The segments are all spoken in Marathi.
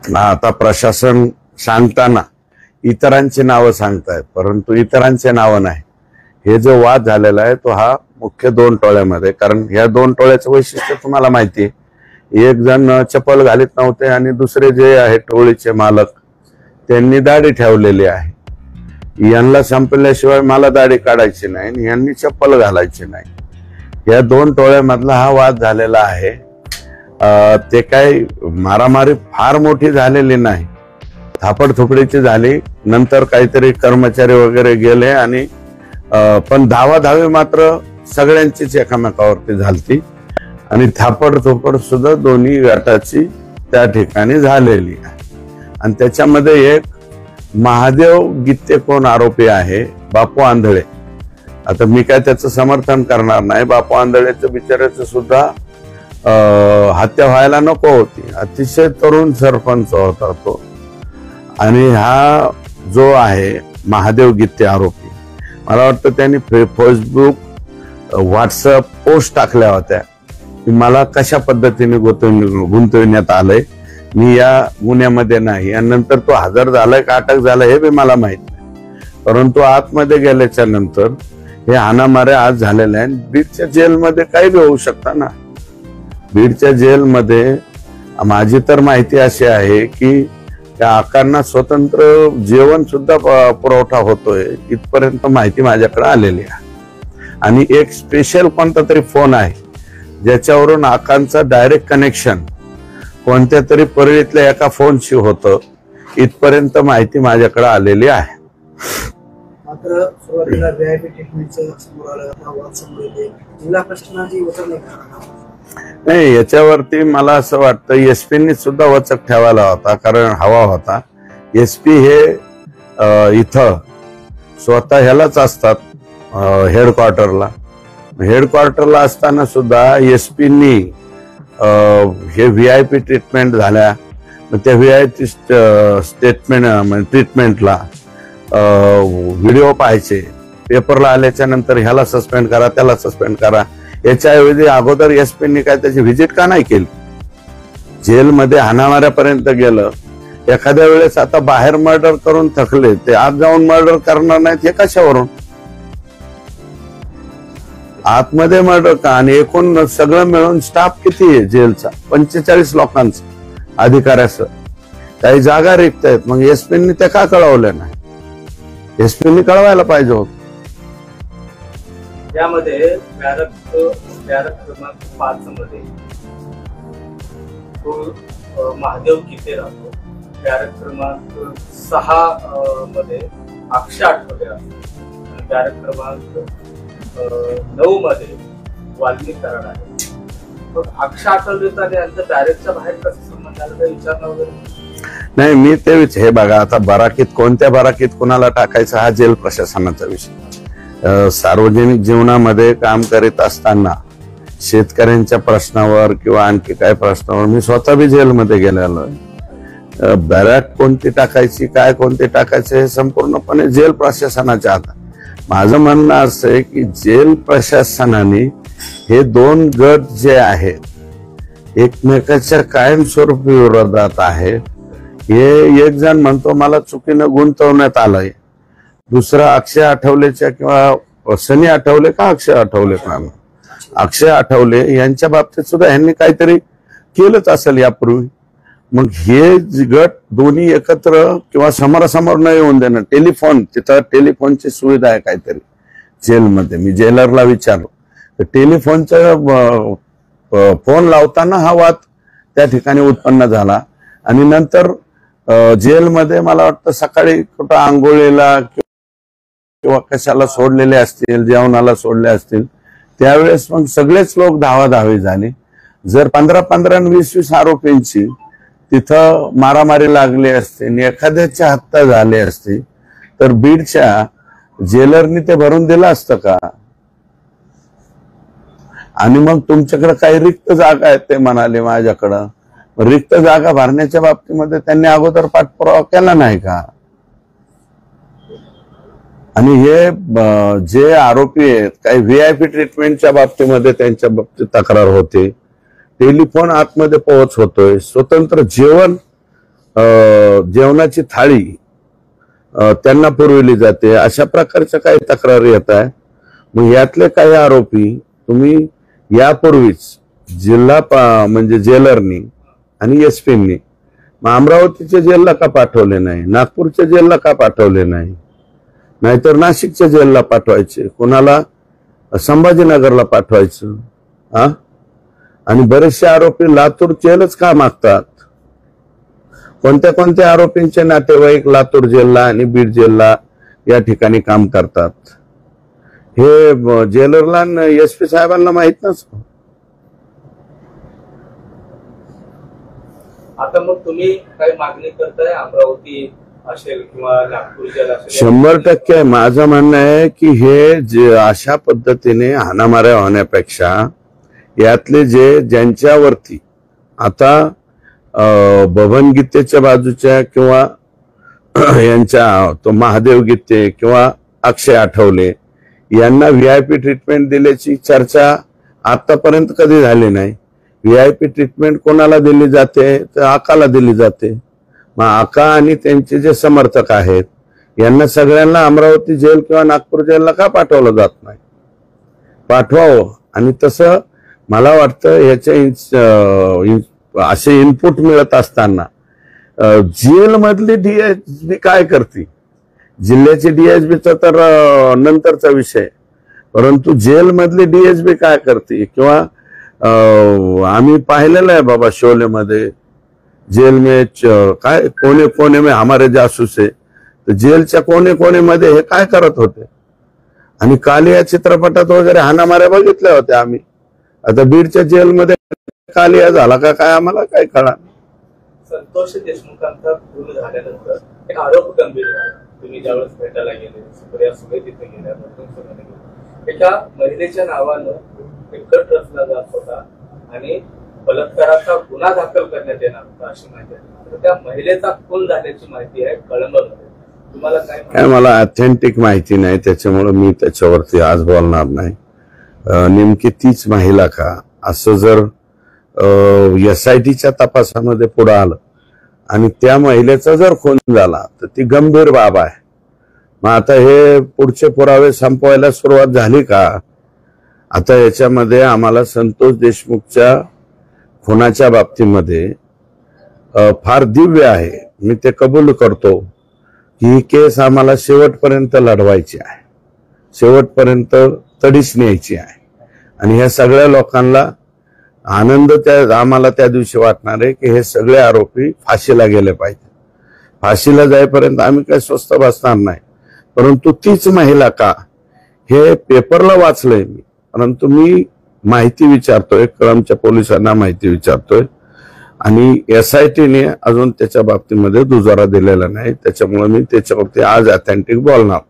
आता प्रशासन सांगताना इतरांची नावं सांगतायत, परंतु इतरांचे नावं नाही. हे जो वाद झालेला आहे तो हा मुख्य 2 टोळ्यामध्ये, कारण ह्या 2 टोळ्याचं वैशिष्ट्य तुम्हाला माहिती आहे. एक जण चप्पल घालीत नव्हते आणि दुसरे जे आहे टोळीचे मालक त्यांनी दाढी ठेवलेली आहे. यांना संपल्याशिवाय मला दाढी काढायची नाही आणि यांनी चप्पल घालायची नाही. या 2 टोळ्यामधला हा वाद झालेला आहे. ते काही मारामारी फार मोठी झालेली नाही, थापडथोपडीची झाली. नंतर काहीतरी कर्मचारी वगैरे गेले आणि पण धावाधावी मात्र सगळ्यांचीच एकमेकावरती झालती आणि थापडथोपड सुद्धा दोन्ही गटाची त्या ठिकाणी झालेली आहे. आणि त्याच्यामध्ये एक महादेव गित्ते कोण आरोपी आहे, बापू आंधळे. आता मी काय त्याचं समर्थन करणार नाही. बापू आंधळेचं बिचाऱ्याचं सुद्धा हत्या व्हायला नको होती. अतिशय तरुण सरपंच होता तो. आणि हा जो आहे महादेव गित्ते आरोपी, मला वाटतं त्यांनी फेसबुक व्हॉट्सअप पोस्ट टाकल्या होत्या की मला कशा पद्धतीने गुंतविण्यात आलंय, मी या गुन्ह्यामध्ये नाही. आणि नंतर तो हजर झालाय का अटक झालाय हे बी मला माहित नाही. परंतु आतमध्ये गेल्याच्या नंतर हे हाणामाऱ्या आज झालेल्या आहे. बीडच्या जेलमध्ये काही बी होऊ शकतं ना. बीडच्या जेलमध्ये माझी तर माहिती अशी आहे की त्या आकांना स्वतंत्र जेवण सुद्धा पुरवठा होतोय, इथपर्यंत माहिती माझ्याकडे आलेली आहे. आणि एक स्पेशल कोणता तरी फोन आहे ज्याच्यावरून आकांचा डायरेक्ट कनेक्शन कोणत्या तरी परळीतल्या एका फोनशी होतं, इथपर्यंत माहिती माझ्याकडे आलेली आहे. मात्र सुरुवातीला व्हीआयपी ट्रीटमेंटचं समोर आलं, वाद समोर येते, जिल्हा प्रशासनाची वचक नाही. याच्यावरती मला असं वाटतं एसपींनी सुद्धा वचक ठेवायला होता, कारण हवा होता. एसपी हे इथं स्वतः ह्यालाच असतात हेडक्वार्टरला असताना सुद्धा एसपींनी हे व्हीआयपी ट्रीटमेंट झाल्या. त्या व्हीआयपी ट्रीटमेंटला व्हिडिओ पाहायचे, पेपरला आल्याच्या नंतर ह्याला सस्पेंड करा त्याला सस्पेंड करा. याच्याऐवजी अगोदर एसपींनी काय त्याची व्हिजिट का नाही केली? जेलमध्ये हाणामाऱ्यापर्यंत गेलं. एखाद्या वेळेस आता बाहेर मर्डर करून थकले ते आत जाऊन मर्डर करणार नाहीत हे कशावरून? आतमध्ये मर्डर का? आणि एकूण सगळं मिळून स्टाफ किती आहे जेलचा? 45 लोकांचा अधिकाऱ्याचं. काही जागा रिक्त आहेत. मग एसपींनी ते का कळवल्या नाही? एसपींनी कळवायला पाहिजे होत. यामध्ये बॅरक क्रमांक 5 मध्ये तो महादेव गिते राहतो. बॅरक क्रमांक 6 मध्ये अक्षय आठवले राहतो. आणि बॅरक क्रमांक 9 मध्ये वाल्मिक कराड आहे. मग अक्षय आठवले आणि यांचं बॅरेकच्या बाहेर कसं संबंध आला काही विचारणं वगैरे नाही. मी ते हे बघा, आता बराकीत कोणत्या बराकीत कुणाला टाकायचा हा जेल प्रशासनाचा विषय. सार्वजनिक जीवनामध्ये काम करीत असताना शेतकऱ्यांच्या प्रश्नावर किंवा आणखी काय प्रश्नावर मी स्वतः बी जेलमध्ये गेलेलो आहे. बॅरक कोणती टाकायची काय कोणती टाकायचं हे संपूर्णपणे जेल प्रशासनाच्या हातात. माझं म्हणणं असं आहे की जेल प्रशासनाने हे 2 गट जे आहेत एकमेकाच्या कायमस्वरूपी विरोधात आहे. हे एक जण म्हणतो मला चुकीनं गुंतवण्यात आलंय, दुसरा अक्षय आठवलेच्या किंवा सनी आठवले का अक्षय आठवले का अक्षय आठवले यांच्या बाबतीत सुद्धा यांनी काहीतरी केलंच असेल यापूर्वी. मग हे गट दोन्ही एकत्र किंवा समोरासमोर न येऊन देणं. टेलिफोन, तिथं टेलिफोनची सुविधा आहे काहीतरी जेलमध्ये. मी जेलरला विचारलो तर टेलिफोनचा फोन लावताना हा वाद त्या ठिकाणी उत्पन्न झाला. आणि नंतर जेलमध्ये मला वाटतं सकाळी कुठं आंघोळीला किंवा कशाला सोडलेले असतील, जेवणाला सोडले असतील, त्यावेळेस मग सगळेच लोक धावाधावी झाले. जर 15-15 आणि 20-20 आरोपींची तिथं मारामारी लागली असते आणि एखाद्याच्या हत्या झाली असती तर बीडच्या जेलरनी ते भरून दिलं असतं का? आणि मग तुमच्याकडे काही रिक्त जागा आहेत ते म्हणाले माझ्याकडं. रिक्त जागा भरण्याच्या बाबतीमध्ये त्यांनी अगोदर पाठपुरावा केला नाही का? आणि हे जे आरोपी आहेत काही व्हीआयपी ट्रीटमेंटच्या बाबतीमध्ये त्यांच्या बाबतीत तक्रार होते. टेलिफोन आतमध्ये पोहोच होतोय, स्वतंत्र जेवण जेवणाची थाळी त्यांना पुरविली जाते, अशा प्रकारच्या काही तक्रारी येत आहे. मग यातले काही आरोपी तुम्ही यापूर्वीच म्हणजे जेलरनी आणि एसपींनी मग अमरावतीच्या जेलला का पाठवले नाही, नागपूरच्या जेलला का पाठवले नाही, नाहीतर नाशिकच्या जेलला पाठवायचे, कोणाला संभाजीनगरला पाठवायचं. आणि बरेचसे आरोपी लातूर जेलच का मागतात. कोणत्या कोणत्या आरोपींचे नातेवाईक लातूर जेलला आणि बीड जेलला या ठिकाणी काम करतात हे जेलरला एसपी साहेबांना माहित नसतं. आता मग तुम्ही काही मागणी करताय अमरावती असेल किंवा नागपूर जेल असेल? 100% माझं म्हणणं आहे की हे जे अशा पद्धतीने हाणामाऱ्या होण्यापेक्षा यातले ज्यांच्यावरती आता बबन गीतेच्या बाजूच्या किंवा यांच्या तो महादेव गीते किंवा अक्षय आठवले यांना व्हीआयपी ट्रीटमेंट दिल्याची चर्चा आतापर्यंत कधी झाली नाही. व्हीआयपी ट्रीटमेंट कोणाला दिली जाते तर आकाला दिली जाते. मग आका आणि त्यांचे जे समर्थक आहेत यांना सगळ्यांना अमरावती जेल किंवा नागपूर जेलला का पाठवलं जात नाही. पाठवावं. आणि तसं मला वाटतं याच्या असे इनपुट मिळत असताना जेल मधली डीएसबी काय करते, जिल्ह्याची डीएसबीचा तर नंतरचा विषय, परंतु जेल मधली डीएसबी काय करते किंवा आम्ही पाहिलेलं आहे बाबा शोलेमध्ये जेल में काय कोने कोने में हमारे जासूस आहे, तर जेलच्या कोने कोनेमध्ये हे काय करत होते. आणि काल या चित्रपटात वगैरे हाणामाऱ्या बघितल्या होत्या आम्ही. आता बीडच्या जेलमध्ये कालिया झाला का काय आम्हाला काय कळणार. संतोष देशमुखांचा खून झाल्यानंतर एक आरोप गंभीर आहे. तुम्ही ज्यावेळेस भेटायला गेले, सुप्रिया सुळे तिथे गेल्या, एका महिलेच्या नावानं एक गट रचला जात होता आणि बलात्काराचा गुन्हा दाखल करण्यात येणार होता अशी माहिती आहे. तर त्या महिलेचा खून झाल्याची माहिती आहे कळंबमध्ये. तुम्हाला काय मला ऑथेंटिक माहिती नाही, त्याच्यामुळे मी त्याच्यावरती आज बोलणार नाही. नेमकी तीच महिला का असं जर SITच्या तपासामध्ये पुढे आलं आणि त्या महिलेचा जर खून झाला तर ती गंभीर बाब आहे. मग आता हे पुढचे पुरावे संपवायला सुरुवात झाली का. आता याच्यामध्ये आम्हाला संतोष देशमुखच्या खुनाच्या बाबतीमध्ये फार दिव्य आहे, मी ते कबूल करतो की ही केस आम्हाला शेवटपर्यंत लढवायची आहे, शेवटपर्यंत तडीस न्यायची आहे. आणि ह्या सगळ्या लोकांना आनंद आम्हाला त्या दिवशी वाटणार आहे की हे सगळे आरोपी फाशीला गेले पाहिजे. फाशीला जाईपर्यंत आम्ही काही स्वस्त बसणार नाही. परंतु तीच महिला का हे पेपरला वाचलंय मी, परंतु मी माहिती विचारतोय, कळंबच्या पोलिसांना माहिती विचारतोय आणि SITने अजून त्याच्या बाबतीमध्ये दुजोरा दिलेला नाही. त्याच्यामुळे मी त्याच्यावरती आज ऑथेंटिक बोलणार.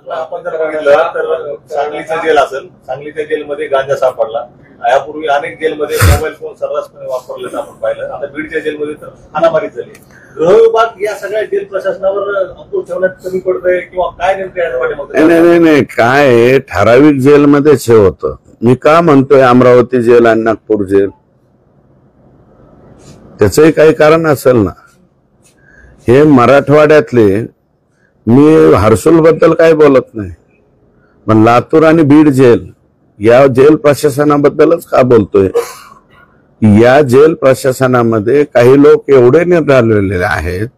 आपण जर बघितलं तर सांगलीचं जेल असेल, सांगलीच्या जेलमध्ये गांजा सापडला. यापूर्वी अनेक जेलमध्ये मोबाईल फोन सर्रासपणे वापरल्याचं आपण पाहिलं. आता बीडच्या जेलमध्ये तर हाणामारी झाली. गृह विभाग या सगळ्या जेल प्रशासनावर अंकुश ठेवण्यात कमी पडतंय किंवा काय नेमकं याच्या पाठीमागे? नाही काय ठराविक जेलमध्येच हे होतं. मी का म्हणतोय अमरावती जेल आणि नागपूर जेल, त्याचंही काही कारण असेल ना. हे मराठवाड्यातले, मी हर्सुल बद्दल काही बोलत नाही, पण लातूर आणि बीड जेल या जेल प्रशासनाबद्दलच का बोलतोय. या जेल प्रशासनामध्ये काही लोक एवढे निराळलेले आहेत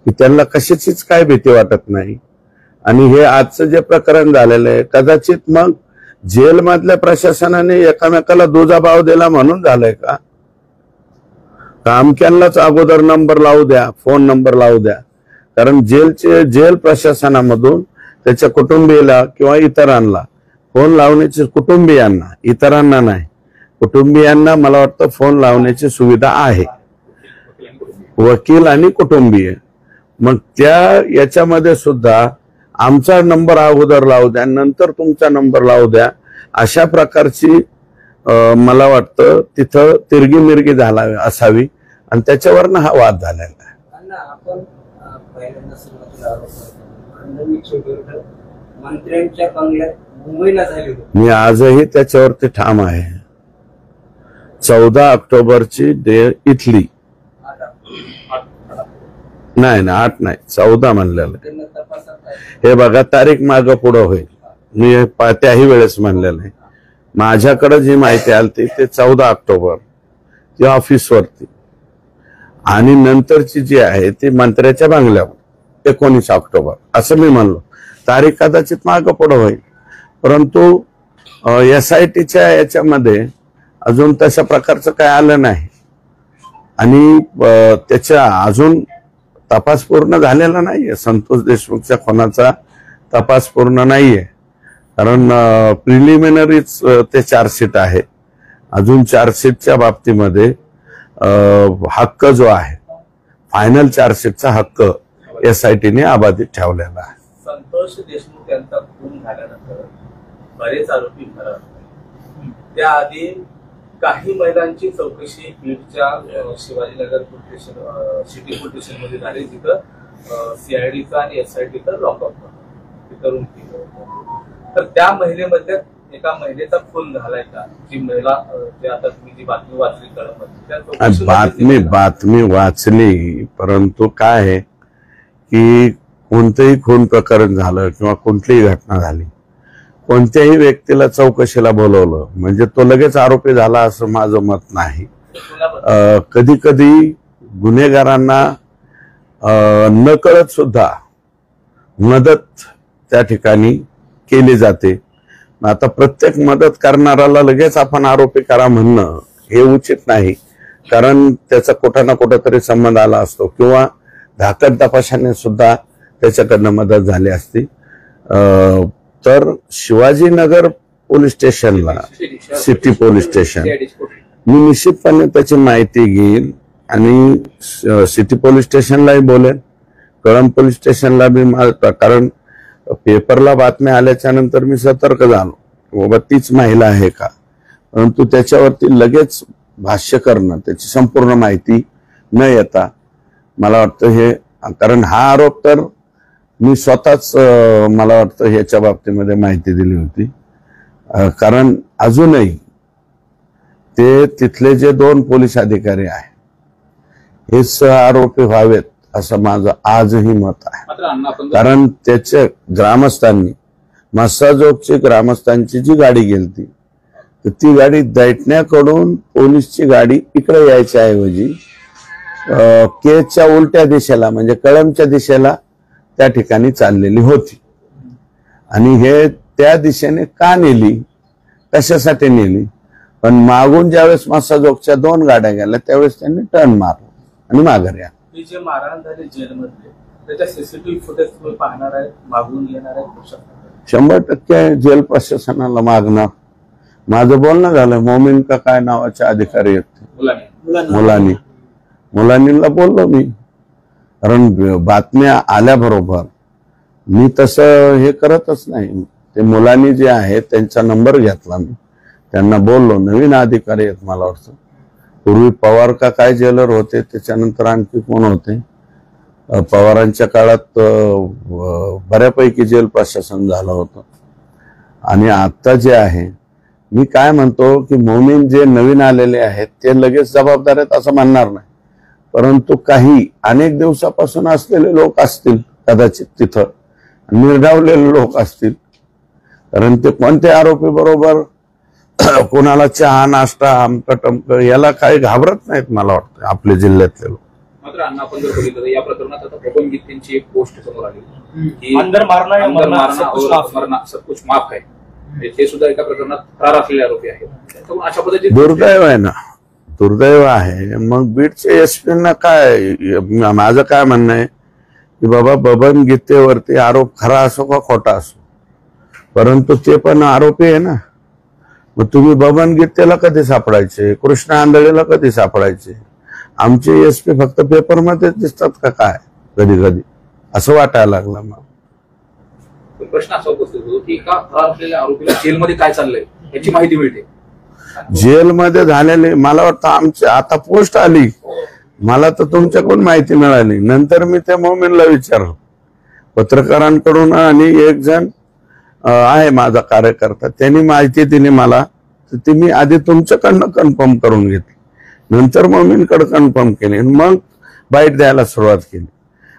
की त्यांना कशाचीच काय भीती वाटत नाही. आणि हे आजचं जे प्रकरण झालेलं आहे कदाचित मग जेलमधल्या प्रशासनाने एकामेकाला दुजाभाव दिला म्हणून झालंय का. अमक्यांनाच अगोदर नंबर लावू द्या, फोन नंबर लावू द्या. कारण जेल प्रशासनामधून त्याच्या कुटुंबियाला किंवा इतरांना फोन लावण्याची, कुटुंबियांना, इतरांना नाही, कुटुंबियांना मला वाटतं फोन लावण्याची सुविधा आहे, वकील आणि कुटुंबीय. मग त्या याच्यामध्ये सुद्धा आमचा नंबर अगोदर लावू द्या, नंतर तुमचा नंबर लावू द्या, अशा प्रकारची मला वाटतं तिथं तिरगी मिरगी झाला असावी आणि त्याच्यावरनं हा वाद झालेला आहे. आपण पहिल्यांदा सुरुवातीला मंत्र्यांच्या बंगल्यात मुंबईला झाली होती. मी आजही त्याच्यावरती ठाम आहे. 14 ऑक्टोबरची इथली नाही ना 8 नाही 14 म्हणलेलं आहे. हे बघा तारीख मागं पुढं होईल. मी त्याही वेळेस म्हणलेलं आहे. माझ्याकडे जी माहिती आली ते 14 ऑक्टोबर ती ऑफिसवरती आणि नंतरची जी आहे ती मंत्र्याच्या बंगल्यावर 19 ऑक्टोबर असं मी म्हणलो. तारीख कदाचित मागं पुढं होईल, परंतु SITच्या याच्यामध्ये अजून तशा प्रकारचं काय आलं नाही आणि त्याच्या अजून तपास पूर्ण झालेला नाहीये. संतोष देशमुखच्या खुनाचा तपास पूर्ण नाहीये, कारण प्रिलिमिनरीच ते चार्जशीट आहे. अजून चार्जशीटच्या बाबतीमध्ये हक्क जो आहे फायनल चार्जशीटचा हक्क SITने अबाधित ठेवलेला आहे. संतोष देशमुख यांचा खून झाल्यानंतर बरेच आरोपी फरार झाले. त्याआधी काही महिलांची चौकशी बीडच्या Shivajinagar police station city police station मध्ये झाली, जिथं CIDचा आणि SITचा लॉकअप तिथं रूम केलं होतं. तर त्या महिलेमध्ये एका महिलेचा खून झालाय का? जी महिला जे आता तुम्ही जी बातमी वाचली कळमध्ये बातमी वाचली, परंतु काय आहे की कोणतंही खून प्रकरण झालं किंवा कुठलीही घटना झाली, कोणत्याही व्यक्तीला चौकशीला बोलवलं म्हणजे तो लगेच आरोपी झाला असं माझं मत नाही. कधी कधी गुन्हेगारांना नकळत सुद्धा मदत त्या ठिकाणी केली जाते. आता प्रत्येक मदत करणाऱ्याला लगेच आपण आरोपी करा म्हणणं हे उचित नाही, कारण त्याचा कुठं ना कुठं तरी संबंध आला असतो किंवा धाकट तपासाने सुद्धा त्याच्याकडनं मदत झाली असती. तर शिवाजीनगर पोलीस स्टेशनला सिटी पोलीस स्टेशन मी निश्चितपणे त्याची माहिती घेईन आणि सिटी पोलीस स्टेशनलाही बोलेन, कळंब पोलीस स्टेशनला बी, कारण पेपरला बातम्या आल्याच्या नंतर मी सतर्क झालो बाबा तीच महिला आहे का, परंतु त्याच्यावरती लगेच भाष्य करणं, त्याची संपूर्ण माहिती न येता मला वाटतं हे, कारण हा आरोप तर मी स्वतःच मला वाटतं ह्याच्या बाबतीमध्ये माहिती दिली होती, कारण अजूनही ते तिथले जे 2 पोलीस अधिकारी आहेत हे आरोपी व्हावेत असं माझं आजही मत आहे. कारण त्याच्या ग्रामस्थांनी मस्साजोगची ग्रामस्थांची जी गाडी गेलती तर ती गाडी दैठण्याकडून पोलीसची गाडी इकडे यायच्या ऐवजी केजच्या उलट्या दिशेला म्हणजे कळंबच्या दिशेला त्या ठिकाणी चाललेली होती. आणि हे त्या दिशेने का नेली, कशासाठी नेली, पण मागून ज्यावेळेस मस्साजोगच्या 2 गाड्या गेल्या त्यावेळेस त्यांनी टर्न मारला आणि माघारी आला. ही जे मारहाण झाली जेलमध्ये त्याच्या CCTV फुटेज तुम्ही पाहणार आहे, मागून येणार आहे? 100% जेल प्रशासनाला मागणार. माझं बोलणं झालं मोमीन का काय नावाचे अधिकारी आहेत मुलांनीला बोललो मी, कारण बातम्या आल्याबरोबर मी तसं हे करतच नाही. ते मुलांनी जे आहे त्यांचा नंबर घेतला, मी त्यांना बोललो. नवीन अधिकारी आहेत मला वाटतं, पूर्वी पवार का काय जेलर होते, त्याच्यानंतर आणखी कोण होते, पवारांच्या काळात बऱ्यापैकी जेल प्रशासन झालं होतं. आणि आता जे आहे मी काय म्हणतो की मोमीन जे नवीन आलेले आहेत ते लगेच जबाबदार आहेत असं म्हणणार नाही, परंतु काही अनेक दिवसापासून असलेले लोक असतील कदाचित तिथं, निर्डावलेले लोक असतील, कारण ते कोणत्या आरोपी बरोबर कोणाला चहा नाश्ता आमकं टमकं याला काही घाबरत नाहीत मला वाटतं आपल्या जिल्ह्यातले लोक. मात्र अण्णा आपण जर बघितलं या प्रकरणात आता बबन गीतेंची एक पोस्ट समोर आली की अंदर मारना सब कुछ माफ है, ते सुद्धा एका प्रकरणात फरार असलेले आरोपी आहेत. अशा पद्धतीने दुर्दैव आहे ना, दुर्दैव आहे. मग बीडचे SP काय, माझं काय म्हणणं आहे की बाबा बबन गीतेवरती आरोप खरा असो का खोटा असो, परंतु ते पण आरोपी आहे ना. मग तुम्ही बबन गीतेला कधी सापडायचे, कृष्ण आंधळेला कधी सापडायचे, आमचे SP फक्त पेपरमध्ये दिसतात का काय कधी कधी असं वाटायला लागलं. मग प्रश्न असा उपस्थित होतो की एका फरार असलेल्या आरोपीला जेलमध्ये काय चाललंय याची माहिती मिळते. जेलमध्ये झालेले मला वाटतं आमच्या आता पोस्ट आली, मला तर तुमच्याकडून माहिती मिळाली, नंतर मी त्या मोमीनला विचारलं पत्रकारांकडून, आणि एक जण आहे माझा कार्यकर्ता त्यांनी माहिती दिली मला, तर ती मी आधी तुमच्याकडनं कन्फर्म करून घेतली, नंतर मोमीनकडे कन्फर्म केली, मग बाईट द्यायला सुरुवात केली.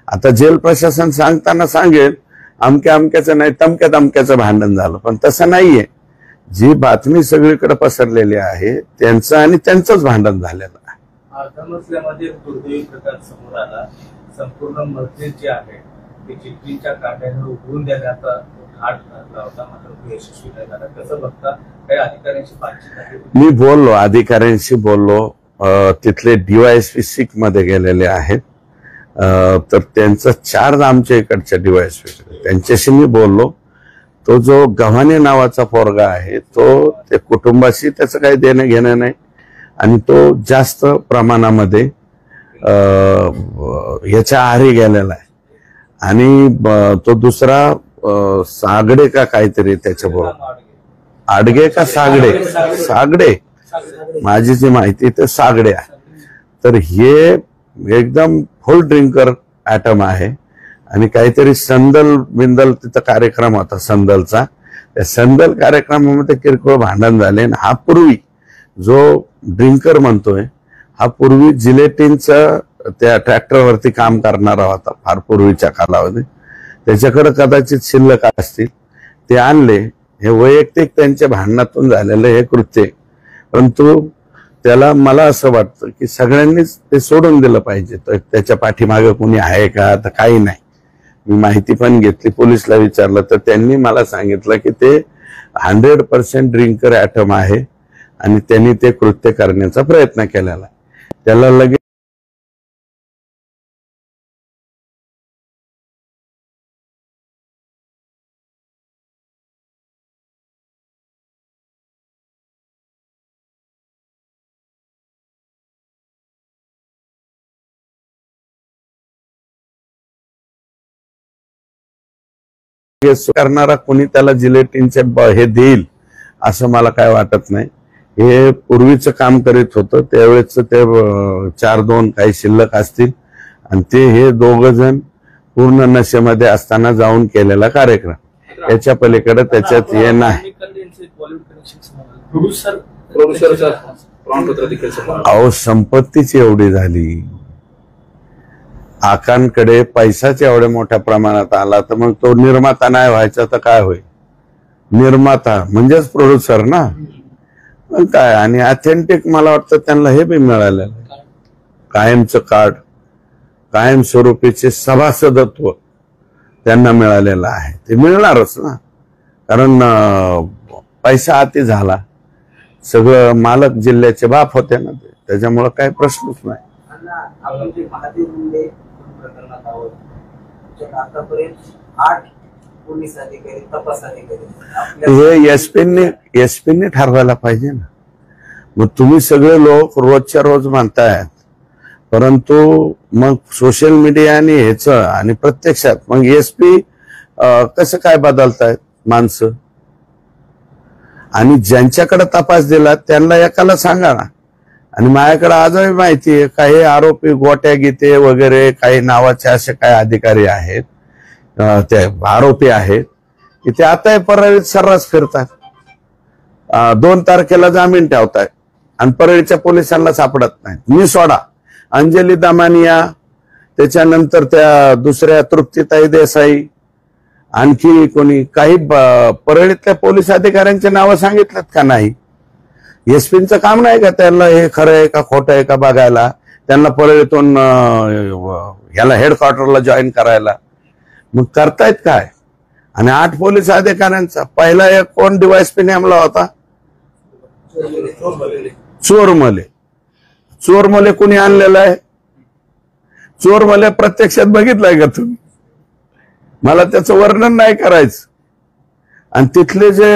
आता जेल प्रशासन सांगताना सांगेल अमक्या अमक्याचं नाही तमक्या तमक्याचं भांडण झालं, पण तसं नाहीये. जी बातमी सगळीकडे पसरलेली आहे त्यांचं आणि त्यांचंच भांडण झालेलं आहे. अर्धमजल्यामध्ये दुर्दैवी प्रकार समोर आला. संपूर्ण मस्जिद जे आहे ते चिटणीच्या कांड्याने उघडून देण्याचा घाट घातला होता, मात्र तो यशस्वी नाही झाला. कसं बघता? काही अधिकाऱ्यांशी बातचीत आहे? मी बोललो, अधिकाऱ्यांशी बोललो. तिथले DYSP सिख मध्ये गेलेले आहेत. तर त्यांचा चार्ज आमच्या इकडच्या DYSP त्यांच्याशी मी बोललो. तो जो गव्हाणे नावाचा पोरगा आहे तो त्या कुटुंबाशी त्याचं काही देणं घेणं नाही आणि तो जास्त प्रमाणामध्ये ह्याच्या आहारी गेलेला आहे. आणि तो दुसरा सागडे का काहीतरी त्याच्याबरोबर, आडगे का सागडे माझी जी माहिती तर सागडे आहे. तर हे एकदम फुल ड्रिंकर ऍटम आहे. आणि काहीतरी संदल बिंदल तिथं कार्यक्रम होता संदलचा. त्या संदल कार्यक्रमामध्ये किरकोळ भांडण झाले. आणि हा पूर्वी जो ड्रिंकर म्हणतोय हा पूर्वी जिलेटिनचं त्या ट्रॅक्टरवरती काम करणारा होता फार पूर्वीच्या कालावधी. त्याच्याकडे कदाचित शिल्लक असतील ते आणले. हे वैयक्तिक त्यांच्या भांडणातून झालेलं हे कृत्य. परंतु त्याला मला असं वाटतं की सगळ्यांनीच ते सोडून दिलं पाहिजे. तर त्याच्या पाठीमागे कोणी आहे का? तर काही नाही. मी माहिती पण घेतली, पोलिसला विचारलं तर त्यांनी मला सांगितलं की ते 100% ड्रिंकर ऍटम आहे आणि त्यांनी ते कृत्य करण्याचा प्रयत्न केलेला आहे. त्याला लगेच करणारा कोणी त्याला जिलेटिनचे हे देईल असं मला काय वाटत नाही. हे पूर्वीचं काम करीत होतं त्यावेळेच ते 4-2 काही शिल्लक असतील आणि ते हे दोघ जण पूर्ण नशेमध्ये असताना जाऊन केलेला कार्यक्रम. याच्या पलीकडे त्याच्यात हे नाही. अहो संपत्तीची एवढी झाली, आकांकडे पैसाच एवढ्या मोठ्या प्रमाणात आला तर मग तो निर्माता नाही व्हायचा तर काय होईल? निर्माता म्हणजेच प्रोड्युसर ना. काय आणि ऑथेंटिक मला वाटतं त्यांना हे बी मिळालेलं आहे. कायमचं कार्ड, कायमस्वरूपीचे सभासदत्व त्यांना मिळालेलं आहे. ते मिळणारच ना, कारण पैसा हाती झाला. सगळं मालक जिल्ह्याचे बाप होते ना ते, त्याच्यामुळे काही प्रश्नच नाही. आपण जे महादेव मुंडे प्रकरणात आहोत आतापर्यंत 8 पोलीस अधिकारी, तपास अधिकारी, हे एसपींनी ठरवायला पाहिजे ना. मग तुम्ही सगळे लोक रोजच्या रोज म्हणतायत, परंतु मग सोशल मीडिया आणि ह्याचं आणि प्रत्यक्षात मग एसपी कसं काय बदलतायत माणसं? आणि ज्यांच्याकडे तपास दिला त्यांना एकाला सांगा ना. आणि माझ्याकडे आजही माहिती आहे काही आरोपी गोट्या गीते वगैरे काही नावाचे असे काही अधिकारी आहेत, ते आरोपी आहेत की ते आता परळीत सर्रास फिरतात. 2 तारखेला जामीन ठेवतायत आणि परळीच्या पोलिसांना सापडत नाहीत. मी सोडा, अंजली दमानिया, त्याच्यानंतर त्या दुसऱ्या तृप्तीताई देसाई, आणखी कोणी काही परळीतल्या पोलीस अधिकाऱ्यांचे नावं सांगितलेत का? नाही. एसपींचं काम नाही का त्यांना हे खरं आहे का खोटं आहे का बघायला? त्यांना परळीतून ह्याला हेडक्वार्टरला जॉईन करायला? मग करतायत काय? आणि 8 पोलीस अधिकाऱ्यांचा पहिला एक कोण DYSP नेमला होता? चोरमले कुणी आणलेला आहे? चोरमले प्रत्यक्षात बघितलंय का तुम्ही? मला त्याचं वर्णन नाही करायचं. आणि तिथले जे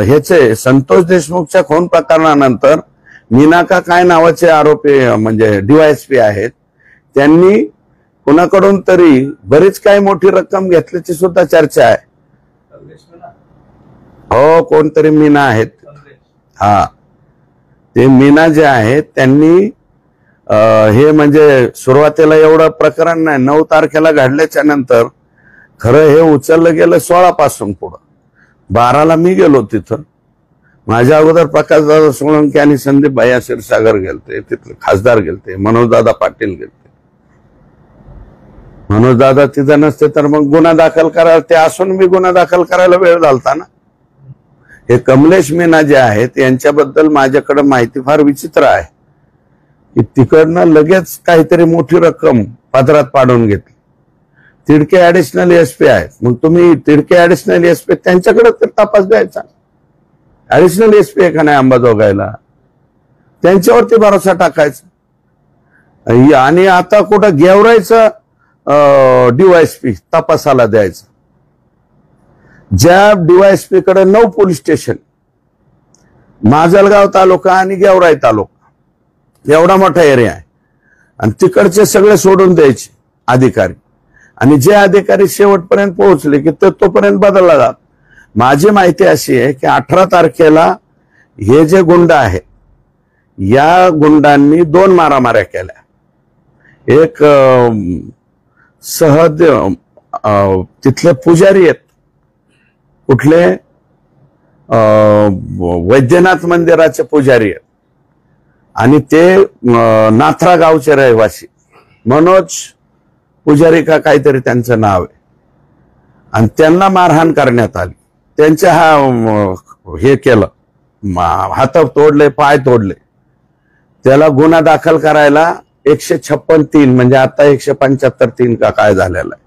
ह्याचे संतोष देशमुखच्या खून प्रकरणानंतर मीनाका काय नावाचे आरोपी म्हणजे DYSP आहेत, त्यांनी कुणाकडून तरी बरीच काही मोठी रक्कम घेतल्याची सुद्धा चर्चा आहे. हो, कोणतरी मीना आहेत. हा, ते मीना जे आहेत त्यांनी हे म्हणजे सुरुवातीला एवढं प्रकरण नाही, 9 तारखेला घडल्याच्या नंतर खरं हे उचललं गेलं 16 पासून पुढं. 12ला मी गेलो तिथं. माझ्या अगोदर प्रकाशदादा सोळंकी आणि संदीप भैया क्षीरसागर गेलते, तिथले खासदार गेलते, मनोजदादा पाटील गेलते. मनोज दादा तिथं नसते तर मग गुन्हा दाखल करायला, ते असून मी गुन्हा दाखल करायला वेळ झालता ना. हे कमलेश मीना जे आहेत यांच्याबद्दल माझ्याकडे माहिती फार विचित्र आहे की तिकडनं लगेच काहीतरी मोठी रक्कम पदरात पाडून घेतली. तिडके ऍडिशनल एसपी आहेत, मग तुम्ही तिडके ऍडिशनल एसपी त्यांच्याकडे तर तपास द्यायचा. ऍडिशनल एसपी आहे का नाही अंबाजोगाईला, त्यांच्यावरती भरोसा टाकायचा. आणि आता कुठं गेवरायचं डीवायएसपी तपासाला द्यायचं. ज्या डीवायएसपी कडे 9 पोलीस स्टेशन, माजलगाव तालुका आणि गेवराई तालुका एवढा मोठा एरिया आहे, आणि तिकडचे सगळे सोडून द्यायचे अधिकारी, आणि जे अधिकारी शेवटपर्यंत पोहोचले की तोपर्यंत बदलला जात. माझी माहिती अशी आहे की 18 तारखेला हे जे गुंड आहे या गुंडांनी 2 मारामाऱ्या केल्या. एक सहज तिथले पुजारी आहेत, कुठले वैद्यनाथ मंदिराचे पुजारी आहेत, आणि ते नाथरा गावचे रहिवासी, मनोज पुजारी का काहीतरी त्यांचं नाव आहे, आणि त्यांना मारहाण करण्यात आली. त्यांच्या हे केलं, हात तोडले, पाय तोडले. त्याला गुन्हा दाखल करायला 156(3) म्हणजे आता 175(3) का काय झालेला आहे,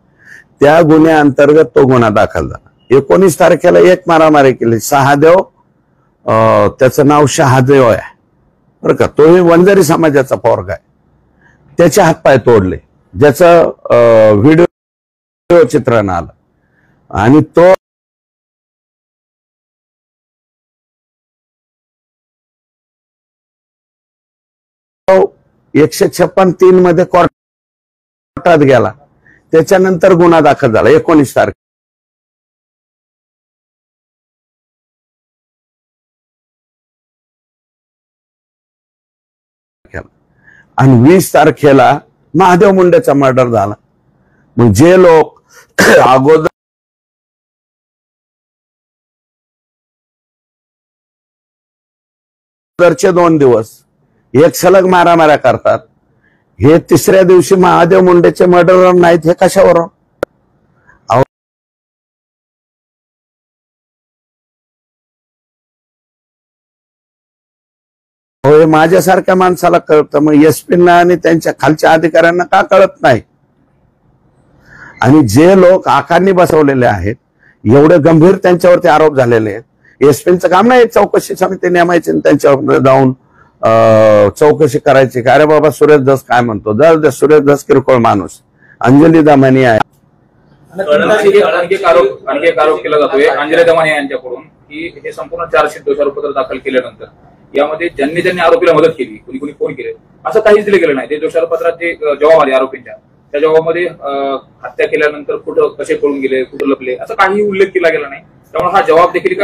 त्या गुन्ह्याअंतर्गत तो गुन्हा दाखल झाला. 19 तारखेला एक मारामारी केली. शहादेव, त्याचं नाव शहादेव आहे बरं का, तोही वंजारी समाजाचा पोरगा आहे. त्याचे हातपाय तोडले, ज्याचं व्हिडिओ चित्रण आलं, आणि तो (156(3) मध्ये कोर्टात गेला. त्याच्यानंतर गुन्हा दाखल झाला 19 तारखेला. आणि 20 तारखेला महादेव मुंडेचा मर्डर झाला. मग जे लोक अगोदरचे 2 दिवस एक सलग मारामाऱ्या करतात, हे तिसऱ्या दिवशी महादेव मुंडेचे मर्डरर नाहीत, हे कशावर? होय, माझ्यासारख्या माणसाला कळतं, मग एसपींना आणि त्यांच्या खालच्या अधिकाऱ्यांना का कळत नाही? आणि जे लोक आकांनी बसवलेले आहेत, एवढे गंभीर त्यांच्यावरती आरोप झालेले आहेत, एसपींचं काम नाही चौकशी समिती नेमायची त्यांच्यावर जाऊन चौकशी करायची. का अरे बाबा सुरेश धस काय म्हणतो, जर सुरेश धस किरकोळ माणूस, अंजली दमानी आहे. आणखी एक आरोप केला जातोय अंजली दमानी यांच्याकडून की हे संपूर्ण चार्जशीट दोषारोपपत्र दाखल केल्यानंतर यामध्ये ज्यांनी आरोपीला मदत केली, कुणी कुणी फोन केले, असं काहीच दिलं गेलं नाही. ते दोषारोपपत्रात जे जबाब आले आरोपींच्या, त्या जबाबामध्ये हत्या केल्यानंतर कुठं कसे पळून गेले, कुठं लपले, असं काही उल्लेख केला गेला नाही. त्यामुळे हा जबाब देखील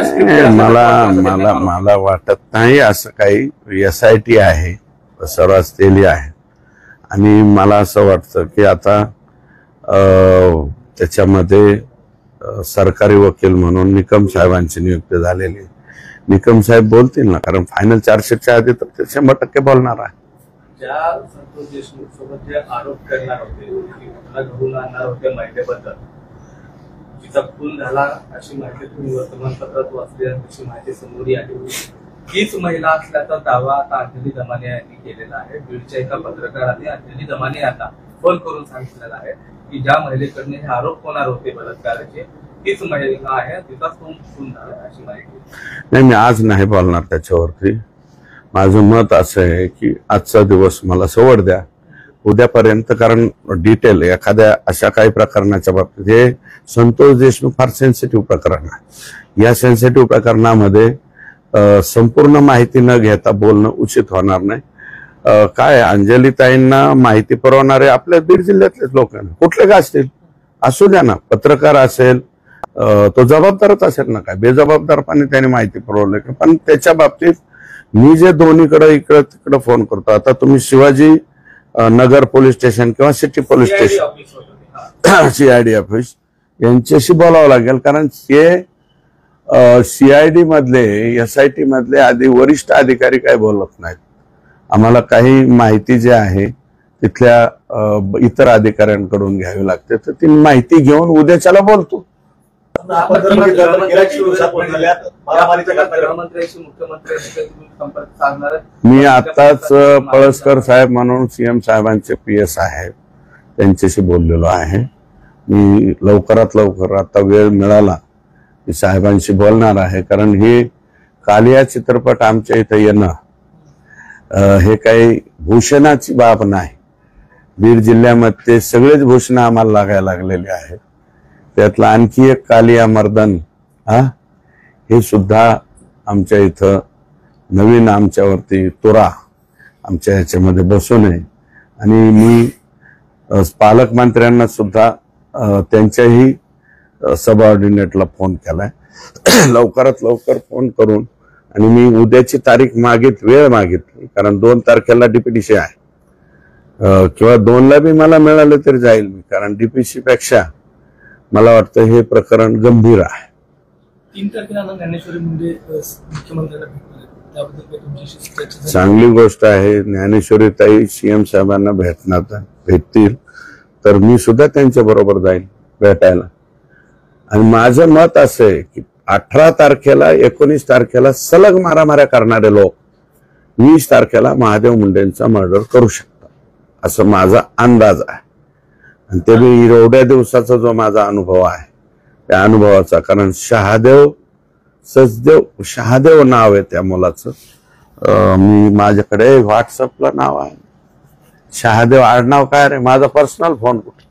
मला वाटत नाही असं काही. SIT आहे, सर्रास तेली आहे, आणि मला असं वाटतं की आता त्याच्यामध्ये सरकारी वकील म्हणून निकम साहेबांची नियुक्ती झालेली. निकम साहेब बोलतील ना, कारण फायनल चार्जशीटच्या आधी तर ते 100% बोलणार आहे. ज्या संतोष देशमुख सोबत जे आरोप करणार होते, घटना घडवून आणणार होते महिलेबद्दल, तिचा खून झाला अशी माहिती तुम्ही वर्तमानपत्रात वाचली, अशी माहिती समोर आली. हीच महिला असल्याचा दावा आता अंजली दमाने यांनी केलेला आहे. बीडच्या एका पत्रकाराने अंजली दमाने आता फोन करून सांगितलेला आहे की ज्या महिलेकडने हे आरोप होणार होते बलात्काराचे, तीच महिला आहे, तिचाच खून झाला अशी माहिती. नाही, मी आज नाही बोलणार त्याच्यावरती. माझं मत असं आहे की आजचा दिवस मला सवड द्या उद्यापर्यंत, कारण डिटेल एखाद्या अशा काही प्रकरणाच्या बाबतीत, हे संतोष देशमुख फार सेन्सिटिव्ह प्रकरण आहे. या सेन्सिटिव्ह प्रकरणामध्ये संपूर्ण माहिती न घेता बोलणं उचित होणार नाही. काय अंजलीताईंना माहिती पुरवणारे आपल्या बीड जिल्ह्यातलेच लोक कुठले का असतील, असू द्या ना, पत्रकार असेल तो जबाबदारच असेल ना, काय बेजबाबदारपणे त्याने माहिती पुरवली. पण त्याच्या बाबतीत मी जे दोन्हीकडे इकडं तिकडं फोन करतो, आता तुम्ही शिवाजी नगर पोलीस स्टेशन किंवा city police station, CID office यांच्याशी बोलावं लागेल, कारण हे CID मधले SIT मधले वरिष्ठ अधिकारी काय बोलत नाहीत. आम्हाला काही माहिती जी आहे तिथल्या इतर अधिकाऱ्यांकडून घ्यावी लागते, तर ती माहिती घेऊन उद्याच्याला बोलतो. आपण जर बघितलं तर गेल्या 24 दिवसात महामारीच्या घटना गृहमंत्र्यांशी मुख्यमंत्र्यांशी तुम्ही संपर्क साधणार आहे? मी आताच पळसकर साहेब म्हणून सीएम साहेबांचे PS आहेत, त्यांच्याशी बोललेलो आहे. मी लवकरात लवकर आता वेळ मिळाला की साहेबांशी बोलणार आहे, कारण हे कालिया चित्रपट आमच्या इथं येणं हे काही भूषणाची बाब नाही. बीड जिल्ह्यामध्ये सगळेच भूषण आम्हाला लागायला लागलेले आहेत. त्यातलं आणखी एक कालिया मर्दन हे सुद्धा आमच्या इथं नवीन आमच्यावरती तुरा आमच्या ह्याच्यामध्ये बसू नये. आणि मी पालकमंत्र्यांना सुद्धा त्यांच्याही सबऑर्डिनेटला फोन केलाय लवकरात लवकर फोन करून. आणि मी उद्याची तारीख वेळ मागितली, कारण 2 तारखेला DPDC आहे किंवा 2ला बी मला मिळालं तरी जाईल मी, कारण DPC पेक्षा मला वाटतं हे प्रकरण गंभीर आहे. 3 तारखेला ज्ञानेश्वरी मुंडे मुख्यमंत्र्यांना भेटले, त्याबद्दल तुमच्याशी चर्चा चांगली गोष्ट आहे. ज्ञानेश्वरीताई CM साहेबांना भेटतील तर मी सुद्धा त्यांच्या बरोबर जाईल भेटायला. आणि माझं मत असं आहे की 18 तारखेला 19 तारखेला सलग मारामाऱ्या करणारे लोक 20 तारखेला महादेव मुंडेंचा मर्डर करू शकतात, असं माझा अंदाज आहे. आणि ते बी एवढ्या दिवसाचा जो माझा अनुभव आहे त्या अनुभवाचा, कारण शहादेव नाव आहे त्या मुलाचं. मी माझ्याकडे व्हॉट्सअपला नाव आहे शहादेव. आडनाव काय रे? माझा पर्सनल फोन कुठे?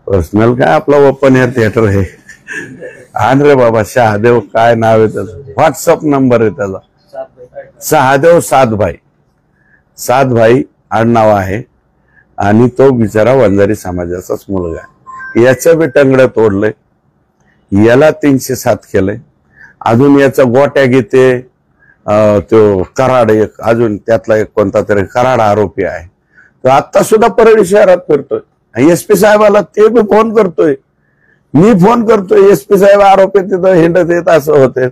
पर्सनल काय, आपला ओपन एअर थिएटर आहे. आण रे बाबा, शहादेव काय नाव आहे त्याचं, व्हॉट्सअप नंबर आहे त्याचा, शहादेव सातभाई आडनाव आहे. आणि तो बिचारा वंजारी समाजाचाच मुलगा आहे. याचं बी टंगडं तोडलंय, याला 307 केलंय. अजून याचा गोट्या घेते तो कराड, एक अजून त्यातला एक कोणता तरी कराड आरोपी आहे. तो आता सुद्धा परळी शहरात फिरतोय. SP साहेबाला ते बी फोन करतोय, मी फोन करतोय, SP साहेब आरोपी तिथं हिंडत येत असं होते,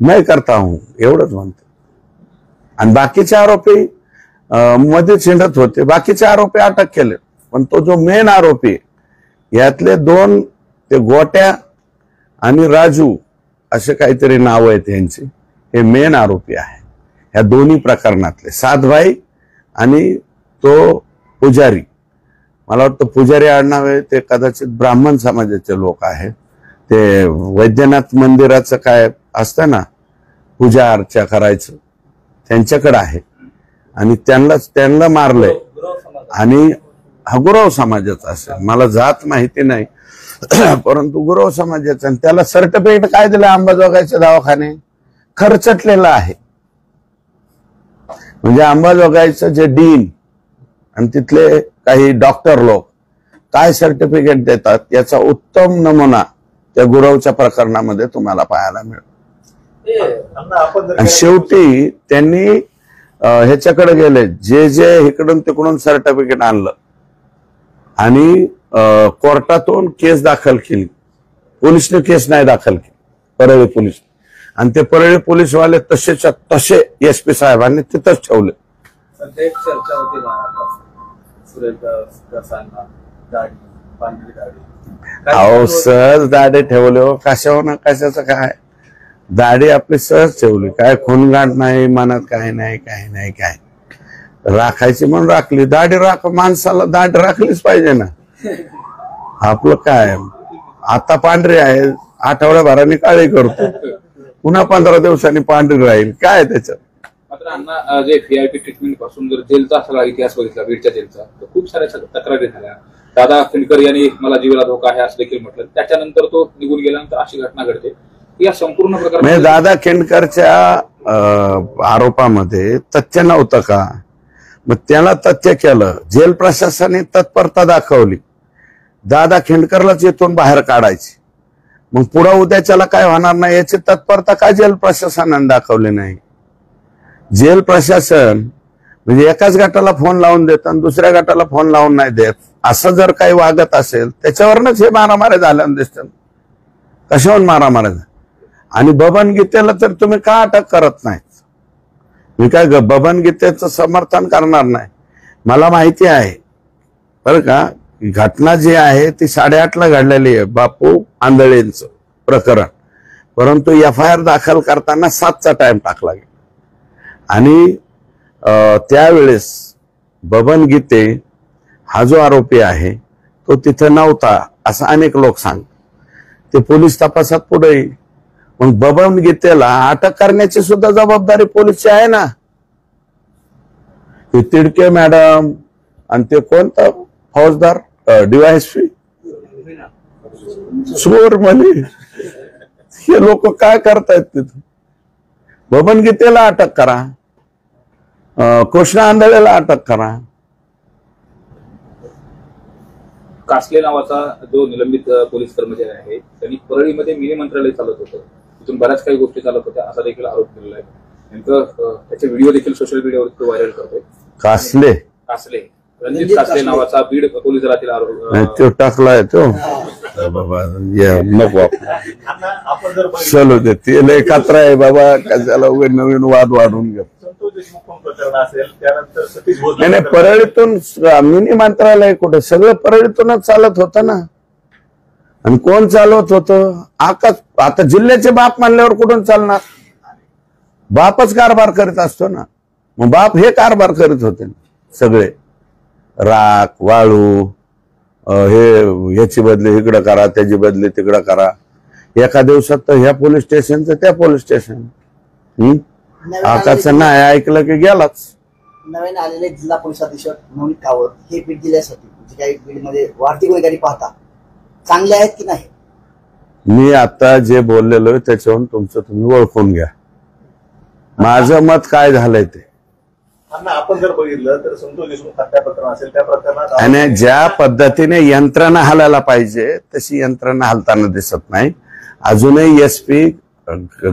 नाही करता हूं एवढंच म्हणतो. आणि बाकीचे आरोपी मध्येच हिंडत होते. बाकीचे आरोपी अटक केले, पण तो जो मेन आरोपी यातले 2 ते गोट्या आणि राजू असे काहीतरी नाव आहेत यांचे, हे मेन आरोपी आहे ह्या दोन्ही प्रकरणातले. सातभाई आणि तो पुजारी, मला वाटतं पुजारी आडनाव आहे, ते कदाचित ब्राह्मण समाजाचे लोक आहेत. ते वैद्यनाथ मंदिराचं काय असतं ना, पूजा अर्चा करायचं, त्यांच्याकडे आहे. आणि त्यांना मारलंय. आणि हा गुरव समाजाचा असेल, मला जात माहिती नाही, परंतु गुरव समाजाचा. आणि त्याला सर्टिफिकेट काय दिलं? अंबाजोगाईचे दवाखाने खर्चटलेला आहे. म्हणजे अंबाजोगाईचं जे डीन आणि तिथले काही डॉक्टर लोक काय सर्टिफिकेट देतात याचा उत्तम नमुना त्या गुरवच्या प्रकरणामध्ये तुम्हाला पाहायला मिळेल. आणि शेवटी त्यांनी ह्याच्याकडे गेले, जे इकडून तिकडून सर्टिफिकेट आणलं आणि कोर्टातून केस दाखल केली. पोलिसने केस नाही दाखल केली, परळी पोलीस. आणि ते परळी पोलीसवाले तसेच्या तसे SP साहेबांनी तिथंच ठेवले. चर्चा होती ना, सुरेश दासांना दाढी, पांढरी दाढी, अहो सहज दाढी ठेवले हो, कशावर ना कशाचं काय, दाढी आपली सहज ठेवली, काय खूनगाठ नाही, मनात काय नाही, काय राखायची म्हणून राखली. दाढी माणसाला दाढी राखलीच पाहिजे ना. आपलं काय, आता पांढरी आहे, आठवड्याभराने काळी करतो, पुन्हा 15 दिवसांनी पांढरी राहील, काय त्याच्यात. मात्र अण्णा, जे VIP ट्रीटमेंट पासून जर जेलचा सगळा इतिहास बघितला, बीडच्या जेलचा, तर खूप साऱ्या तक्रारी झाल्या. दादा खिंडकर यांनी मला जीवाला धोका आहे असं देखील म्हटलं. त्याच्यानंतर तो निघून गेल्यानंतर अशी घटना घडते. या संपूर्ण प्रकार दादा खिंडकरच्या आरोपामध्ये तथ्य नव्हतं का? मग त्याला तथ्य केलं, जेल प्रशासनाने तत्परता दाखवली, दादा खिंडकरलाच इथून बाहेर काढायची. मग पुढे उद्याच्याला काय होणार नाही याची तत्परता का जेल प्रशासनाने दाखवली नाही? जेल प्रशासन म्हणजे एकाच गटाला फोन लावून देत आणि दुसऱ्या गटाला फोन लावून नाही देत, असं जर काही वागत असेल त्याच्यावरच हे मारामाऱ्या झाल्या दिसतात. कशावर मारामाऱ्या? आणि बबन गीतेला तर तुम्ही का अटक करत नाही? मी काय बबन गीतेचं समर्थन करणार नाही. मला माहिती आहे बरं का, घटना जी आहे ती 8:30ला घडलेली आहे, बापू आंधळेंचं प्रकरण. परंतु FIR दाखल करताना 7चा टाइम टाकला गेला. आणि त्यावेळेस बबन गीते हा जो आरोपी आहे तो तिथं नव्हता असं अनेक लोक सांगतात. ते पोलीस तपासात पुढे येईल. मग बबन गीतेला अटक करण्याची सुद्धा जबाबदारी पोलीसची आहे ना. ते तिडके मॅडम आणि ते कोणता फौजदार DYSP चोर म्हणे, हे लोक काय करतायत तिथं. बबन गीतेला अटक करा, कृष्णा आंधळेला अटक करा. कासले नावाचा जो निलंबित पोलीस कर्मचारी आहे त्यांनी परळीमध्ये मिनी मंत्रालय चालत होतं, तिथून बऱ्याच काही गोष्टी चालत होत्या असा देखील आरोप केलेला आहे. नेमकं त्याचे व्हिडिओ देखील सोशल मीडियावर व्हायरल करतोय. कासले रणजित कासले नावाचा बीड पोलीस दलातील आरोप तो टाकलाय तो बाबा, नको आपण जर बघितलं चलो दे, ते लय कात्रा आहे बाबा, कशाला उगाच नवीन वाद वाढवून घ्या. संतोष देशमुख प्रकरण असेल, त्यानंतर सतीश नाही भोसले नाही, परळीतून मिनी मंत्रालय कुठे, सगळं परळीतूनच चालत होतं ना. आणि कोण चालवत होतं? आकाश. आता जिल्ह्याचे बाप मानल्यावर कुठून चालणार? बापच कारभार करीत असतो ना. मग बाप हे कारभार करीत होते सगळे, राख वाळू, ह्याची बदली इकडं करा, त्याची बदली तिकडं करा. एका दिवसात तर ह्या पोलीस स्टेशनचं त्या पोलीस स्टेशन. आकाशचं नाही ऐकलं की गेलाच. नवीन आलेले जिल्हा पोलीस अधीक्षक नवनीत कावत हे बीड जिल्ह्यासाठी जे काही बीडमध्ये वाढती गुन्हेगारी पाहता चांगले आहेत की नाही? मी आता जे बोललेलो आहे त्याच्यावरून तुमचं तुम्ही ओळखून घ्या माझं मत काय झालंय ते. आपण जर बघितलं तर संतोष देशमुख हत्या प्रकरण असेल, त्या प्रकरणात आणि ज्या पद्धतीने यंत्रणा हलायला पाहिजे तशी यंत्रणा हलताना दिसत नाही. अजूनही SP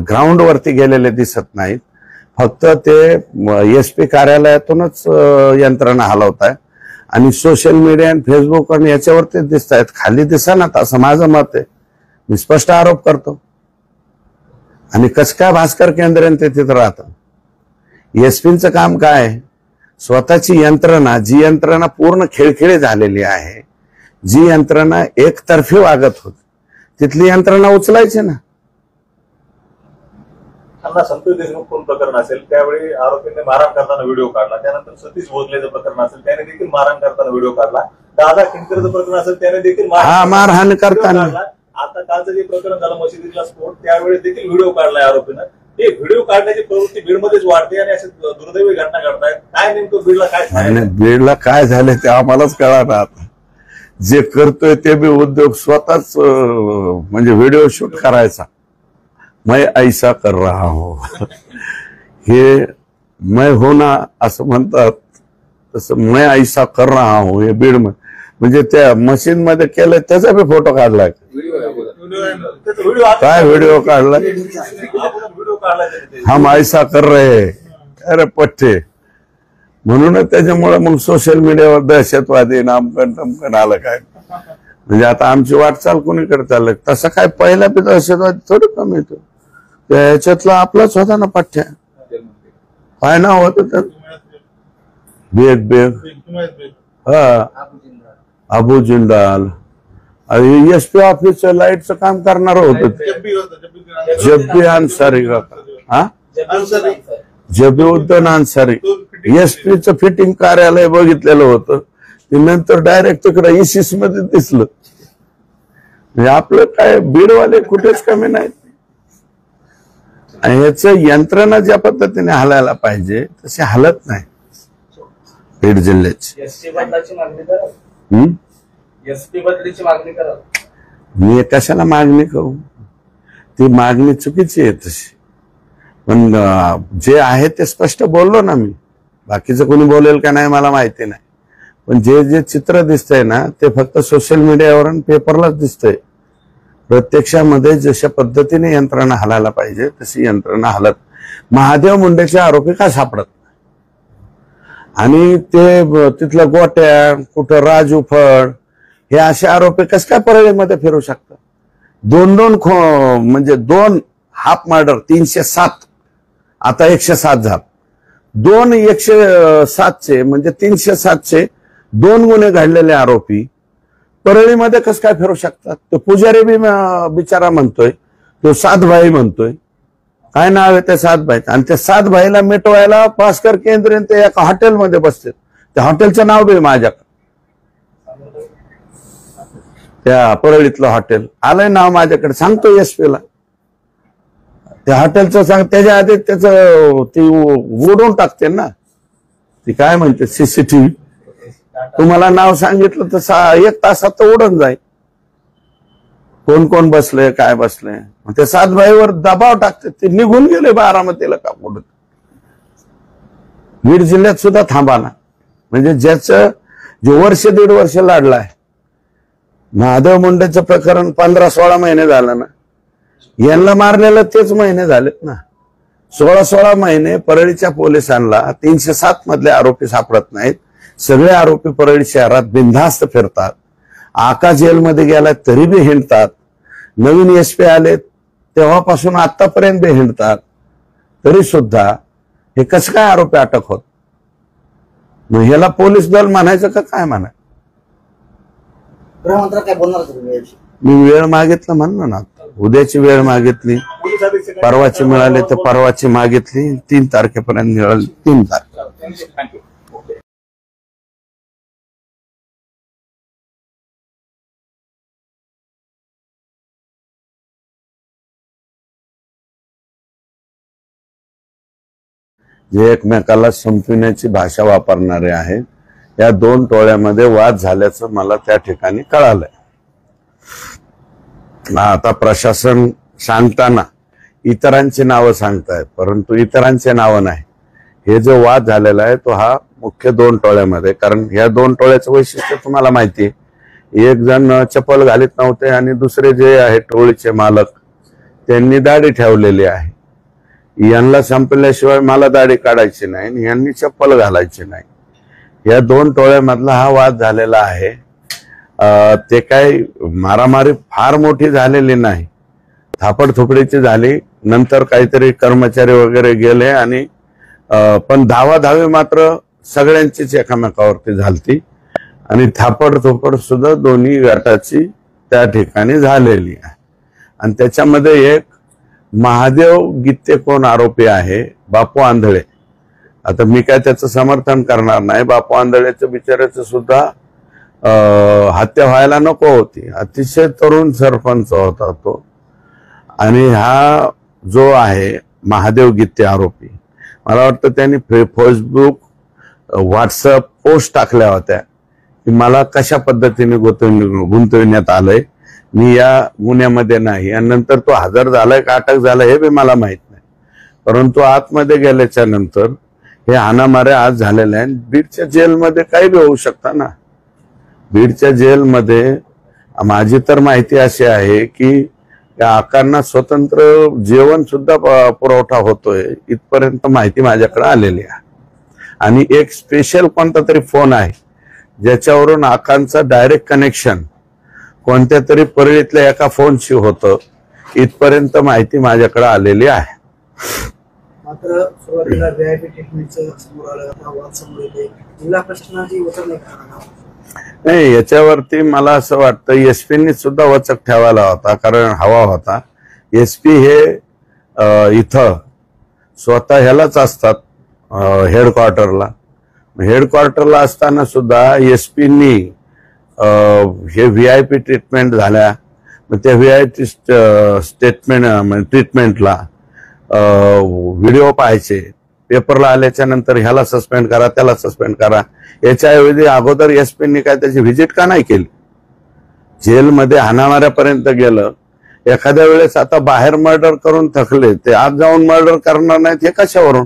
ग्राउंड वरती गेलेले दिसत नाहीत. फक्त ते SP कार्यालयातूनच यंत्रणा हलवत आहे आणि सोशल मीडिया आणि फेसबुक आणि याच्यावरती दिसत आहेत, खाली दिसणार असं माझं मत आहे. मी स्पष्ट आरोप करतो. आणि कसं काय भास्कर केंद्र ते तिथं राहतं. SPचं काम काय? स्वतःची यंत्रणा, जी यंत्रणा पूर्ण खिळखिळी झालेली आहे, जी यंत्रणा एकतर्फी वागत होती, तिथली यंत्रणा उचलायची ना. संतोष देशमुख खून प्रकरण असेल त्यावेळी आरोपींनी मारहाण करताना व्हिडिओ काढला. त्यानंतर सतीश भोसलेचं प्रकरण असेल त्याने देखील मारहाण करताना व्हिडिओ काढला. दादा किंकरचं प्रकरण असेल त्याने देखील मारहाण करताना. आता कालचं जे प्रकरण झालं मशिदीतला स्फोट त्यावेळेस देखील व्हिडिओ काढलाय आरोपीनं. हे व्हिडिओ काढण्याची प्रवृत्ती बीडमध्येच वाढते आणि असे दुर्दैवी घटना घडतायत. काय नेमकं बीडला काय बीडला काय झालं ते आम्हालाच कळणार. आता जे करतोय ते बी उद्योग स्वतःच म्हणजे व्हिडिओ शूट करायचा. मैं ऐसा कर रहा हूं, हे मैं होना असं म्हणतात तसं मैं ऐसा कर रहा हूं. हे बीड म्हणजे त्या मशीन मध्ये केलंय त्याचा बी फोटो काढलाय. काय व्हिडिओ काढलाय? व्हिडिओ काढलाय हम ऐसा कर रहे. अरे पठ्ठे. म्हणूनच त्याच्यामुळे मग सोशल मीडियावर दहशतवादी नामकन टमकन आलं काय. म्हणजे आता आमची वाटचाल कोणीकडे चाललं. तसं काय पहिला बी दहशतवादी थोडी कमी येतो. त्याच्यातला आपलाच होता ना पठ्ठ्या. काय नाव होतं तर बेग हा अबू जिंदाल. SP ऑफिसचं लाईटचं काम करणार होतं जब्बी अन्सारी का. हा जब्बी उद्दीन अन्सारी. SPचं फिटिंग कार्यालय बघितलेलं होतं ते नंतर डायरेक्ट तिकडे ISIS मध्ये दिसलं. म्हणजे आपलं काय बीडवाले कुठेच कमी नाहीत. आणि याच यंत्रणा ज्या पद्धतीने हलायला पाहिजे तशी हलत नाही बीड जिल्ह्याची. SP बदलीची मागणी करा. मी कशाला मागणी करू? ती मागणी चुकीची आहे तशी. पण जे आहे ते स्पष्ट बोललो ना मी. बाकीचं कोणी बोलेल का नाही मला माहिती नाही. पण जे जे चित्र दिसतंय ना ते फक्त सोशल मीडियावर आणि पेपरलाच दिसतंय. प्रत्यक्षामध्ये जशा पद्धतीने यंत्रणा हलायला पाहिजे तशी यंत्रणा हलत. महादेव मुंडेचे आरोपी का सापडत आणि ते तिथलं गोट्या कुठं राजू फड हे असे आरोपी कस काय परळीमध्ये फिरू शकतात. दोन म्हणजे 2 हाफ मर्डर 307 आता 107 झालं. दोन 107चे म्हणजे 307चे 2 गुन्हे घडलेले आरोपी परळीमध्ये कसं काय फिरू शकतात? तो पुजारी बी बिचारा म्हणतोय, तो सातभाई म्हणतोय. काय नाव आहे त्या सातभाई? आणि त्या सातभाईला मिटवायला भास्कर केंद्रे ते एका हॉटेलमध्ये बसते. त्या हॉटेलचं नाव बी माझ्याकडे, त्या परळीतलं हॉटेल आलंय नाव माझ्याकडे, सांगतो एसपीला. त्या हॉटेलचं सांग, त्याच्या आधी त्याचं ती उडवून टाकते ना, ती काय म्हणते सीसीटीव्ही. तुम्हाला नाव सांगितलं तर 1 तासात तर उडून जाईल कोण कोण बसले काय बसले. ते सातभाईवर दबाव टाकते, ते निघून गेले बारामतीला का कुठं. बीड जिल्ह्यात सुद्धा थांबा ना. म्हणजे ज्याचं जो 1-1.5 वर्ष लाडलाय, महादेव मुंडेचं प्रकरण 15-16 महिने झालं ना, यांना मारलेलं तेच महिने झालेत ना. 16 महिने परळीच्या पोलिसांना 307 मधले आरोपी सापडत नाहीत. सगळे आरोपी परळी शहरात बिनधास्त फिरतात. आका जेलमध्ये गेला तरी बी हिंडतात. नवीन एसपी आले तेव्हापासून आतापर्यंत बी हिंडतात. तरी सुद्धा हे कसं काय आरोपी अटक होत? मग ह्याला पोलीस दल म्हणायचं का काय म्हणाय? गृहमंत्री काय बोलणार तुम्ही? मी वेळ मागितलं म्हणलं ना, उद्याची वेळ मागितली, पोलीस अधीक्षक परवाची मिळाली तर परवाची मागितली, 3 तारखेपर्यंत मिळाली, 3 तारखे. थँक्यू. जे एकमेकाला संपविण्याची भाषा वापरणारे आहेत, या 2 टोळ्यामध्ये वाद झाल्याचं मला त्या ठिकाणी कळालंय. आता प्रशासन सांगताना इतरांची नावं सांगतायत, परंतु इतरांचे नावं नाही. हे जो वाद झालेला आहे तो हा मुख्य 2 टोळ्यामध्ये, कारण ह्या 2 टोळ्याचं वैशिष्ट्य तुम्हाला माहिती आहे. एक जण चप्पल घालीत नव्हते आणि दुसरे जे आहे टोळीचे मालक त्यांनी दाढी ठेवलेली आहे. यांना संपल्याशिवाय मला दाढी काढायची नाही आणि यांनी चप्पल घालायची नाही. या 2 टोळ्यामधला हा वाद झालेला आहे. ते काही मारामारी फार मोठी झालेली नाही, थापडथोपडीची झाली. नंतर काहीतरी कर्मचारी वगैरे गेले आणि पण धावाधावी मात्र सगळ्यांचीच एकमेकावरती झालती आणि थापडथोपड सुद्धा दोन्ही गटाची त्या ठिकाणी झालेली आहे. आणि त्याच्यामध्ये एक महादेव गीते कोण आरोपी आहे, बापू आंधळे. आता मी काय त्याचं समर्थन करणार नाही. बापू आंधळेचं बिचाराचं सुद्धा हत्या व्हायला नको होती. अतिशय तरुण सरपंच होता तो. आणि हा जो आहे महादेव गीते आरोपी, मला वाटतं त्यांनी फेसबुक व्हॉट्सअप पोस्ट टाकल्या होत्या की मला कशा पद्धतीने गुंतवण्यात आलंय, मी या गुन्ह्यामध्ये नाही. आणि नंतर तो हजर झालाय का अटक झालाय हे बी मला माहित नाही. परंतु आतमध्ये गेल्याच्या नंतर हे हाणामारे आज झालेले आहे. बीडच्या जेलमध्ये काही बी होऊ शकतं ना. बीडच्या जेलमध्ये माझी तर माहिती अशी आहे की त्या आकांना स्वतंत्र जेवण सुद्धा पुरवठा होतोय, इथपर्यंत माहिती माझ्याकडे आलेली आहे. आणि एक स्पेशल कोणता तरी फोन आहे ज्याच्यावरून आकांचा डायरेक्ट कनेक्शन कोणत्या तरी परळीतल्या एका फोनशी होतं, इथपर्यंत माहिती माझ्याकडे आलेली आहे. मात्र सुरुवातीला व्हीआयपी ट्रीटमेंटचं समोर आलं, आता वाद समोर येते. जिल्हा प्रशासनाची उतर नाही करणार नाही, याच्यावरती मला असं वाटतं एसपीनी सुद्धा वचक ठेवायला होता, कारण हवा होता. एसपी हे इथं स्वतः ह्यालाच असतात हेडक्वार्टरला. हेडक्वार्टरला असताना सुद्धा एसपीनी हे व्हीआयपी ट्रीटमेंट झाल्या, मग त्या व्हीआयपी ट्रीटमेंटला व्हिडिओ पाहायचे, पेपरला आल्याच्या नंतर ह्याला सस्पेंड करा त्याला सस्पेंड करा. याच्याऐवजी अगोदर एसपीनी काय त्याची व्हिजिट का नाही केली? जेलमध्ये हाणामाऱ्यापर्यंत गेलं. एखाद्या वेळेस आता बाहेर मर्डर करून थकले ते आत जाऊन मर्डर करणार नाहीत हे कशावरून?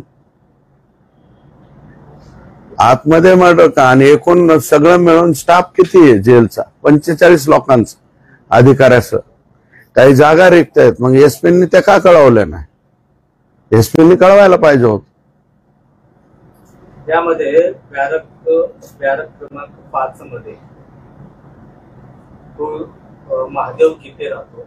आतमध्ये मर्डर का? आणि एकूण सगळं मिळून स्टाफ किती आहे जेलचा? 45 लोकांचा अधिकाऱ्यासह. काही जागा रिक्त आहेत, मग एसपीनी त्या का कळवल्या नाही? एसपीनी कळवायला पाहिजे होत. यामध्ये बॅरक क्रमांक 5 मध्ये तो महादेव गीते राहतो.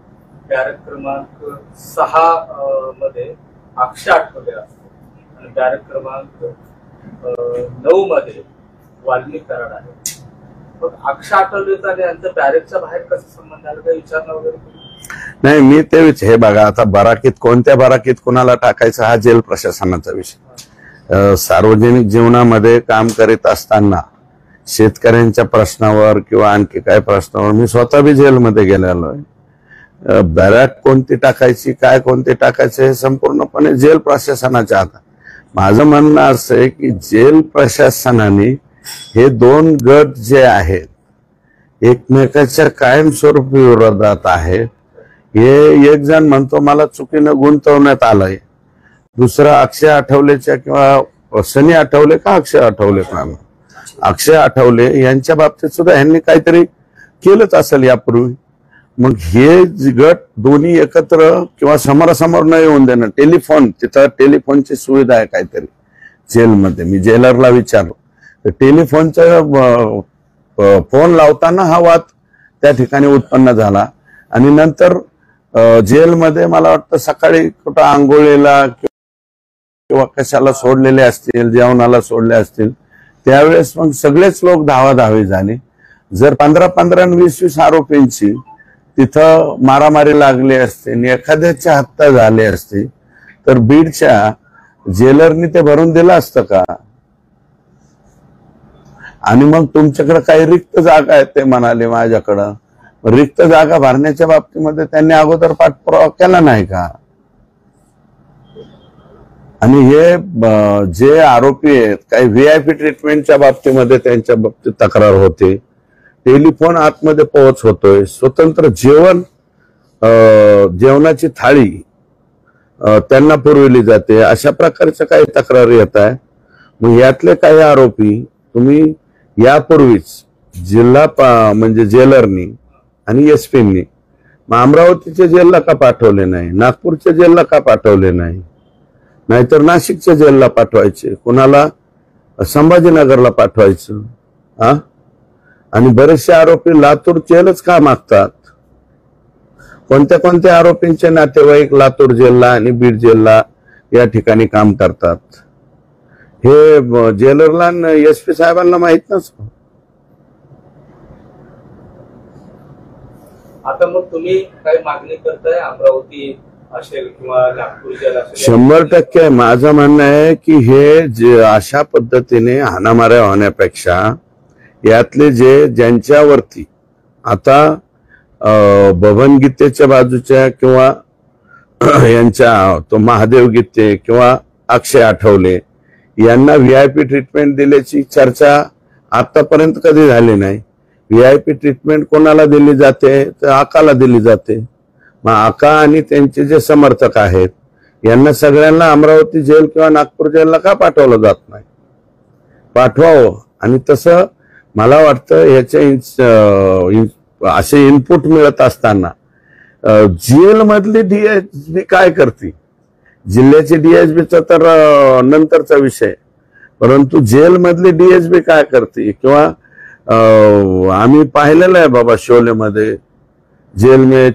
बॅरक क्रमांक 6 मध्ये अक्षय आठवले असतो आणि बॅरक क्रमांक 9 मध्ये वाल्मिक कराड आहे. मग अक्षा आठवलेचा आणि यांचं बॅरेकच्या बाहेर कसं संबंध आला, काही विचारणा वगैरे केली? नाही, मी ते हे बघा, आता बराकीत कोणत्या बराकीत कोणाला टाकायचा हा जेल प्रशासनाचा विषय. सार्वजनिक जीवनामध्ये काम करीत असताना शेतकऱ्यांच्या प्रश्नावर किंवा आणखी काय प्रश्नावर मी स्वतः बी जेलमध्ये गेलेलो आहे. बॅरक कोणती टाकायची, काय कोणती टाकायचे हे संपूर्णपणे जेल प्रशासनाच्या हातात. माझं म्हणणं असं आहे की जेल प्रशासनाने हे दोन गट जे आहेत एकमेकाच्या कायमस्वरूपी विरोधात आहेत. हे एक जण म्हणतो मला चुकीनं गुंतवण्यात आलंय, दुसरा अक्षय आठवलेच्या किंवा सनी आठवले का अक्षय आठवले का अक्षय आठवले यांच्या बाबतीत सुद्धा ह्यांनी काहीतरी केलंच असेल यापूर्वी. मग हे गट दोन्ही एकत्र किंवा समोरासमोर न येऊन देणं, टेलिफोन, तिथं टेलिफोनची सुविधा आहे काहीतरी जेलमध्ये. मी जेलरला विचारलो तर टेलिफोनचा फोन लावताना हा वाद त्या ठिकाणी उत्पन्न झाला. आणि नंतर जेलमध्ये मला वाटतं सकाळी कुठं आंघोळीला किंवा कशाला सोडलेले असतील, जेवणाला सोडले असतील, त्यावेळेस मग सगळेच लोक धावाधावी झाले. जर 15-15 आणि 20-20 आरोपींची तिथं मारामारी लागली असते आणि एखाद्याच्या हत्या झाली असती तर बीडच्या जेलरनी ते भरून दिलं असतं का? आणि मग तुमच्याकडे काही रिक्त जागा आहेत ते म्हणाले माझ्याकडं. रिक्त जागा भरण्याच्या बाबतीमध्ये त्यांनी अगोदर पाठपुरावा केला नाही का? आणि हे जे आरोपी आहेत काही व्हीआयपी ट्रीटमेंटच्या बाबतीमध्ये त्यांच्या बाबतीत तक्रार होते, टेलिफोन आतमध्ये पोहोच होतोय, स्वतंत्र जेवणाची थाळी त्यांना पुरवली जाते, अशा प्रकारच्या काही तक्रारी येत आहे. मग यातले काही आरोपी तुम्ही यापूर्वीच जिल्हा म्हणजे जेलरनी आणि एसपींनी अमरावतीच्या जेलला का पाठवले नाही, नागपूरच्या जेलला का पाठवले नाही, नाहीतर नाशिकच्या जेलला पाठवायचे, कुणाला संभाजीनगरला पाठवायचं? आणि बरेचसे आरोपी लातूर जेलच का मागतात? कोणत्या कोणत्या आरोपींचे नातेवाईक लातूर जेलला आणि बीड जेलला या ठिकाणी काम करतात हे जेलरला एसपी साहेबांना माहित नसतं. आता मग तुम्ही काय मागणी करताय, अमरावती असेल किंवा नागपूर जेल असेल? 100% माझं म्हणणं आहे की हे अशा पद्धतीने हाणामाऱ्या होण्यापेक्षा यातले ज्यांच्यावरती आता बबन गीतेच्या बाजूच्या किंवा यांच्या तो महादेव गीते किंवा अक्षय आठवले यांना व्हीआयपी ट्रीटमेंट दिल्याची चर्चा आतापर्यंत कधी झाली नाही. व्हीआयपी ट्रीटमेंट कोणाला दिली जाते तर आकाला दिली जाते. मग आका आणि त्यांचे जे समर्थक आहेत यांना सगळ्यांना अमरावती जेल किंवा नागपूर जेलला का पाठवलं जात नाही? पाठवावं. आणि तसं मला वाटतं याचे असे इनपुट मिळत असताना जेल मधली डीएसबी काय करते, जिल्ह्याची डीएसबीचा तर नंतरचा विषय, परंतु जेल मधली डीएसबी काय करते किंवा आम्ही पाहिलेलं आहे बाबा शोलेमध्ये जेल में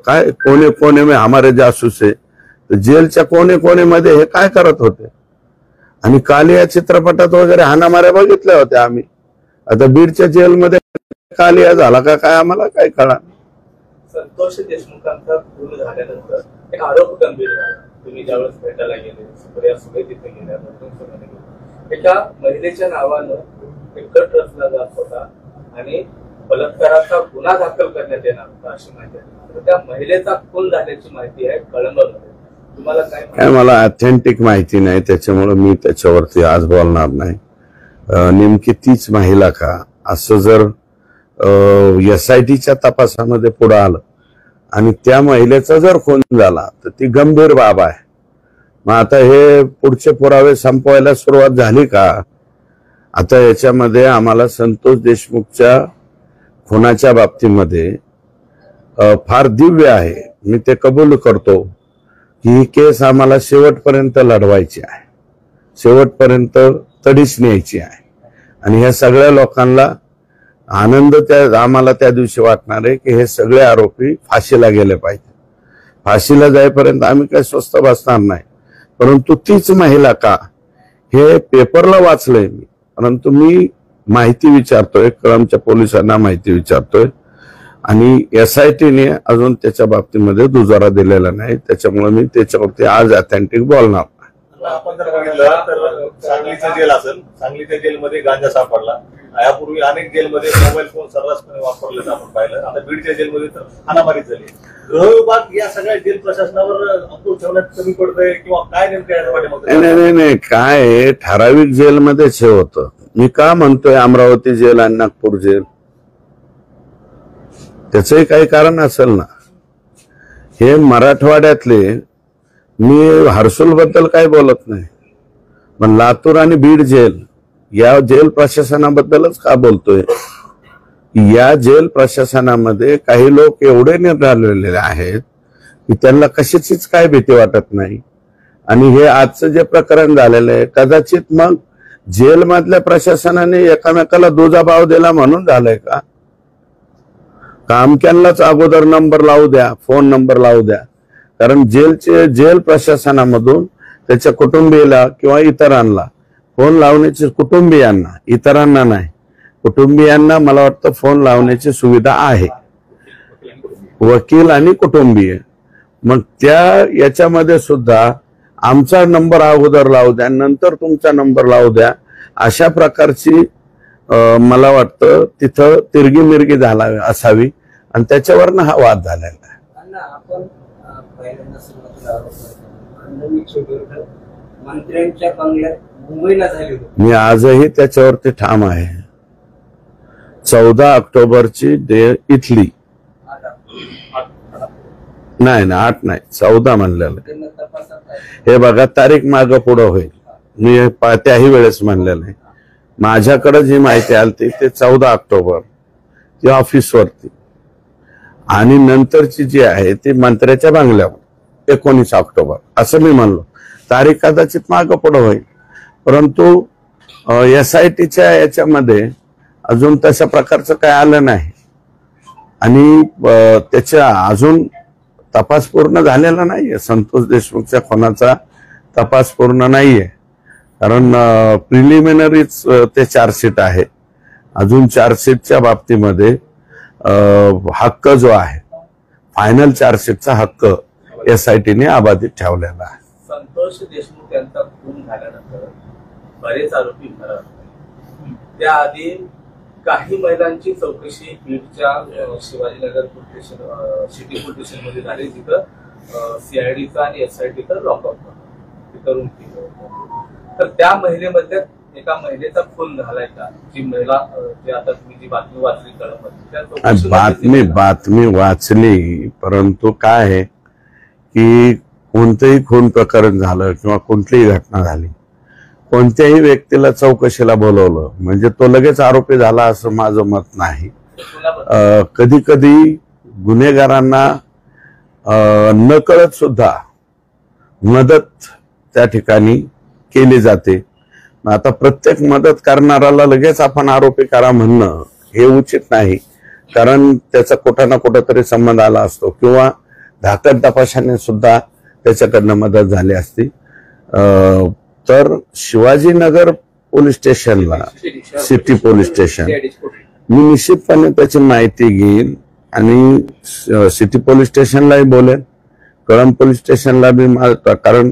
काय कोने कोने में हमारे जासूस आहे, तर जेलच्या कोने कोनेमध्ये हे काय करत होते? आणि काल या चित्रपटात वगैरे हाणामाऱ्या बघितल्या होत्या आम्ही. आता बीडच्या जेलमध्ये कालिया झाला का काय आम्हाला काय कळा. संतोष देशमुखांचा खून झाल्यानंतर एक आरोप गंभीर झाला. तुम्ही ज्यावेळेस भेटायला गेले, सुप्रिया सुळे तिथे गेल्या, एका महिलेच्या नावानं एक गट रचला जात होता आणि बलात्काराचा गुन्हा दाखल करण्यात येणार होता अशी माहिती आहे. तर त्या महिलेचा खून झाल्याची माहिती आहे कळंबमध्ये. तुम्हाला काय? मला ऑथेंटिक माहिती नाही, त्याच्यामुळे मी त्याच्यावरती आज बोलणार नाही. नेमकी तीच महिला का असं जर SITच्या तपासामध्ये पुढे आलं आणि त्या महिलेचा जर खून झाला तर ती गंभीर बाब आहे. मग आता हे पुढचे पुरावे संपवायला सुरुवात झाली का? आता याच्यामध्ये आम्हाला संतोष देशमुखच्या खुनाच्या बाबतीमध्ये फार दिव्य आहे, मी ते कबूल करतो की ही केस आम्हाला शेवटपर्यंत लढवायची आहे, शेवटपर्यंत तडीच न्यायची आहे. आणि ह्या सगळ्या लोकांना आनंद आम्हाला त्या दिवशी वाटणार आहे की हे सगळे आरोपी फाशीला गेले पाहिजे. फाशीला जाईपर्यंत आम्ही काही स्वस्थ बसणार नाही. परंतु तीच महिला का हे पेपरला वाचलंय मी, परंतु मी माहिती विचारतोय, कळमच्या पोलिसांना माहिती विचारतोय आणि SITने अजून त्याच्या बाबतीमध्ये दुजारा दिलेला नाही. त्याच्यामुळे मी त्याच्यावरती आज ऑथेंटिक बोलणार. आपण जर बघितलं तर सांगलीचं जेल असेल, सांगलीच्या जेलमध्ये गांजा सापडला. यापूर्वी अनेक जेलमध्ये मोबाईल फोन सर्रासपणे वापरल्याचं आपण पाहिलं. आता बीडच्या जेलमध्ये तर हाणामारी झाली. गृह विभाग या सगळ्या जेल प्रशासनावर अंकुश ठेवण्यात कमी पडतंय किंवा काय नेमकं नाही काय ठराविक जेलमध्येच हे होतं. मी का म्हणतोय अमरावती जेल आणि नागपूर जेल, त्याचंही काही कारण असेल ना. हे मराठवाड्यातले, मी हर्सुल बद्दल काही बोलत नाही, पण लातूर आणि बीड जेल या जेल प्रशासनाबद्दलच का बोलतोय. या जेल प्रशासनामध्ये काही लोक एवढे निराळलेले आहेत की त्यांना कशाचीच काय भीती वाटत नाही. आणि हे आजचं जे प्रकरण झालेलं आहे, कदाचित मग जेलमधल्या प्रशासनाने एकामेकाला दुजाभाव दिला म्हणून झालंय का? कामक्यांनाच अगोदर नंबर लावू द्या, फोन नंबर लावू द्या. कारण जेल प्रशासनामधून त्याच्या कुटुंबियाला किंवा इतरांना फोन लावण्याची, कुटुंबियांना, इतरांना नाही, कुटुंबियांना मला वाटतं फोन लावण्याची सुविधा आहे, वकील आणि कुटुंबीय. मग त्या याच्यामध्ये सुद्धा आमचा नंबर अगोदर लावू द्या, नंतर तुमचा नंबर लावू द्या, अशा प्रकारची मला वाटतं तिथं तिरगी मिरगी झाला असावी आणि त्याच्यावरनं हा वाद झालेला आहे. आपण पहिल्यांदा सुरुवातीला मंत्र्यांच्या बंगल्यात मुंबईला झाली होती. मी आजही त्याच्यावरती ठाम आहे. 14 ऑक्टोबरची इथली नाही 8 नाही 14 म्हणलेलं. हे बघा तारीख मागं पुढं होईल. मी त्याही वेळेस म्हणलेलं आहे. माझ्याकडे जी माहिती आली ते 14 ऑक्टोबर ती ऑफिसवरती, आणि नंतरची जी आहे ती मंत्र्याच्या बंगल्यावर 19 ऑक्टोबर असं मी म्हणलो. तारीख कदाचित मागं पुढं होईल, परंतु SITच्या याच्यामध्ये अजून तशा प्रकारचं काय आलं नाही आणि त्याच्या अजून तपास पूर्ण झालेला नाहीये. संतोष देशमुखच्या खुनाचा तपास पूर्ण नाहीये, कारण प्रिलिमिनरीच ते चार्जशीट आहे. अजून चार्जशीटच्या बाबतीमध्ये हक्क जो आहे, फायनल चार्जशीटचा हक्क SITने अबाधित ठेवलेला आहे. संतोष देशमुख यांचा खून झाल्यानंतर बरेच आरोपी फरार झाले. त्याआधी काही महिलांची चौकशी बीडच्या Shivajinagar police station, city police station मध्ये झाली, जिथं CIDचा आणि SITचा लॉकअप करून केलं. तर त्या महिलेमध्ये एका महिलेचा खून झालाय का? जी महिला, जी आता तुम्ही जी बातमी वाचली बातमी वाचली, परंतु काय आहे की कोणतंही खून प्रकरण झालं किंवा कोणतीही घटना झाली, कोणत्याही व्यक्तीला चौकशीला बोलवलं म्हणजे तो लगेच आरोपी झाला असं माझं मत नाही. कधी कधी गुन्हेगारांना नकळत सुद्धा मदत त्या ठिकाणी केली जाते. आता प्रत्येक मदत करणाऱ्याला लगेच आपण आरोपी करा म्हणणं हे उचित नाही, कारण त्याचा कुठं ना कुठं तरी संबंध आला असतो किंवा धाकट तपासाने सुद्धा त्याच्याकडनं मदत झाली असती. तर शिवाजीनगर पोलीस स्टेशनला, सिटी पोलीस स्टेशन, मी निश्चितपणे त्याची माहिती घेईन आणि सिटी पोलीस स्टेशनलाही बोलेन, कळंब पोलीस स्टेशनला बी, कारण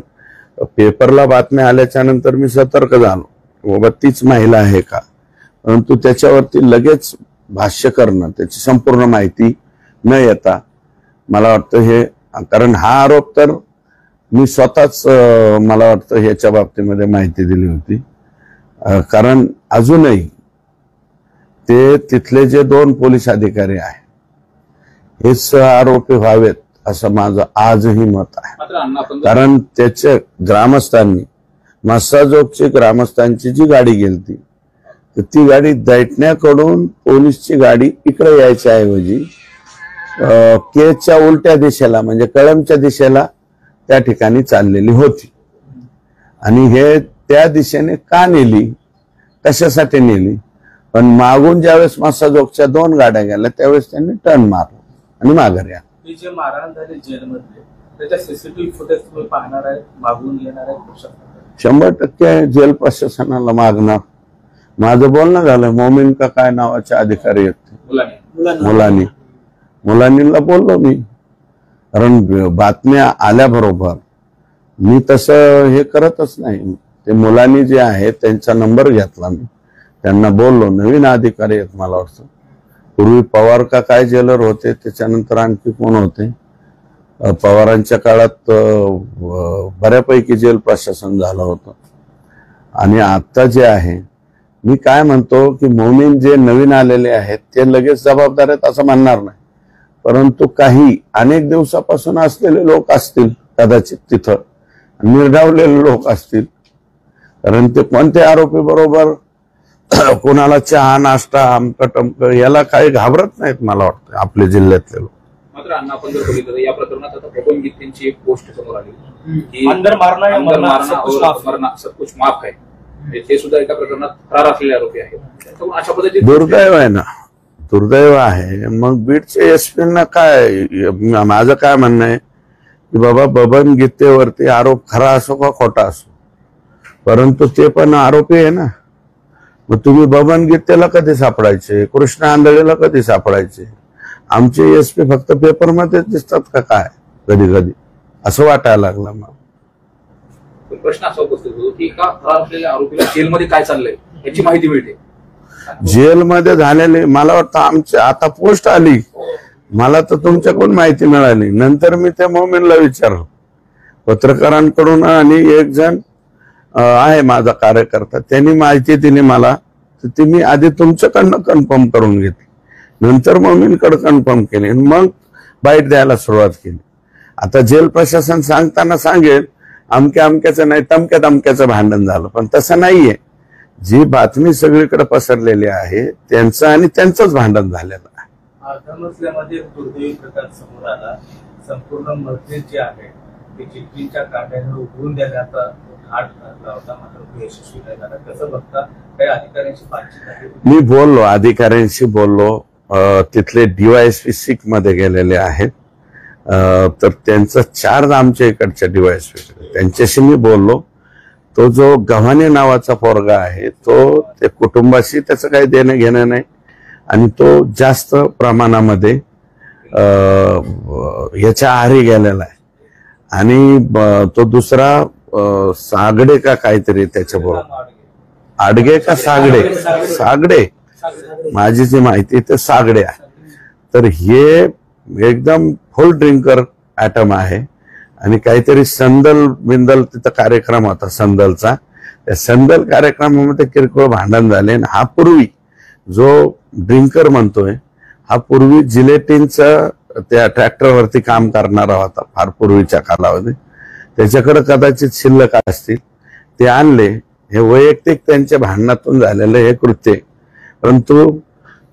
पेपरला बातम्या आल्याच्या नंतर मी सतर्क झालो बाबा तीच महिला आहे का. परंतु त्याच्यावरती लगेच भाष्य करणं, त्याची संपूर्ण माहिती न येता मला वाटतं हे, कारण हा आरोप तर मी स्वतःच मला वाटतं ह्याच्या बाबतीमध्ये माहिती दिली होती. कारण अजूनही ते तिथले जे 2 पोलीस अधिकारी आहेत हे आरोपी व्हावेत असं माझं आजही मत आहे. कारण त्याच्या ग्रामस्थांनी, मस्साजोगची ग्रामस्थांची जी गाडी गेलती, तर ती गाडी दैठण्याकडून पोलीसची गाडी इकडे यायच्या ऐवजी केजच्या उलट्या दिशेला म्हणजे कळंबच्या दिशेला त्या ठिकाणी चाललेली होती. आणि हे त्या दिशेने का नेली, कशासाठी नेली, पण मागून ज्यावेळेस मस्साजोगच्या 2 गाड्या गेल्या त्यावेळेस त्यांनी टर्न मारला आणि माघारी आला. ही जे मारहाण झाली जेलमध्ये, त्याच्या CCTV फुटेज तुम्ही पाहणार आहेत, मागून येणार आहेत? 100% जेल प्रशासनाला मागणार. माझं बोलणं झालं. मोमीन का काय नावाचे अधिकारी आहेत मुलांनीला बोललो मी. कारण बातम्या आल्याबरोबर मी तसं हे करतच नाही. ते मुलांनी जे आहे त्यांचा नंबर घेतला मी, त्यांना बोललो. नवीन अधिकारी आहेत मला वाटतं. पूर्वी पवार का काय जेलर होते, त्याच्यानंतर आणखी कोण होते. पवारांच्या काळात बऱ्यापैकी जेल प्रशासन झालं होतं. आणि आता जे आहे, मी काय म्हणतो की मोमीन जे नवीन आलेले आहेत ते लगेच जबाबदार आहेत असं म्हणणार नाही. परंतु काही अनेक दिवसापासून असलेले लोक असतील कदाचित तिथं, निर्डावलेले लोक असतील. कारण ते कोणत्या आरोपी बरोबर कोणाला चहा नाश्ता आमक टमक याला काही घाबरत नाहीत मला वाटतं आपल्या जिल्ह्यातले लोक. मात्र अण्णा आपण जर बघितलं तर या प्रकरणात आता बबन गीतेंची एक पोस्ट समोर आली की अंदर मारना या अंदर मरना, मारना सब कुछ और माफ. मरना सब कुछ माफ आहे. ते सुद्धा एका प्रकरणात फरार असलेले आरोपी आहेत. त्याच्यामुळे अशा पद्धतीने दुर्दैव आहे ना, दुर्दैव आहे. मग बीडचे एसपींना काय, माझं काय म्हणणं आहे की बाबा बबन गीतेवरती आरोप खरा असो का खोटा असो, परंतु ते पण आरोपी आहे ना. मग तुम्ही बबन गीतेला कधी सापडायचे, कृष्ण आंधळेला कधी सापडायचे? आमचे एसपी फक्त पेपरमध्ये दिसतात का काय कधी कधी, असं वाटायला लागलं मग. प्रश्न असा उपस्थित होतो की का फरार असलेल्या आरोपीला जेलमध्ये काय चाललंय याची माहिती मिळते. जेलमध्ये झालेले मला वाटतं आमच्या आता पोस्ट आली, मला तर तुमच्याकडून माहिती मिळाली. नंतर मी त्या मोमीनला विचारलं पत्रकारांकडून, आणि एक जण आहे माझा कार्यकर्ता, त्यांनी माहिती दिली मला. तर ती मी आधी तुमच्याकडनं कन्फर्म करून घेतली, नंतर मोमीनकडे कन्फर्म केली, मग बाईट द्यायला सुरुवात केली. आता जेल प्रशासन सांगताना सांगेल अमक्या अमक्याचं नाही तमक्या तमक्याचं भांडण झालं, पण तसं नाहीये. जी बातमी सगळीकडे पसरलेली आहे त्यांचं आणि त्यांचंच भांडण झालेलं आहे. धर्मस्थळामध्ये दुर्दैवी प्रकार समोर आला. संपूर्ण मस्जिद जे आहे ते चिठ्ठीच्या काट्याने उघडून देण्याचा घाट घातला होता, मात्र यशस्वी नाही झाला. कसं बघता? काही अधिकाऱ्यांची बातचीत आहे? मी बोललो, अधिकाऱ्यांशी बोललो. तिथले DYSP सिक मध्ये गेलेले आहेत. तर त्यांचा चार्ज आमच्या इकडच्या DYSP, त्यांच्याशी मी बोललो. तो जो गव्हाणे नावाचा पोरगा आहे तो ते कुटुंबाशी त्याचं काही देणं घेणं नाही, आणि तो जास्त प्रमाणामध्ये याच्या आहारी गेलेला आहे. आणि तो दुसरा सागडे का काहीतरी त्याच्याबरोबर, आडगे का सागडे माझी जी माहिती ते सागडे आहे. तर हे एकदम फुल ड्रिंकर ऍटम आहे. आणि काहीतरी संदल बिंदल तिथं कार्यक्रम होता संदलचा. त्या संदल कार्यक्रमामध्ये किरकोळ भांडण झाले. आणि हा पूर्वी जो ड्रिंकर म्हणतोय हा पूर्वी जिलेटिनचं त्या ट्रॅक्टरवरती काम करणारा होता फार पूर्वीच्या कालावधीत. त्याच्याकडे कदाचित शिल्लक असतील, ते आणले. हे वैयक्तिक त्यांच्या भांडणातून झालेलं हे कृत्य. परंतु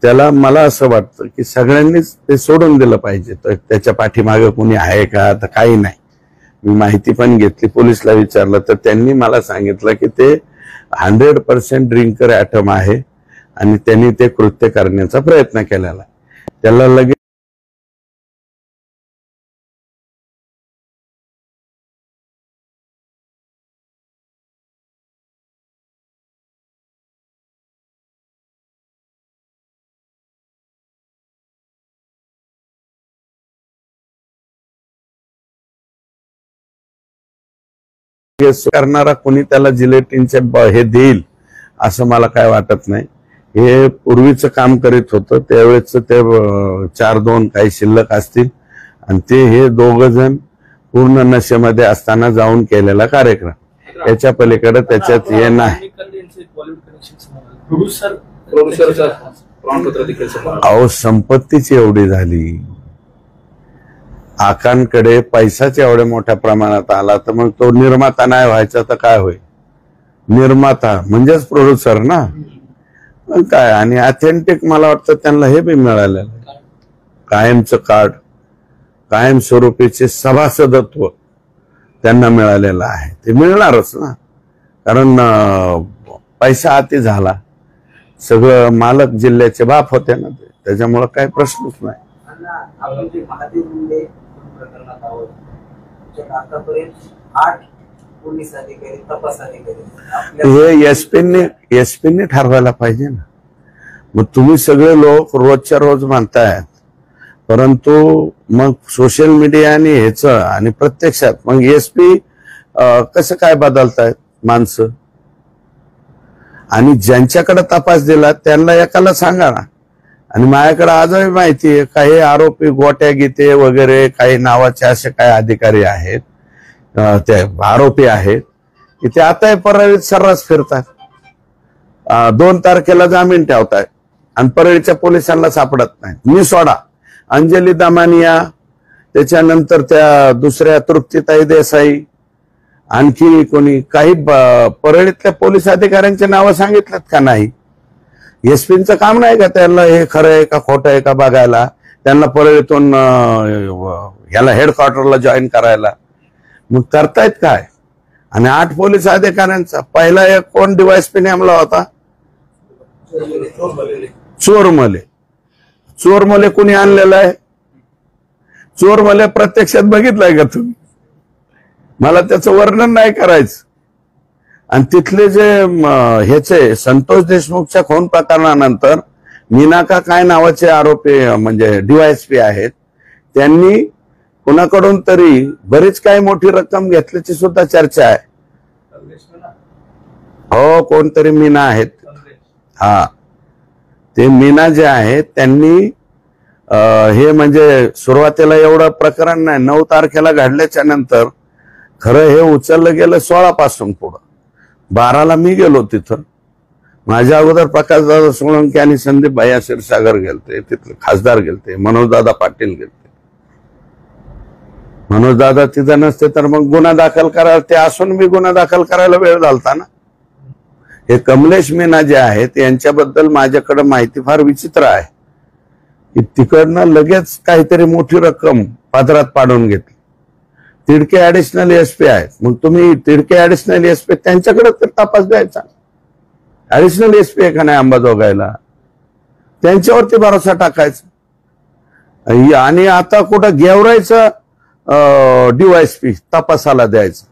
त्याला मला असं वाटतं की सगळ्यांनीच ते सोडून दिलं पाहिजे. तर त्याच्या पाठीमागे कोणी आहे का, तर काही नाही. मी माहिती पण घेतली, पोलिसला विचारलं तर त्यांनी मला सांगितलं की ते 100% ड्रिंकर ऍटम आहे आणि त्यांनी ते कृत्य करण्याचा प्रयत्न केलेला आहे. त्याला लगेच करणारा कोणी त्याला जिलेटिनचे हे देईल असं मला काय वाटत नाही. हे पूर्वीचं काम करीत होतं त्यावेळेस ते 4-2 काही शिल्लक असतील, आणि ते हे दोघं जण पूर्ण नशेमध्ये असताना जाऊन केलेला कार्यक्रम. याच्या पलीकडे त्याच्यात हे नाही. प्रोड्युसरचं प्रमाणपत्र देखील समोर आलं. अहो संपत्तीची एवढी झाली, आकांकडे पैसाच एवढ्या मोठ्या प्रमाणात आला, तर मग तो निर्माता नाही व्हायचा तर काय होईल? निर्माता म्हणजेच प्रोड्युसर ना. मग काय, आणि ऑथेंटिक मला वाटतं त्यांना हे बी मिळालेलं आहे. कायमचं कार्ड, कायमस्वरूपीचे सभासदत्व त्यांना मिळालेलं आहे. ते मिळणारच ना, कारण पैसा हाती झाला. सगळं मालक जिल्ह्याचे बाप होते ना ते, त्याच्यामुळं काही प्रश्नच नाही. आपण जे महादेव मुंडे प्रकरणात आहोत, आतापर्यंत 8 पोलीस अधिकारी, तपास अधिकारी हे एसपीने ठरवायला पाहिजे ना. मग तुम्ही सगळे लोक रोजच्या रोज म्हणतायत, परंतु मग सोशल मीडिया आणि ह्याचं आणि प्रत्यक्षात मग एसपी कसं काय बदलतायत माणसं. आणि ज्यांच्याकडे तपास दिला त्यांना एकाला सांगा ना. आणि माझ्याकडे आजही माहिती आहे काही आरोपी गोट्या गीते वगैरे काही नावाचे असे काही अधिकारी आहेत, ते आरोपी आहेत की ते आता परळीत सर्रास फिरतात. 2 तारखेला जामीन ठेवतायत आणि परळीच्या पोलिसांना सापडत नाही. मी सोडा, अंजली दमानिया, त्याच्यानंतर त्या दुसऱ्या तृप्तीताई देसाई, आणखी कोणी काही परळीतल्या पोलीस अधिकाऱ्यांचे नावं सांगितलेत का नाही. एसपींचं काम नाही का त्यांना हे खरं आहे का खोटं आहे का बघायला, त्यांना परळीतून ह्याला हेडक्वार्टरला जॉईन करायला. मग करतायत काय. आणि 8 पोलीस अधिकाऱ्यांचा पहिला एक कोण डीवायएसपी नेमला होता, चोरमले कुणी आणलेला आहे. चोरमले प्रत्यक्षात बघितलंय का तुम्ही. मला त्याचं वर्णन नाही करायचं. आणि तिथले जे ह्याचे संतोष देशमुखच्या खून प्रकरणानंतर मीनाका काय नावाचे आरोपी म्हणजे डीवायएसपी आहेत, त्यांनी कुणाकडून तरी बरीच काही मोठी रक्कम घेतल्याची सुद्धा चर्चा आहे. हो, कोणतरी मीना आहेत. हा, ते मीना जे आहेत त्यांनी हे म्हणजे सुरुवातीला एवढं प्रकरण नाही, 9 तारखेला घडल्याच्या नंतर खरं हे उचललं गेलं 16 पासून पुढं. 12ला मी गेलो तिथं. माझ्या अगोदर प्रकाशदादा सोळंकी आणि संदीप भैया क्षीरसागर गेलते, तिथले खासदार गेलते, मनोजदादा पाटील गेलते. मनोजदादा तिथं नसते तर मग गुन्हा दाखल करायला, ते असून मी गुन्हा दाखल करायला वेळ झालता ना. हे कमलेश मीना जे आहेत यांच्याबद्दल माझ्याकडे माहिती फार विचित्र आहे की तिकडनं लगेच काहीतरी मोठी रक्कम पदरात पाडून घेतली. तिडके ऍडिशनल एसपी आहेत, मग तुम्ही तिडके ऍडिशनल एसपी त्यांच्याकडे तर तपास द्यायचा. ऍडिशनल एसपी आहे का नाही अंबाजोगाईला, त्यांच्यावरती भरोसा टाकायचा. आणि आता कुठं गेवरायचं डीवायएसपी तपासाला द्यायचं.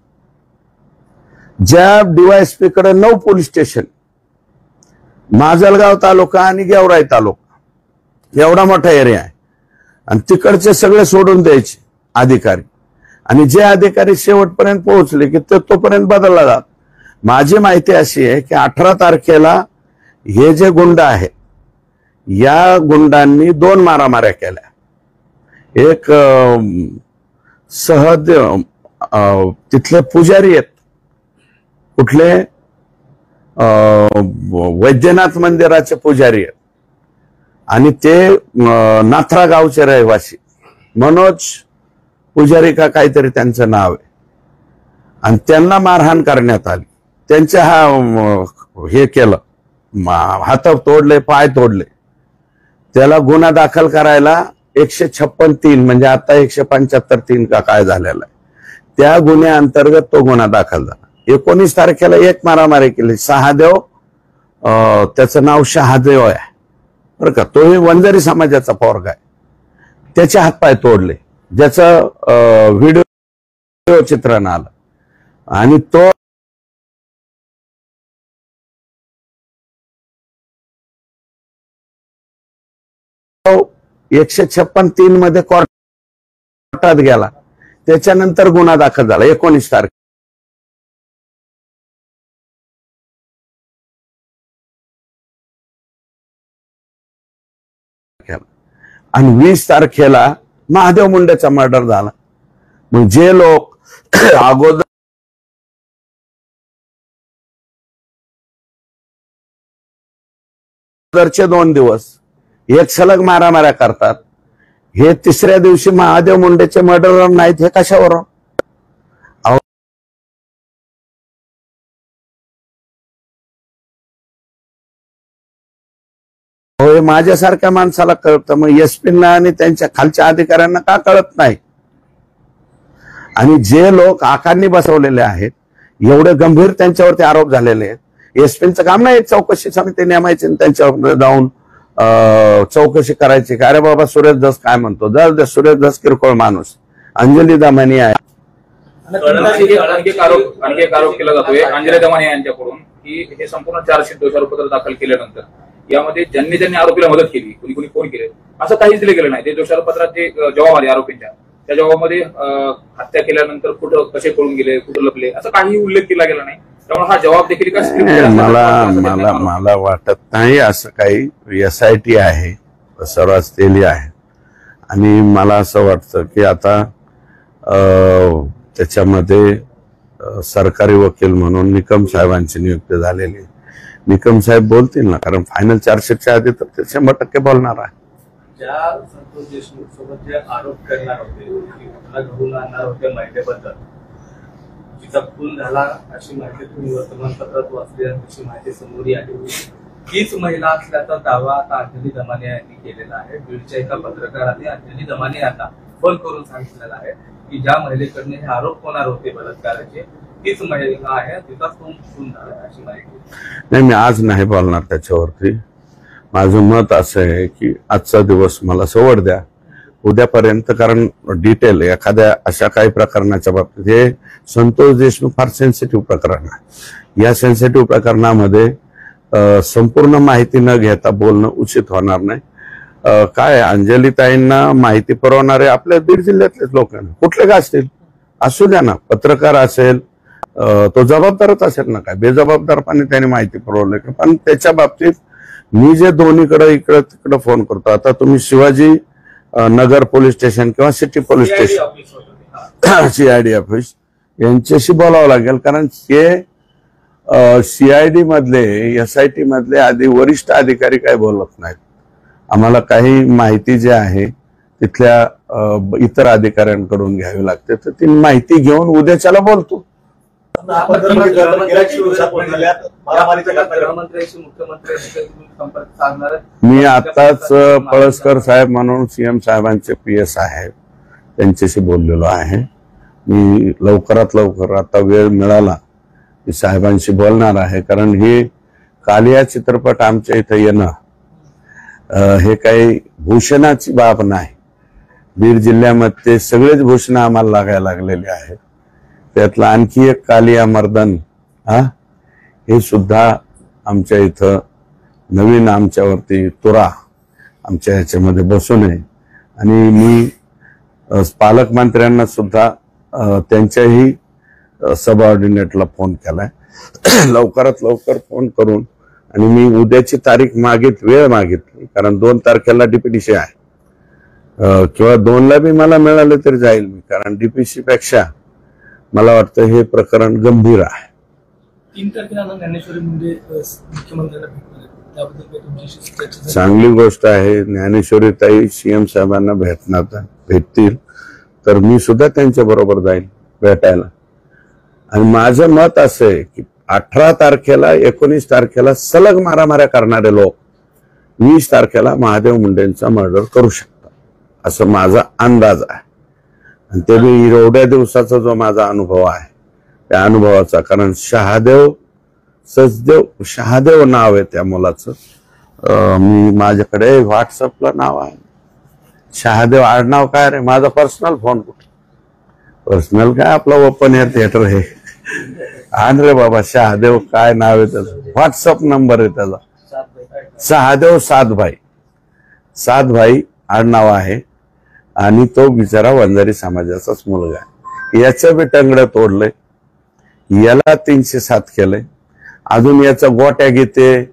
ज्या डीवायएसपी कडे 9 पोलीस स्टेशन, माजलगाव तालुका आणि गेवराई तालुका एवढा मोठा एरिया आहे, आणि तिकडचे सगळे सोडून द्यायचे अधिकारी. आणि जे अधिकारी शेवटपर्यंत पोहोचले की तोपर्यंत बदलला जात. माझी माहिती अशी आहे की 18 तारखेला हे जे गुंड आहेत या गुंडांनी 2 मारामाऱ्या केल्या. एक सहद तिथले पुजारी आहेत, कुठले वैद्यनाथ मंदिराचे पुजारी आहेत, आणि ते नाथरा गावचे रहिवासी मनोज पुजारी का काहीतरी त्यांचं नाव आहे. आणि त्यांना मारहाण करण्यात आली. त्यांच्या हे केलं, हात तोडले, पाय तोडले. त्याला गुन्हा दाखल करायला 156(3) म्हणजे आता 175(3) का काय झालेला आहे. त्या गुन्ह्याअंतर्गत तो गुन्हा दाखल झाला. 19 तारखेला एक मारामारी केली. शहादेव, त्याचं नाव शहादेव आहे बरं का, तोही वंजारी समाजाचा पोरगा आहे. त्याचे हातपाय तोडले, ज्याचं व्हिडिओ चित्रण आलं. आणि तो तो 156(3) मध्ये कोर्टात गेला. त्याच्यानंतर गुन्हा दाखल झाला 19 तारखेला. आणि 20 तारखेला महादेव मुंडेचा मर्डर झाला. मग जे लोक अगोदरचे 2 दिवस एक सलग मारामाऱ्या करतात, हे तिसऱ्या दिवशी महादेव मुंडेचे मर्डर नाहीत, हे कशावरून? होय, माझ्यासारख्या माणसाला कळतं, मग एसपींना आणि त्यांच्या खालच्या अधिकाऱ्यांना का कळत नाही? आणि जे लोक आकांनी बसवलेले आहेत, एवढे गंभीर त्यांच्यावरती आरोप झालेले आहेत, एसपींचं काम नाही चौकशी समिती नेमायची त्यांच्यावर जाऊन चौकशी करायची. अरे बाबा, सुरेश धस काय म्हणतो, सुरेश धस किरकोळ माणूस. अंजली दमानी आहे, आणखी एक आरोप केला जातोय अंजली दमाने यांच्याकडून की हे संपूर्ण चार्जशीट दोषारोपपत्र दाखल केल्यानंतर यामध्ये ज्यांनी आरोपीला मदत केली, कुणी फोन केले, असं काहीच दिलं गेलं नाही. ते दोषारोपपत्रात जे जबाब आले आरोपींच्या, त्या जबाबामध्ये हत्या केल्यानंतर कुठं कसे पळून गेले, कुठं लपले, असं काही उल्लेख केला गेला नाही. त्यामुळे हा जबाब देखील मला वाटत नाही असं काही. SIT आहे, सर्रास केली आहे, आणि मला असं वाटतं की आता त्याच्यामध्ये सरकारी वकील म्हणून निकम साहेबांची नियुक्ती झालेली. निकम साहेब बोलतील ना, कारण फायनल चार्जशीटच्या आधी तर ते 100% बोलणार आहे. ज्या संतोष देशमुख सोबत जे आरोप करणार होते की घटना घडवून आणणार होते महिलेबद्दल, तिचा खून झाला अशी माहिती तुम्ही वर्तमानपत्रात वाचली, अशी माहिती समोर आली होती. हीच महिला असल्याचा दावा आता अंजली दमाने यांनी केलेला आहे. बीडच्या एका पत्रकाराने अंजली दमाने यांना फोन करून सांगितलेलं आहे की ज्या महिलेकडने हे आरोप होणार होते बलात्काराचे, तीच महिला आहे, तिचा खून झाला अशी माहिती. नाही, मी आज नाही बोलणार त्याच्यावरती. माझं मत असं आहे की आजचा दिवस मला सवड द्या, उद्यापर्यंत, कारण डिटेल एखाद्या अशा काही प्रकरणाच्या बाबतीत, हे संतोष देशमुख फार सेन्सिटिव्ह प्रकरण आहे. या सेन्सिटिव्ह प्रकरणामध्ये संपूर्ण माहिती न घेता बोलणं उचित होणार नाही. काय अंजलीताईंना माहिती पुरवणारे आपल्या बीड जिल्ह्यातलेच लोक, कुठले का असतील, असू द्या ना, पत्रकार असेल तो जबाबदारच असेल ना, काय बेजबाबदारपणे त्याने माहिती पुरवली. पण त्याच्या बाबतीत मी जे दोन्हीकडे इकडं तिकडं फोन करतो, आता तुम्ही शिवाजी नगर पोलीस स्टेशन किंवा city police station, CID office यांच्याशी बोलावं लागेल, कारण हे CID मधले SIT मधले आधी वरिष्ठ अधिकारी काय बोलत नाहीत. आम्हाला काही माहिती जी आहे तिथल्या इतर अधिकाऱ्यांकडून घ्यावी लागते, तर ती माहिती घेऊन उद्याच्याला बोलतो. मी आताच पळसकर साहेब म्हणून CM साहेबांचे PS आहेत, त्यांच्याशी बोललेलो आहे. मी लवकरात लवकर आता वेळ मिळाला की साहेबांशी बोलणार आहे, कारण हे कालिया चित्रपट आमच्या इथं येणं हे काही भूषणाची बाब नाही. बीड जिल्ह्यामध्ये सगळेच भूषण आम्हाला लागायला लागलेले आहेत. त्यातलं आणखी एक कालिया मर्दन हे सुद्धा आमच्या इथं नवीन आमच्यावरती तुरा आमच्या ह्याच्यामध्ये बसू नये. आणि मी पालकमंत्र्यांना सुद्धा त्यांच्याही सबऑर्डिनेटला फोन केलाय, लवकरात लवकर फोन करून, आणि मी उद्याची तारीख वेळ मागितली, कारण 2 तारखेला DPDC आहे, किंवा 2ला बी मला मिळालं तरी जाईल मी, कारण DPC पेक्षा मला वाटतं हे प्रकरण गंभीर आहे. 3 तारखेला ज्ञानेश्वरी मुंडे मुख्यमंत्र्यांना भेटणार, त्याबद्दल तुमच्याशी चर्चा. चांगली गोष्ट आहे. ज्ञानेश्वरी ताई CM साहेबांना भेटतील तर मी सुद्धा त्यांच्या बरोबर जाईल भेटायला. आणि माझं मत असं आहे की 18 तारखेला 19 तारखेला सलग मारामाऱ्या करणारे लोक 20 तारखेला महादेव मुंडेंचा मर्डर करू शकतात, असं माझा अंदाज आहे. आणि ते मी एवढ्या दिवसाचा जो माझा अनुभव आहे त्या अनुभवाचा, कारण शहादेव नाव आहे त्या मुलाचं. मी माझ्याकडे व्हॉट्सअपला नाव आहे शहादेव. आडनाव काय रे, माझा पर्सनल फोन कुठे, पर्सनल काय आपला ओपन एअर थिएटर आहे. आण रे बाबा, शहादेव काय नाव आहे त्याचं, व्हॉट्सअप नंबर आहे त्याचा, शहादेव सातभाई आडनाव आहे. आणि तो बिचारा वंजारी समाजाचाच मुलगा आहे. याचं बी टंगड तोडलंय, याला 307 केलंय. अजून याचा गोट्या घेते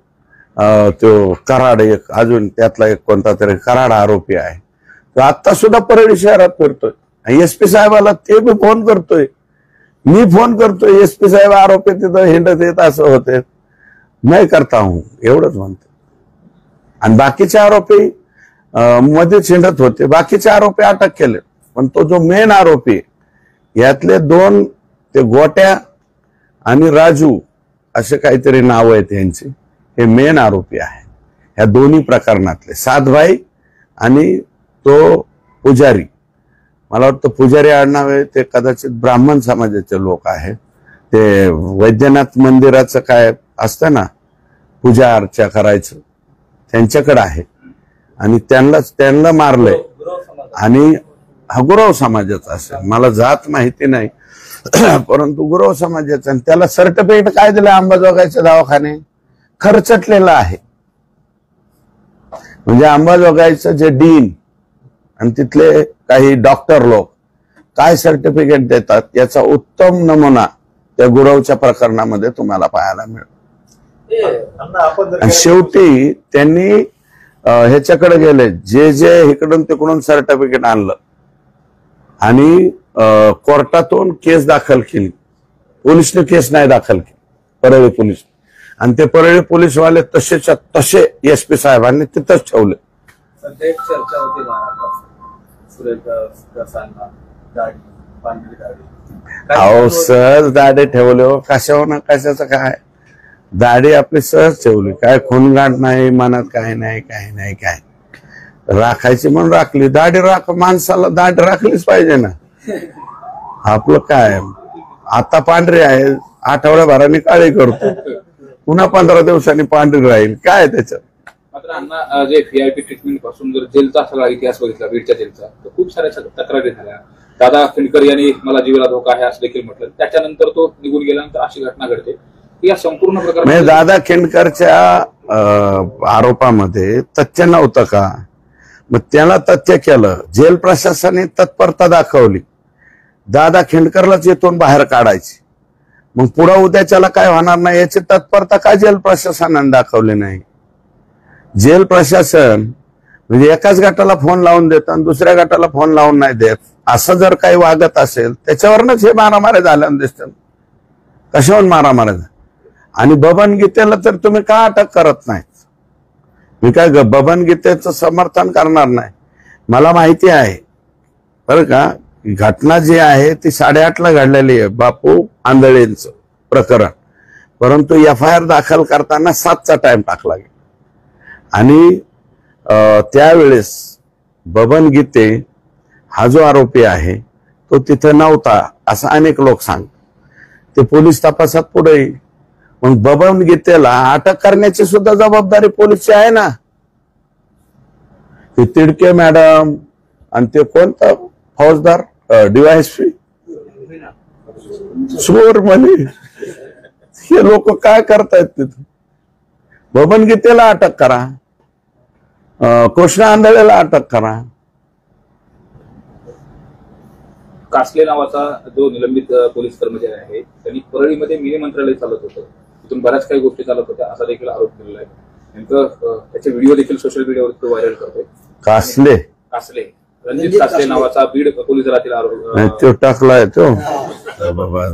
तो कराड, एक अजून त्यातला एक कोणता तरी कराड आरोपी आहे, तो आता सुद्धा परळी शहरात फिरतोय. SP साहेबाला ते बी फोन करतोय, मी फोन करतोय, SP साहेब आरोपी तिथं हिंडत येत असं होते, नाही करता हूं एवढंच म्हणतो. आणि बाकीचे आरोपी मध्येच हिंडत होते, बाकीचे आरोपी अटक केले. पण तो जो मेन आरोपी, यातले 2 ते गोट्या आणि राजू असे काहीतरी नाव आहेत यांचे, हे मेन आरोपी आहे ह्या दोन्ही प्रकरणातले. सातभाई आणि तो पुजारी, मला वाटतं पुजारी आडनाव आहे, ते कदाचित ब्राह्मण समाजाचे लोक आहेत. ते वैद्यनाथ मंदिराचं काय असतं ना, पूजा अर्चा करायचं, त्यांच्याकडे आहे. आणि त्यांना मारलंय. आणि गुरव समाजाचा असेल, मला जात माहिती नाही. परंतु गुरव समाजाचं आणि त्याला सर्टिफिकेट काय दिलं अंबाजोगाईचे दवाखाने खर्चटलेलं आहे. म्हणजे अंबाजोगाईचं जे डीन आणि तिथले काही डॉक्टर लोक काय सर्टिफिकेट देतात याचा उत्तम नमुना त्या गुरवच्या प्रकरणामध्ये तुम्हाला पाहायला मिळेल. आणि शेवटी त्यांनी ह्याच्याकडे गेले जे इकडून तिकडून सर्टिफिकेट आणलं आणि कोर्टातून केस दाखल केली. पोलिसने केस नाही दाखल केली, परळी पोलीस, आणि ते परळी पोलीसवाले तसेच्या तसे एसपी साहेबांनी तिथंच ठेवले. सध्या एक चर्चा होती सुरेश प्रसादला दाढी, पांढरी दाढी. अहो सहज दाढी ठेवले हो, कशावर ना कशाचं काय, दाढी आपली सहज ठेवली, काय खूनगाठ नाही, मनात काय नाही, काय नाही, काय राखायची म्हणून राखली. दाढी माणसाला दाढी राखलीच पाहिजे ना. आपलं काय आता पांढरी आहे, आठवड्याभराने काळी करतो, पुन्हा 15 दिवसांनी पांढरी राहील, काय त्याच्यात. मात्र अण्णा जे व्हीआयपी ट्रीटमेंट पासून जर जेलचा सगळा इतिहास बघितला, बीडच्या जेलचा, तर खूप साऱ्या तक्रारी झाल्या. दादा खिंडकर यांनी मला जीवाला धोका आहे असं देखील म्हटलं. त्याच्यानंतर तो निघून गेल्यानंतर अशी घटना घडते की या संपूर्ण प्रकार दादा खिंडकरच्या आरोपामध्ये तथ्य नव्हतं का? मग त्याला तथ्य केलं, जेल प्रशासनाने तत्परता दाखवली, दादा खिंडकरलाच येथून बाहेर काढायची. मग पुढे उद्याच्याला काय होणार नाही याची तत्परता का जेल प्रशासनाने दाखवली नाही? जेल प्रशासन म्हणजे एकाच गटाला फोन लावून देत आणि दुसऱ्या गटाला फोन लावून नाही देत, असं जर काही वागत असेल त्याच्यावरच हे मारामारी झाल्यानं दिसतं. कशावर मारामारी? आणि बबन गीतेला तर तुम्ही का अटक करत नाहीत? मी काय बबन गीतेचं समर्थन करणार नाही. मला माहिती आहे बरं का, घटना जी आहे ती 8:30ला घडलेली आहे, बापू आंधळेंचं प्रकरण. परंतु FIR दाखल करताना 7चा टाइम टाकला गेला. आणि त्यावेळेस बबन गीते हा जो आरोपी आहे तो तिथे नव्हता असं अनेक लोक सांगतात. ते पोलीस तपासात पुढे येईल. मग बबन गीतेला अटक करण्याची सुद्धा जबाबदारी पोलीसची आहे ना. ते तिडके मॅडम आणि ते कोणता फौजदार DYSP चोर म्हणे, हे लोक काय करतायत तिथे? बबन गीतेला अटक करा, कृष्णा आंधळेला अटक करा. कासले नावाचा जो निलंबित पोलीस कर्मचारी आहे त्यांनी परळीमध्ये मिनी मंत्रालय चालत होतं, तिथून बऱ्याच काही गोष्टी चालत होत्या असा देखील आरोप केलेला आहे. नेमकं त्याचे व्हिडिओ देखील सोशल मीडियावर तो व्हायरल करतोय. कासले रणजित कासले नावाचा बीड पोलीस दलातील आरोप तो टाकलाय तो बाबा.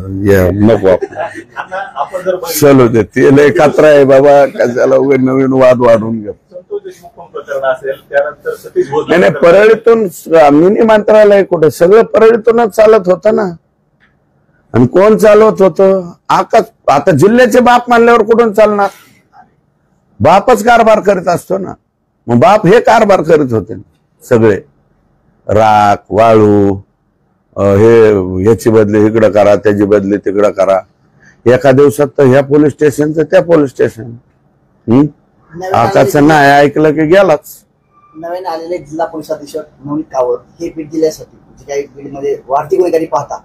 नको आपण जर चलो दे, ते लय कात्रा आहे बाबा, कशाला नवीन वाद वाढून घ्या. संतोष देशमुख प्रकरण असेल, त्यानंतर सतीश भोसले नाही परळीतून मिनी मंत्रालय कुठे, सगळं परळीतूनच चालत होतं ना. आणि कोण चालवत होतं? आता जिल्ह्याचे बाप मानल्यावर कुठून चालणार? बापच कारभार करीत असतो ना. मग बाप हे कारभार करीत होते सगळे, राख वाळू, ह्याची बदली इकडं करा, त्याची बदली तिकडं करा. एका दिवसात तर ह्या पोलीस स्टेशनचं त्या पोलीस स्टेशन. आकाचं नाही ऐकलं की गेलाच. नवीन आलेले जिल्हा पोलीस अधीक्षक नवनीत कावत हे बीड जिल्ह्यासाठी जे काही बीडमध्ये वाढती गुन्हेगारी पाहता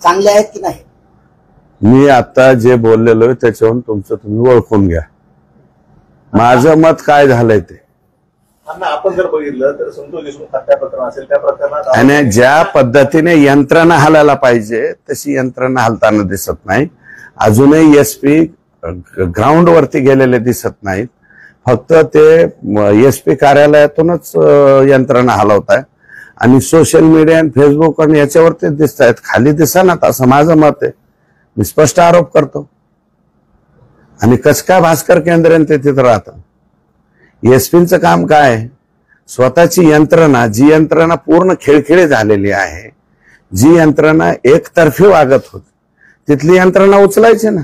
चांगले आहेत की नाही? मी आता जे बोललेलो त्याच्यावरून तुमचं तुम्ही ओळखून घ्या माझं मत काय झालंय ते. आपण जर बघितलं तर संतोष देशमुख हत्या प्रकरण असेल, त्या प्रकरणात आणि ज्या पद्धतीने यंत्रणा हलायला पाहिजे तशी यंत्रणा हलताना दिसत नाही. अजूनही SP ग्राउंड वरती गेलेले दिसत नाहीत. फक्त ते SP कार्यालयातूनच यंत्रणा हलवत आहे आणि सोशल मीडिया आणि फेसबुक आणि याच्यावरती दिसत आहेत, खाली दिसणार असं माझं मत आहे. मी स्पष्ट आरोप करतो. आणि कसं भास्कर केंद्र ते तिथं राहतं. SPचं काम काय? स्वतःची यंत्रणा, जी यंत्रणा पूर्ण खिळखिळी झालेली आहे, जी यंत्रणा एकतर्फी वागत होती, तिथली यंत्रणा उचलायची ना.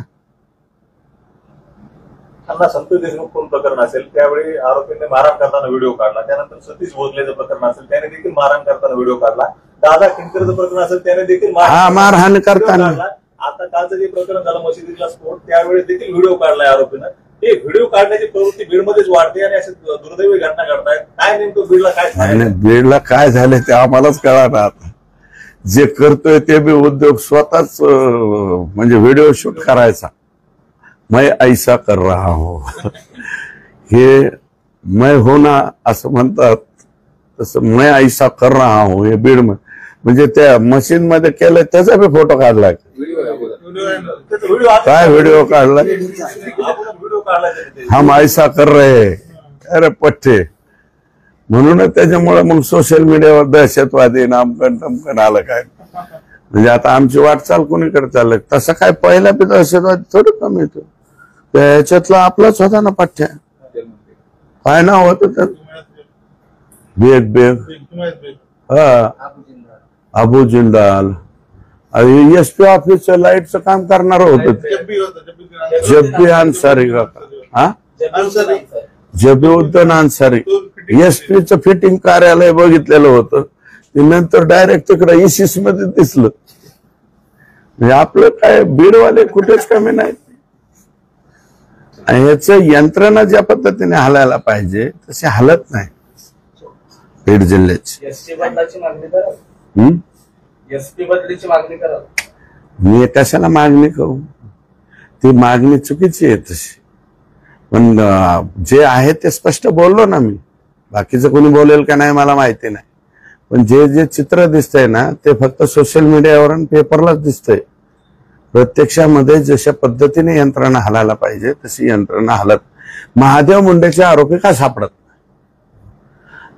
संतोष देशमुख खून प्रकरण असेल त्यावेळी आरोपींनी मारहाण करताना व्हिडिओ काढला. त्यानंतर सतीश भोसलेचं प्रकरण असेल त्याने देखील मारहाण करताना व्हिडिओ काढला. दादा खिंडकरचं प्रकरण असेल त्याने देखील मारहाण करताना. आता कालचं जे प्रकरण झालं मशिदीतला स्फोट, त्यावेळी देखील व्हिडिओ काढलाय आरोपीनं. हे व्हिडिओ काढण्याची प्रवृत्ती बीडमध्येच वाढते आणि असे दुर्दैवी घटना घडतायत. काय नेमकं बीडला काय झालं? बीडला काय झालं ते आम्हालाच कळणार आता. जे करतोय ते बी उद्योग स्वतःच म्हणजे व्हिडिओ शूट करायचा. मैं ऐसा कर रहा हूं हे मैं हो ना असं म्हणतात, तसं मैं ऐसा कर रहा हूं हे बीड म्हणजे त्या मशीन मध्ये केलंय त्याचा बी फोटो काढलाय. काय व्हिडिओ काढलाय? व्हिडिओ काढला हम ऐसा कर रहे अरे पठ्ठे. म्हणूनच त्याच्यामुळे मग सोशल मीडियावर दहशतवादी नामकन टमकन आलं काय. म्हणजे आता आमची वाटचाल कोणीकडे चाललंय. तसं काय पहिला बी दहशतवादी थोडं कमी येतो. त्याच्यातला आपलाच होता ना पठ्ठ्या. काय नाव होतं तर बेग हा अबू जिंदाल. एसपी ऑफिसचं लाईटचं काम करणार होतं जब्बी अन्सारी का हा जबीउद्दीन अन्सारी. एसपीचं फिटिंग कार्यालय बघितलेलं होतं ते नंतर डायरेक्ट तिकडे इसिस मध्ये दिसलं. म्हणजे आपलं काय बीडवाले कुठेच कमी नाहीत. याच यंत्रणा ज्या पद्धतीने हलायला पाहिजे तशी हलत नाही बीड जिल्ह्याची. एसटी बदलाची मागणी करा. एसपी बदलीची मागणी करा. मी कशाला मागणी करू? ती मागणी चुकीची आहे तशी. पण जे आहे ते स्पष्ट बोललो ना मी. बाकीचं कोणी बोलेल का नाही मला माहिती नाही. पण जे जे चित्र दिसतंय ना ते फक्त सोशल मीडियावर आणि पेपरलाच दिसतंय. प्रत्यक्षामध्ये जशा पद्धतीने यंत्रणा हलायला पाहिजे तशी यंत्रणा हलत. महादेव मुंडेचे आरोपी का सापडत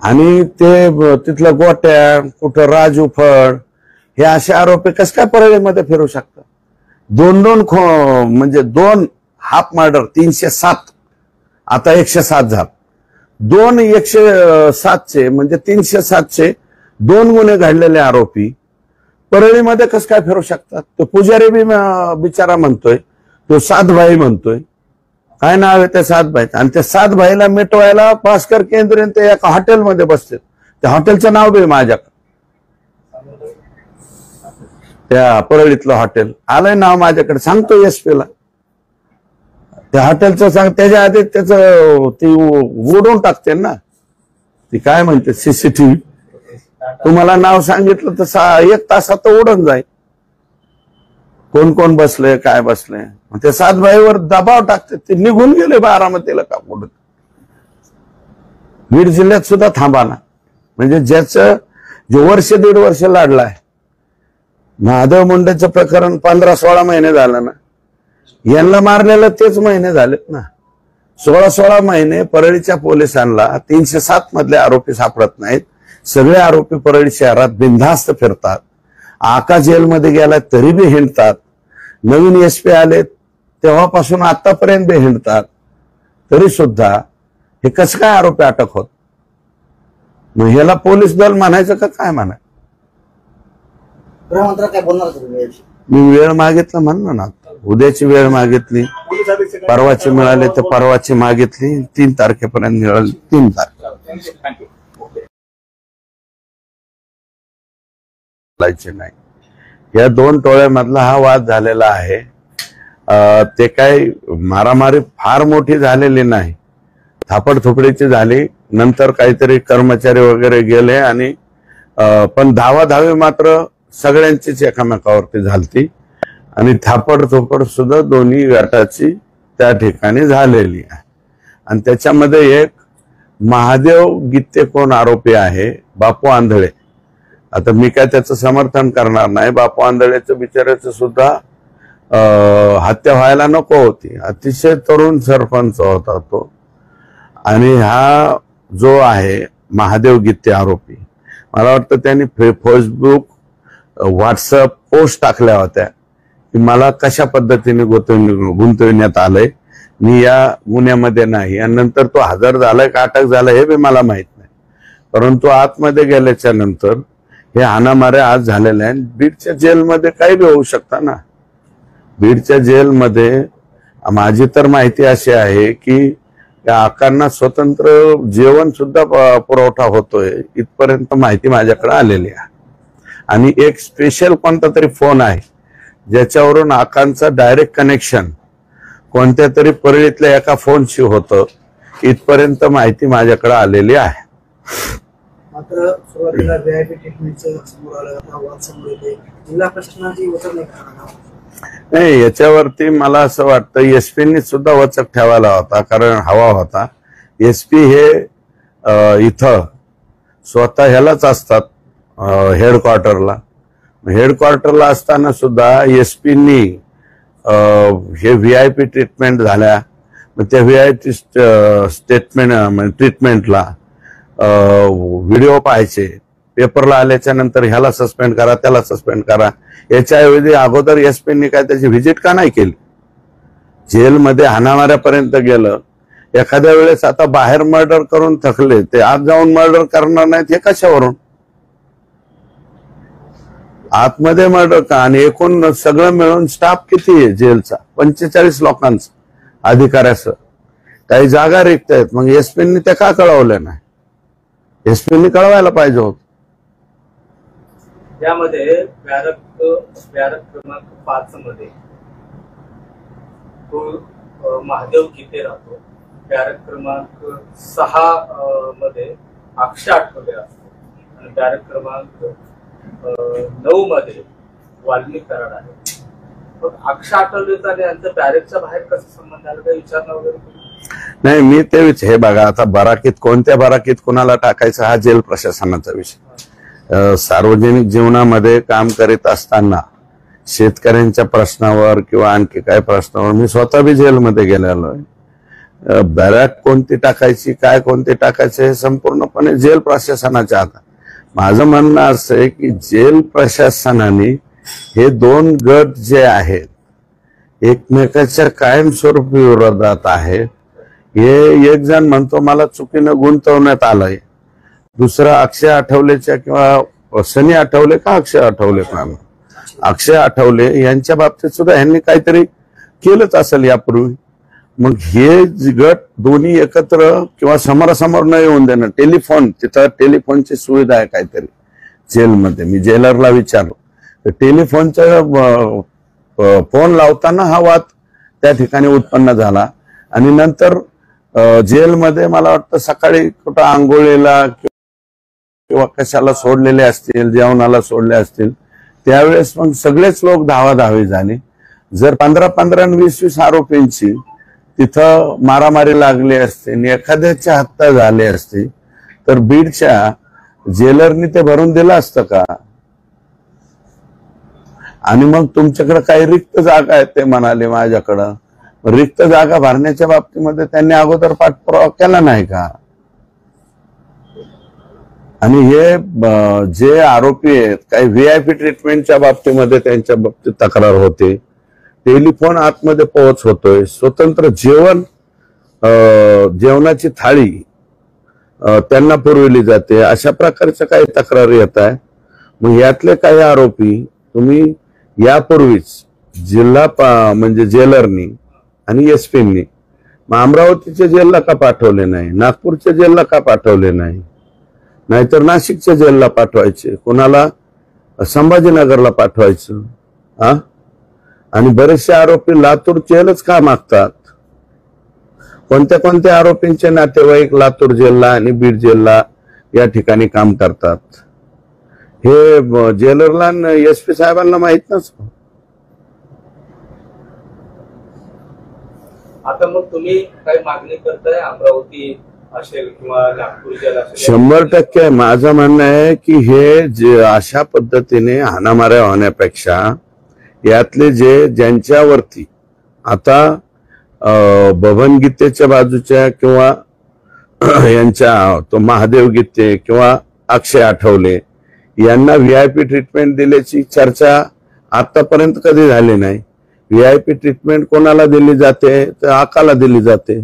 आणि ते तिथलं गोट्या कुठं राजू फड हे असे आरोपी कस काय परळीमध्ये फिरू शकतात. दोन म्हणजे 2 हाफ मर्डर 307 आता 107 झालं. 2 107चे म्हणजे 307चे 2 गुन्हे घडलेले आरोपी परळीमध्ये कस काय फिरू शकतात. तो पुजारी बी बिचारा म्हणतोय, तो सातभाई म्हणतोय. काय नाव आहे त्या सातभाईचं? आणि त्या सातभाईला मिटवायला भास्कर केंद्रे ते एका हॉटेलमध्ये बसते. त्या हॉटेलचं नाव बी माझ्याकडे त्या परळीतलं हॉटेल आलंय नाव माझ्याकडे. सांगतो एसपीला त्या हॉटेलचं सांग. त्याच्या आधी त्याचं ती उडवून टाकते ना. ती काय म्हणते सीसीटीव्ही. तुम्हाला नाव सांगितलं तर 1 तासात उडून जाईल कोण कोण बसले काय बसले. ते सातभाईवर दबाव टाकते. ते निघून गेले बारामतीला का कुठं. बीड जिल्ह्यात सुद्धा थांबा ना. म्हणजे ज्याचं जो 1.5 वर्ष लाडलाय महादेव मुंडेचं प्रकरण 15-16 महिने झालं ना. यांना मारलेलं तेच महिने झालेत ना. 16 महिने परळीच्या पोलिसांना 307 मधले आरोपी सापडत नाहीत. सगळे आरोपी परळी शहरात बिनधास्त फिरतात. आका जेलमध्ये गेला तरी बी हिंडतात. नवीन एसपी आले तेव्हापासून आतापर्यंत बी हिंडतात. तरी सुद्धा हे कसं काय आरोपी अटक होत. मग ह्याला पोलीस दल म्हणायचं का काय म्हणाय. गृहमंत्री काय बोलणार तुम्ही? मी वेळ मागितलं म्हणलं ना. उद्याची वेळ मागितली, परवाची मिळाली तर परवाची मागितली. 3 तारखेपर्यंत मिळाली. 3 तारखे नाही. या 2 टोळ्यामधला हा वाद झालेला आहे. ते काही मारामारी फार मोठी झालेली नाही. थापडथोपडीची झाली. नंतर काहीतरी कर्मचारी वगैरे गेले आणि पण धावाधावी मात्र सगळ्यांचीच एकामेकावरती झालती. आणि थापडथोपड सुद्धा दोन्ही गटाची त्या ठिकाणी झालेली आहे. आणि त्याच्यामध्ये एक महादेव गित्ते कोण आरोपी आहे, बापू आंधळे. आता मी काय त्याचं समर्थन करणार नाही. बापू आंधळेचं बिचाराचं सुद्धा हत्या व्हायला नको होती. अतिशय तरुण सरपंच होता तो. आणि हा जो आहे महादेव गित्ते आरोपी, मला वाटतं त्यांनी फेसबुक व्हॉट्सअप पोस्ट टाकल्या होत्या की मला कशा पद्धतीने गुंतवण्यात आलंय, मी या गुन्ह्यामध्ये नाही. आणि नंतर तो हजर झालाय का अटक झालाय हे बी मला माहित नाही. परंतु आतमध्ये गेल्याच्या नंतर हे हाणामारे आज झालेले आहे. बीडच्या जेलमध्ये काही बी होऊ शकतं ना. बीडच्या जेलमध्ये माझी तर माहिती अशी आहे की त्या आकांना स्वतंत्र जेवण सुद्धा पुरवठा होतोय इथपर्यंत माहिती माझ्याकडे आलेली आहे. आणि एक स्पेशल कोणता तरी फोन आहे ज्याच्यावरून आकांचा डायरेक्ट कनेक्शन कोणत्या तरी परळीतल्या एका फोनशी होतं. इथपर्यंत माहिती माझ्याकडे आलेली आहे. मात्र सुरुवातीला व्हीआयपी ट्रीटमेंटचं समोर आलं, आता वाद समोर येते. जिल्हा प्रशासनाची वचन नाही करणार. नाही, याच्यावरती मला असं वाटतं एसपीनी सुद्धा वचक ठेवायला होता, कारण हवा होता. एसपी हे इथं स्वतः ह्यालाच असतात हेडक्वार्टरला असताना सुद्धा एसपीनी हे व्हीआयपी ट्रीटमेंट झाल्या, मग त्या व्हीआयपी ट्रीटमेंटला व्हिडिओ पाहायचे, पेपरला आल्याच्या नंतर ह्याला सस्पेंड करा त्याला सस्पेंड करा. याच्याऐवजी अगोदर एसपीनी काय त्याची व्हिजिट का नाही केली? जेलमध्ये हाणामाऱ्यापर्यंत गेलं. एखाद्या वेळेस आता बाहेर मर्डर करून थकले, ते आत जाऊन मर्डर करणार नाहीत हे कशावरून? आतमध्ये मर्डर का? आणि एकूण सगळं मिळून स्टाफ किती आहे जेलचा? 45 लोकांचा अधिकाऱ्यासह. काही जागा रिक्त आहेत, मग एसपीनी त्या का कळवल्या नाही? एसपीनी कळवायला पाहिजे होत. यामध्ये बॅरक क्रमांक 5 मध्ये तो महादेव किते राहतो. बॅरक क्रमांक 6 मध्ये अक्षय आठवले असतो आणि बॅरक क्रमांक 9 मध्ये वाल्मिक कराड आहे. पण अक्षय आठवलेचा आणि यांचा बॅरेकच्या बाहेर कसा संबंध आला, काही विचारणा वगैरे? नाही, मी ते हे बघा, आता बराकीत कोणत्या बराकीत कोणाला टाकायचं हा जेल प्रशासनाचा विषय. सार्वजनिक जीवनामध्ये काम करीत असताना शेतकऱ्यांच्या प्रश्नावर किंवा आणखी काय प्रश्नावर मी स्वतः बी जेलमध्ये गेलेलो आहे. बॅरक कोणती टाकायची, काय कोणती टाकायचं हे संपूर्णपणे जेल प्रशासनाच्या हातात. माझं म्हणणं असं आहे की जेल प्रशासनाने हे 2 गट जे आहेत एकमेकाच्या कायमस्वरूपी विरोधात आहे. हे एक जण म्हणतो मला चुकीनं गुंतवण्यात आलंय, दुसरा अक्षय आठवलेच्या किंवा सनी आठवले का अक्षय आठवले का अक्षय आठवले यांच्या बाबतीत सुद्धा यांनी काहीतरी केलंच असेल यापूर्वी. मग हे गट दोन्ही एकत्र किंवा समोरासमोर न येऊन देणं. टेलिफोन, तिथं टेलिफोनची सुविधा आहे काहीतरी जेलमध्ये. मी जेलरला विचारलो तर टेलिफोनचा फोन लावताना हा वाद त्या ठिकाणी उत्पन्न झाला. आणि नंतर जेलमध्ये मला वाटतं सकाळी कुठं आंघोळीला किंवा कशाला सोडलेले असतील, जेवणाला सोडले असतील, त्यावेळेस मग सगळेच लोक धावाधावी झाले. जर 15-15 आणि 20-20 आरोपींची तिथं मारामारी लागली असते आणि एखाद्याची हत्या झाली असती तर बीडच्या जेलरनी ते भरून दिलं असतं का? आणि मग तुमच्याकडे काही रिक्त जागा आहेत ते म्हणाले माझ्याकडं. रिक्त जागा भरण्याच्या बाबतीमध्ये त्यांनी अगोदर पाठपुरावा केला नाही का? आणि हे जे आरोपी आहेत काही व्हीआयपी ट्रीटमेंटच्या बाबतीमध्ये त्यांच्या बाबतीत तक्रार होते. टेलिफोन आतमध्ये पोहोच होतोय, स्वतंत्र जेवणाची थाळी त्यांना पुरवली जाते, अशा प्रकारच्या काही तक्रारी येत आहे. मग यातले काही आरोपी तुम्ही यापूर्वीच म्हणजे जेलरनी आणि एसपीनी मग अमरावतीच्या जेलला का पाठवले नाही, नागपूरच्या जेलला का पाठवले नाही, नाहीतर नाशिकच्या जेलला पाठवायचे, कोणाला संभाजीनगरला पाठवायचं? आणि बरेचसे आरोपी लातूर जेलच का मागतात? कोणत्या कोणत्या आरोपींचे नातेवाईक लातूर जेलला आणि बीड जेलला या ठिकाणी काम करतात हे जेलरला एसपी साहेबांना माहित नसतं. आता मग तुम्ही काही मागणी करताय अमरावती असेल किंवा नागपूर जेल असेल? 100% माझं म्हणणं आहे की हे जे अशा पद्धतीने हाणामाऱ्या होण्यापेक्षा यातले ज्यांच्यावरती आता बबन गीतेच्या बाजूच्या किंवा यांच्या तो महादेव गीते किंवा अक्षय आठवले यांना व्हीआयपी ट्रीटमेंट दिल्याची चर्चा आतापर्यंत कधी झाली नाही. व्हीआयपी ट्रीटमेंट कोणाला दिली जाते तर आकाला दिली जाते.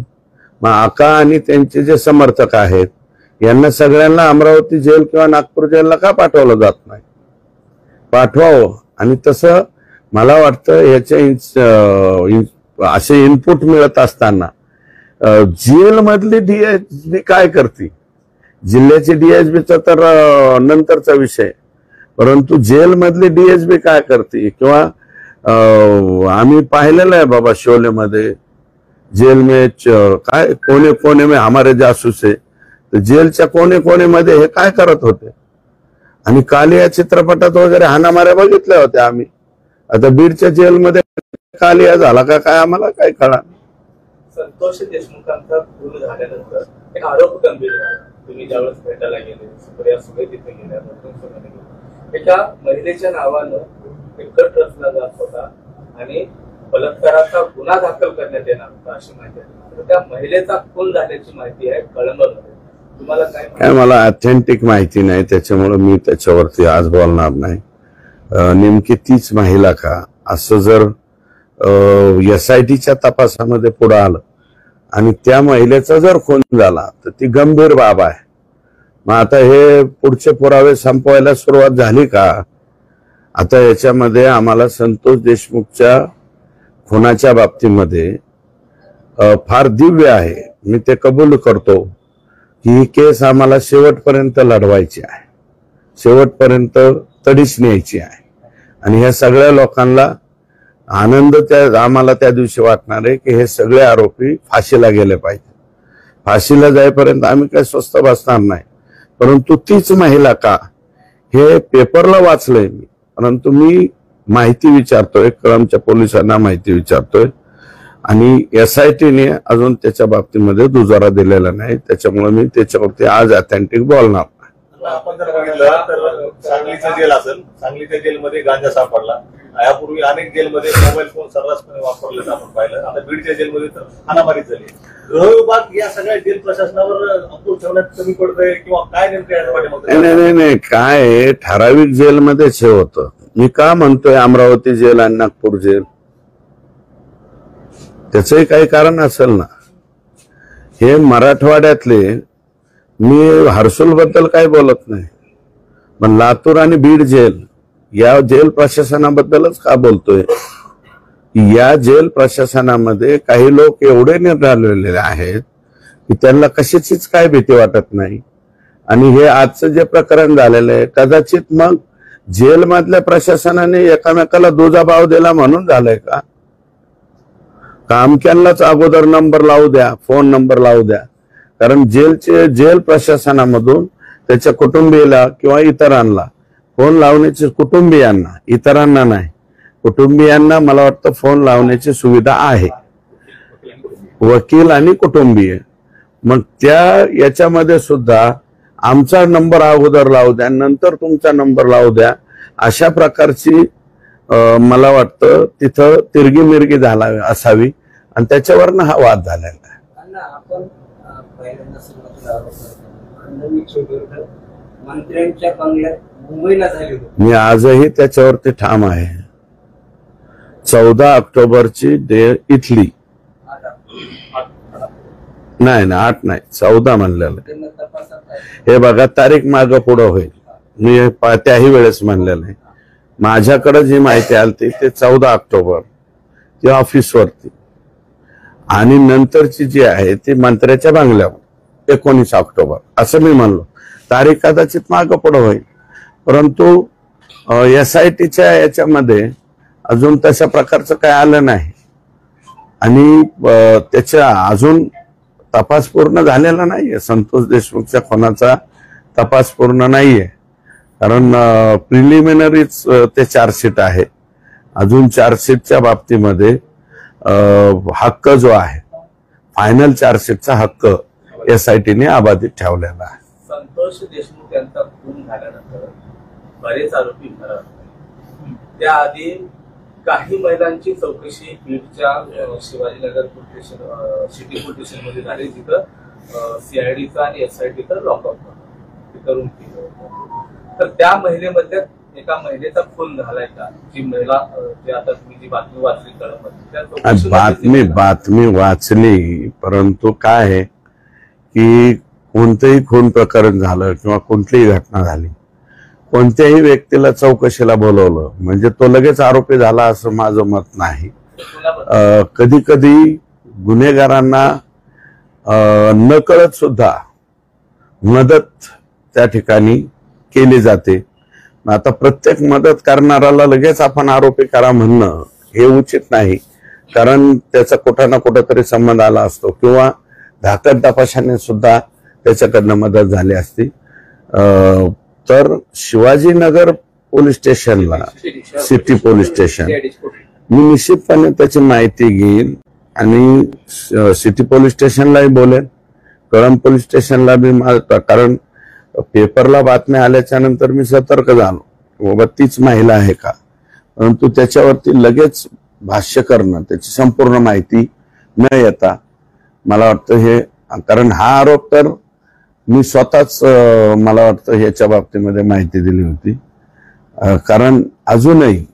मग आका आणि त्यांचे जे समर्थक आहेत यांना सगळ्यांना अमरावती जेल किंवा नागपूर जेलला का पाठवलं जात नाही? पाठवावं. आणि तसं मला वाटतं याचे असे इनपुट मिळत असताना जेलमधली डीएसपी काय करते? जिल्ह्याची डीएसपीचा तर नंतरचा विषय, परंतु जेलमधली डीएसपी काय करते? किंवा आम्ही पाहिलेलं आहे बाबा शोलेमध्ये जेल में काय कोने कोने में हमारे जासूस है, तर जेलच्या कोणेमध्ये हे काय करत होते? आणि काल या चित्रपटात वगैरे हाणामाऱ्या बघितल्या होत्या आम्ही. आता बीडच्या जेलमध्ये कालिया झाला का काय आम्हाला काय कळणार. संतोष देशमुखांचा खून झाल्यानंतर एक आरोप गंभीर झाला. तुम्ही ज्यावेळेस भेटायला गेले, सुप्रिया सुळे तिथे गेल्या, एका महिलेच्या नावानं एक गट रचला जात होता आणि बलात्काराचा गुन्हा दाखल करण्यात येणार होता अशी माहिती आहे. तर त्या महिलेचा खून झाल्याची माहिती आहे कळंबमध्ये. तुम्हाला काय मला ऑथेंटिक माहिती नाही, त्याच्यामुळे मी त्याच्यावरती आज बोलणार नाही. नेमकी तीच महिला का असं जर SITच्या तपासामध्ये पुढे आलं आणि त्या महिलेचा जर खून झाला तर ती गंभीर बाब आहे. मग आता हे पुढचे पुरावे संपवायला सुरुवात झाली का? आता याच्यामध्ये आम्हाला संतोष देशमुखच्या खुनाच्या बाबतीमध्ये फार दिव्य आहे, मी ते कबूल करतो की ही केस आम्हाला शेवटपर्यंत लढवायची आहे, शेवटपर्यंत तडीच न्यायची आहे. आणि ह्या सगळ्या लोकांना आनंद आम्हाला त्या दिवशी वाटणार आहे की हे सगळे आरोपी फाशीला गेले पाहिजे. फाशीला जाईपर्यंत आम्ही काही स्वस्त बसणार नाही. परंतु तीच महिला का हे पेपरला वाचलंय मी, परंतु मी माहिती विचारतोय, कळंबच्या पोलिसांना माहिती विचारतोय आणि SITने अजून त्याच्या बाबतीमध्ये दुजोरा दिलेला नाही. त्याच्यामुळे मी त्याच्यावरती आज ऑथेंटिक बोलणार. आपण जर बघितलं तर सांगलीचं जेल असेल, सांगलीच्या जेलमध्ये गांजा सापडला. यापूर्वी अनेक जेलमध्ये मोबाईल फोन सर्रासपणे वापरल्याचं आपण पाहिलं. आता बीडच्या जेलमध्ये तर हाणामारी झाली. गृह विभाग या सगळ्या जेल प्रशासनावर अंकुश ठेवण्यात कमी पडतंय किंवा काय नेमकं याच्या पाठीमागे? नाही, काय ठराविक जेलमध्येच हे होतं. मी का म्हणतोय अमरावती जेल आणि नागपूर जेल, त्याचंही काही कारण असेल ना. हे मराठवाड्यातले, मी हर्सुल बद्दल काही बोलत नाही, पण लातूर आणि बीड जेल या जेल प्रशासनाबद्दलच का बोलतोय. या जेल प्रशासनामध्ये काही लोक एवढे निराळलेले आहेत की त्यांना कशाचीच काय भीती वाटत नाही. आणि हे आजचं जे प्रकरण झालेलं आहे कदाचित मग जेलमधल्या प्रशासनाने एकामेकाला दुजाभाव दिला म्हणून झालंय का? कामक्यांनाच अगोदर नंबर लावू द्या, फोन नंबर लावू द्या. कारण जेल प्रशासनामधून त्याच्या कुटुंबियाला किंवा इतरांना फोन लावण्याची, कुटुंबियांना, इतरांना नाही, कुटुंबियांना मला वाटतं फोन लावण्याची सुविधा आहे, वकील आणि कुटुंबीय. मग त्या याच्यामध्ये सुद्धा आमचा नंबर अगोदर लावू द्या, नंतर तुमचा नंबर लावू द्या, अशा प्रकारची मला वाटतं तिथं तिरगी मिरगी झाला असावी आणि त्याच्यावरनं हा वाद झालेला आहे. आपण पहिल्यांदा मंत्र्यांच्या बंगल्यात मुंबईला झाली होती. मी आजही त्याच्यावरती ठाम आहे. 14 ऑक्टोबरची इथली नाही 8 नाही 14 म्हणलेलं. हे बघा तारीख मागं पुढं होईल, मी त्याही वेळेस म्हणलेलं आहे. माझ्याकडे जी माहिती आली ते 14 ऑक्टोबर ती ऑफिसवरती, आणि नंतरची जी आहे ती मंत्र्याच्या बंगल्यावर 19 ऑक्टोबर असं मी म्हणलो. तारीख कदाचित मागं पुढं होईल, परंतु SITच्या याच्यामध्ये अजून तशा प्रकारचं काय आलं नाही आणि त्याच्या अजून तपास पूर्ण झालेला नाहीये. संतोष देशमुखच्या खुनाचा तपास पूर्ण नाहीये, कारण प्रिलिमिनरीच ते चार्जशीट आहे. अजून चार्जशीटच्या बाबतीमध्ये हक्क जो आहे, फायनल चार्जशीटचा हक्क SITने अबाधित ठेवलेला आहे. संतोष देशमुख यांचा खून झाल्यानंतर बरेच आरोपी फरार. त्याआधी काही महिलांची चौकशी बीडच्या Shivajinagar police station, city police station मध्ये झाली, जिथं CIDचा आणि SITचा लॉकअप करून केलं. तर त्या महिलेमध्ये एका महिलेचा खून झालाय का? जी महिला, जी आता तुम्ही जी बातमी वाचली कळंबमध्ये, बातमी वाचली, परंतु काय आहे की कोणतंही खून प्रकरण झालं किंवा कोणतीही घटना झाली, कोणत्याही व्यक्तीला चौकशीला बोलवलं म्हणजे तो लगेच आरोपी झाला असं माझं मत नाही. कधी कधी गुन्हेगारांना नकळत सुद्धा मदत त्या ठिकाणी केली जाते. आता प्रत्येक मदत करणाऱ्याला लगेच आपण आरोपी करा म्हणणं हे उचित नाही, कारण त्याचा कुठं ना कुठंतरी संबंध आला असतो किंवा धाकट तपासाने सुद्धा त्याच्याकडनं मदत झाली असती. तर शिवाजीनगर पोलीस स्टेशनला, सिटी पोलीस स्टेशन, मी निश्चितपणे त्याची माहिती घेईन आणि सिटी पोलीस स्टेशनलाही बोलेन, कळंब पोलीस स्टेशनला बी, कारण पेपरला बातम्या आल्याच्या नंतर मी सतर्क झालो बाबा तीच महिला आहे का, परंतु त्याच्यावरती लगेच भाष्य करणं, त्याची संपूर्ण माहिती न येता मला वाटतं हे, कारण हा आरोप तर मी स्वतःच मला वाटतं ह्याच्या बाबतीमध्ये माहिती दिली होती. कारण अजूनही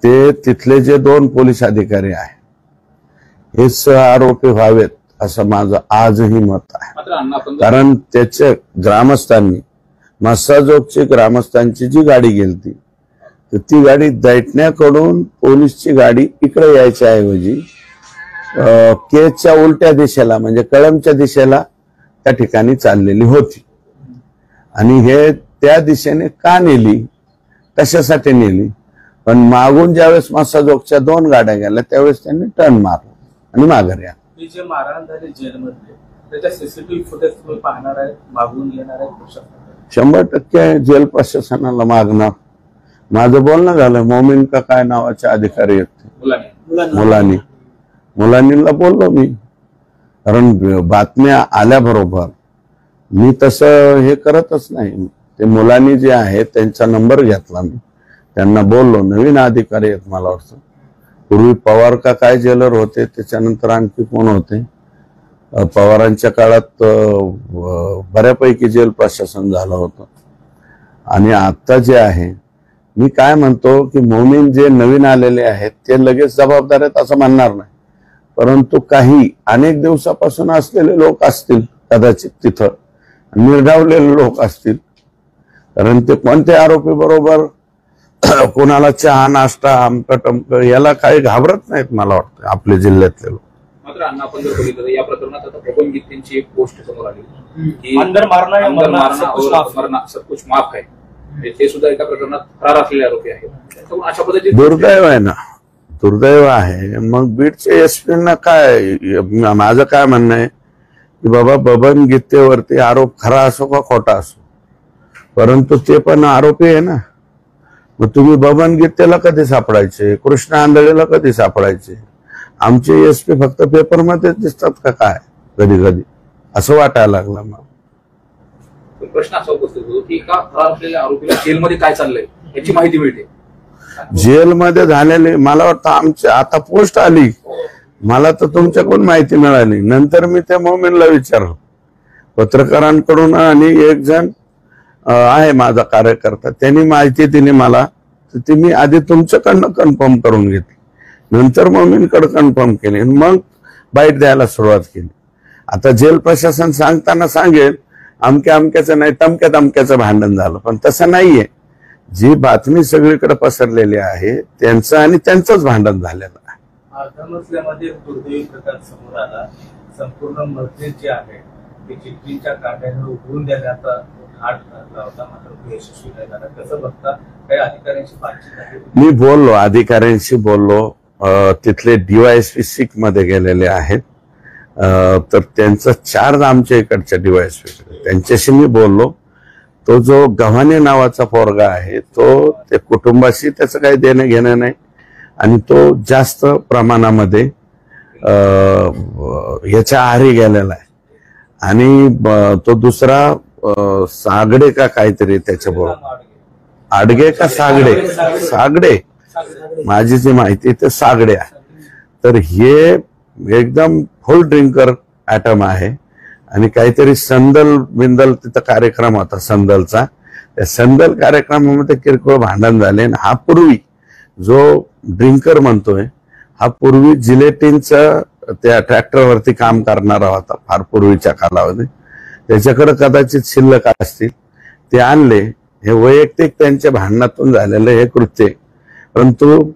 ते तिथले जे 2 पोलीस अधिकारी आहेत हे सहआरोपी व्हावेत असं माझं आजही मत आहे. मात्र अण्णा आपण कारण त्याच्या ग्रामस्थांनी, मस्साजोगची ग्रामस्थांची जी गाडी गेलती तर ती गाडी दैठण्याकडून पोलीसची गाडी इकडे यायच्या ऐवजी केजच्या उलट्या दिशेला म्हणजे कळंबच्या दिशेला त्या ठिकाणी चाललेली होती. आणि हे त्या दिशेने का नेली, कशासाठी नेली, पण मागून ज्यावेळेस मस्साजोगच्या 2 गाड्या गेल्या त्यावेळेस त्यांनी टर्न मारला आणि माघारी आला. ही जे मारहाण झाली जेलमध्ये त्याच्या सीसीटीव्ही फुटेज तुम्ही पाहणार आहे, मागून येणार आहे? 100% जेल प्रशासनाला मागणार. माझं बोलणं झालं, मोमीन का काय नावाचे अधिकारी आहेत मुलांनी मुलांनीला बोललो मी, कारण बातम्या आल्याबरोबर मी तसं हे करतच नाही. ते मुलांनी जे आहे त्यांचा नंबर घेतला, मी त्यांना बोललो. नवीन अधिकारी आहेत मला वाटतं, पूर्वी पवार का काय जेलर होते, त्याच्यानंतर आणखी कोण होते, पवारांच्या काळात बऱ्यापैकी जेल प्रशासन झालं होतं. आणि आता जे आहे, मी काय म्हणतो की मोमीन जे नवीन आलेले आहेत ते लगेच जबाबदार आहेत असं म्हणणार नाही, परंतु काही अनेक दिवसापासून असलेले लोक असतील कदाचित तिथं, निर्डावलेले लोक असतील, कारण ते कोणत्या आरोपी बरोबर कोणाला चहा नाश्ता आमक टमक याला काही घाबरत नाहीत मला वाटतं आपल्या जिल्ह्यातले लोक. मात्र अण्णा आपण जर बघितलं तर या प्रकरणात आता बबन गीतेंची एक पोस्ट समोर आली की अंदर मारना या अंदर मरना, मारना सब कुछ और माफ. मरना सब कुछ माफ आहे. म्हणजे ते सुद्धा एका प्रकरणात फरार असलेले आरोपी आहेत. त्याच्यामुळे अशा पद्धतीने दुर्दैव आहे ना, दुर्दैव आहे. मग बीडचे एसपींना काय, माझं काय म्हणणं आहे की बाबा बबन गीतेवरती आरोप खरा असो का खोटा असो, परंतु ते पण आरोपी आहे ना. मग तुम्ही बबन गीतेला कधी सापडायचे, कृष्ण आंधळेला कधी सापडायचे, आमचे एसपी फक्त पेपरमध्ये दिसतात का काय कधी कधी, असं वाटायला लागलं. मग प्रश्न असा उपस्थित होतो की का फरार असलेल्या आरोपीला जेलमध्ये काय चाललंय याची माहिती मिळते. जेलमध्ये झालेले मला वाटतं आमच्या आता पोस्ट आली, मला तर तुमच्याकडून माहिती मिळाली, नंतर मी त्या मोमीनला विचारलं पत्रकारांकडून, आणि एक जण आहे माझा कार्यकर्ता, त्यांनी माहिती दिली मला, तर ती मी आधी तुमच्याकडनं कन्फर्म करून घेतली, नंतर मोमीनकडे कन्फर्म केली, मग बाईट द्यायला सुरुवात केली. आता जेल प्रशासन सांगताना सांगेल अमक्या अमक्याचं नाही तमक्या तमक्याचं भांडण झालं, पण तसं नाहीये. जी बातमी सगळीकडे पसरलेली आहे त्यांचं आणि त्यांचंच भांडण झालेलं आहे. आगमसल्यामध्ये दुर्दैवी प्रकार समोर आला. संपूर्ण मस्जिद जे आहे ते चिठ्ठीच्या कांड्याने उघडून देण्याचा घाट घातला होता, मात्र तो यशस्वी नाही झाला. कसं बघता? काही अधिकाऱ्यांशी बातचीत झाली? मी बोललो, अधिकाऱ्यांशी बोललो, तिथले DYSP सिक मध्ये गेलेले आहेत, तर त्यांचा चार्ज आमच्या इकडच्या DYSP, त्यांच्याशी मी बोललो. तो जो गव्हाणे नावाचा पोरगा आहे तो ते कुटुंबाशी त्याचं काही देणं घेणं नाही, आणि तो जास्त प्रमाणामध्ये याच्या आहारी गेलेला आहे. आणि तो दुसरा सागडे का काहीतरी त्याच्याबरोबर, आडगे का सागडे माझी जी माहिती ते सागडे आहे. तर हे एकदम फुल ड्रिंकर ऍटम आहे, आणि काहीतरी संदल बिंदल तिथं कार्यक्रम होता संदलचा, त्या संदल कार्यक्रमामध्ये किरकोळ भांडण झाले. आणि हा पूर्वी जो ड्रिंकर म्हणतोय हा पूर्वी जिलेटिनचं त्या ट्रॅक्टरवरती काम करणारा होता फार पूर्वीच्या कालावधी, त्याच्याकडे कदाचित शिल्लक असतील, ते आणले. हे वैयक्तिक त्यांच्या भांडणातून झालेलं हे कृत्य, परंतु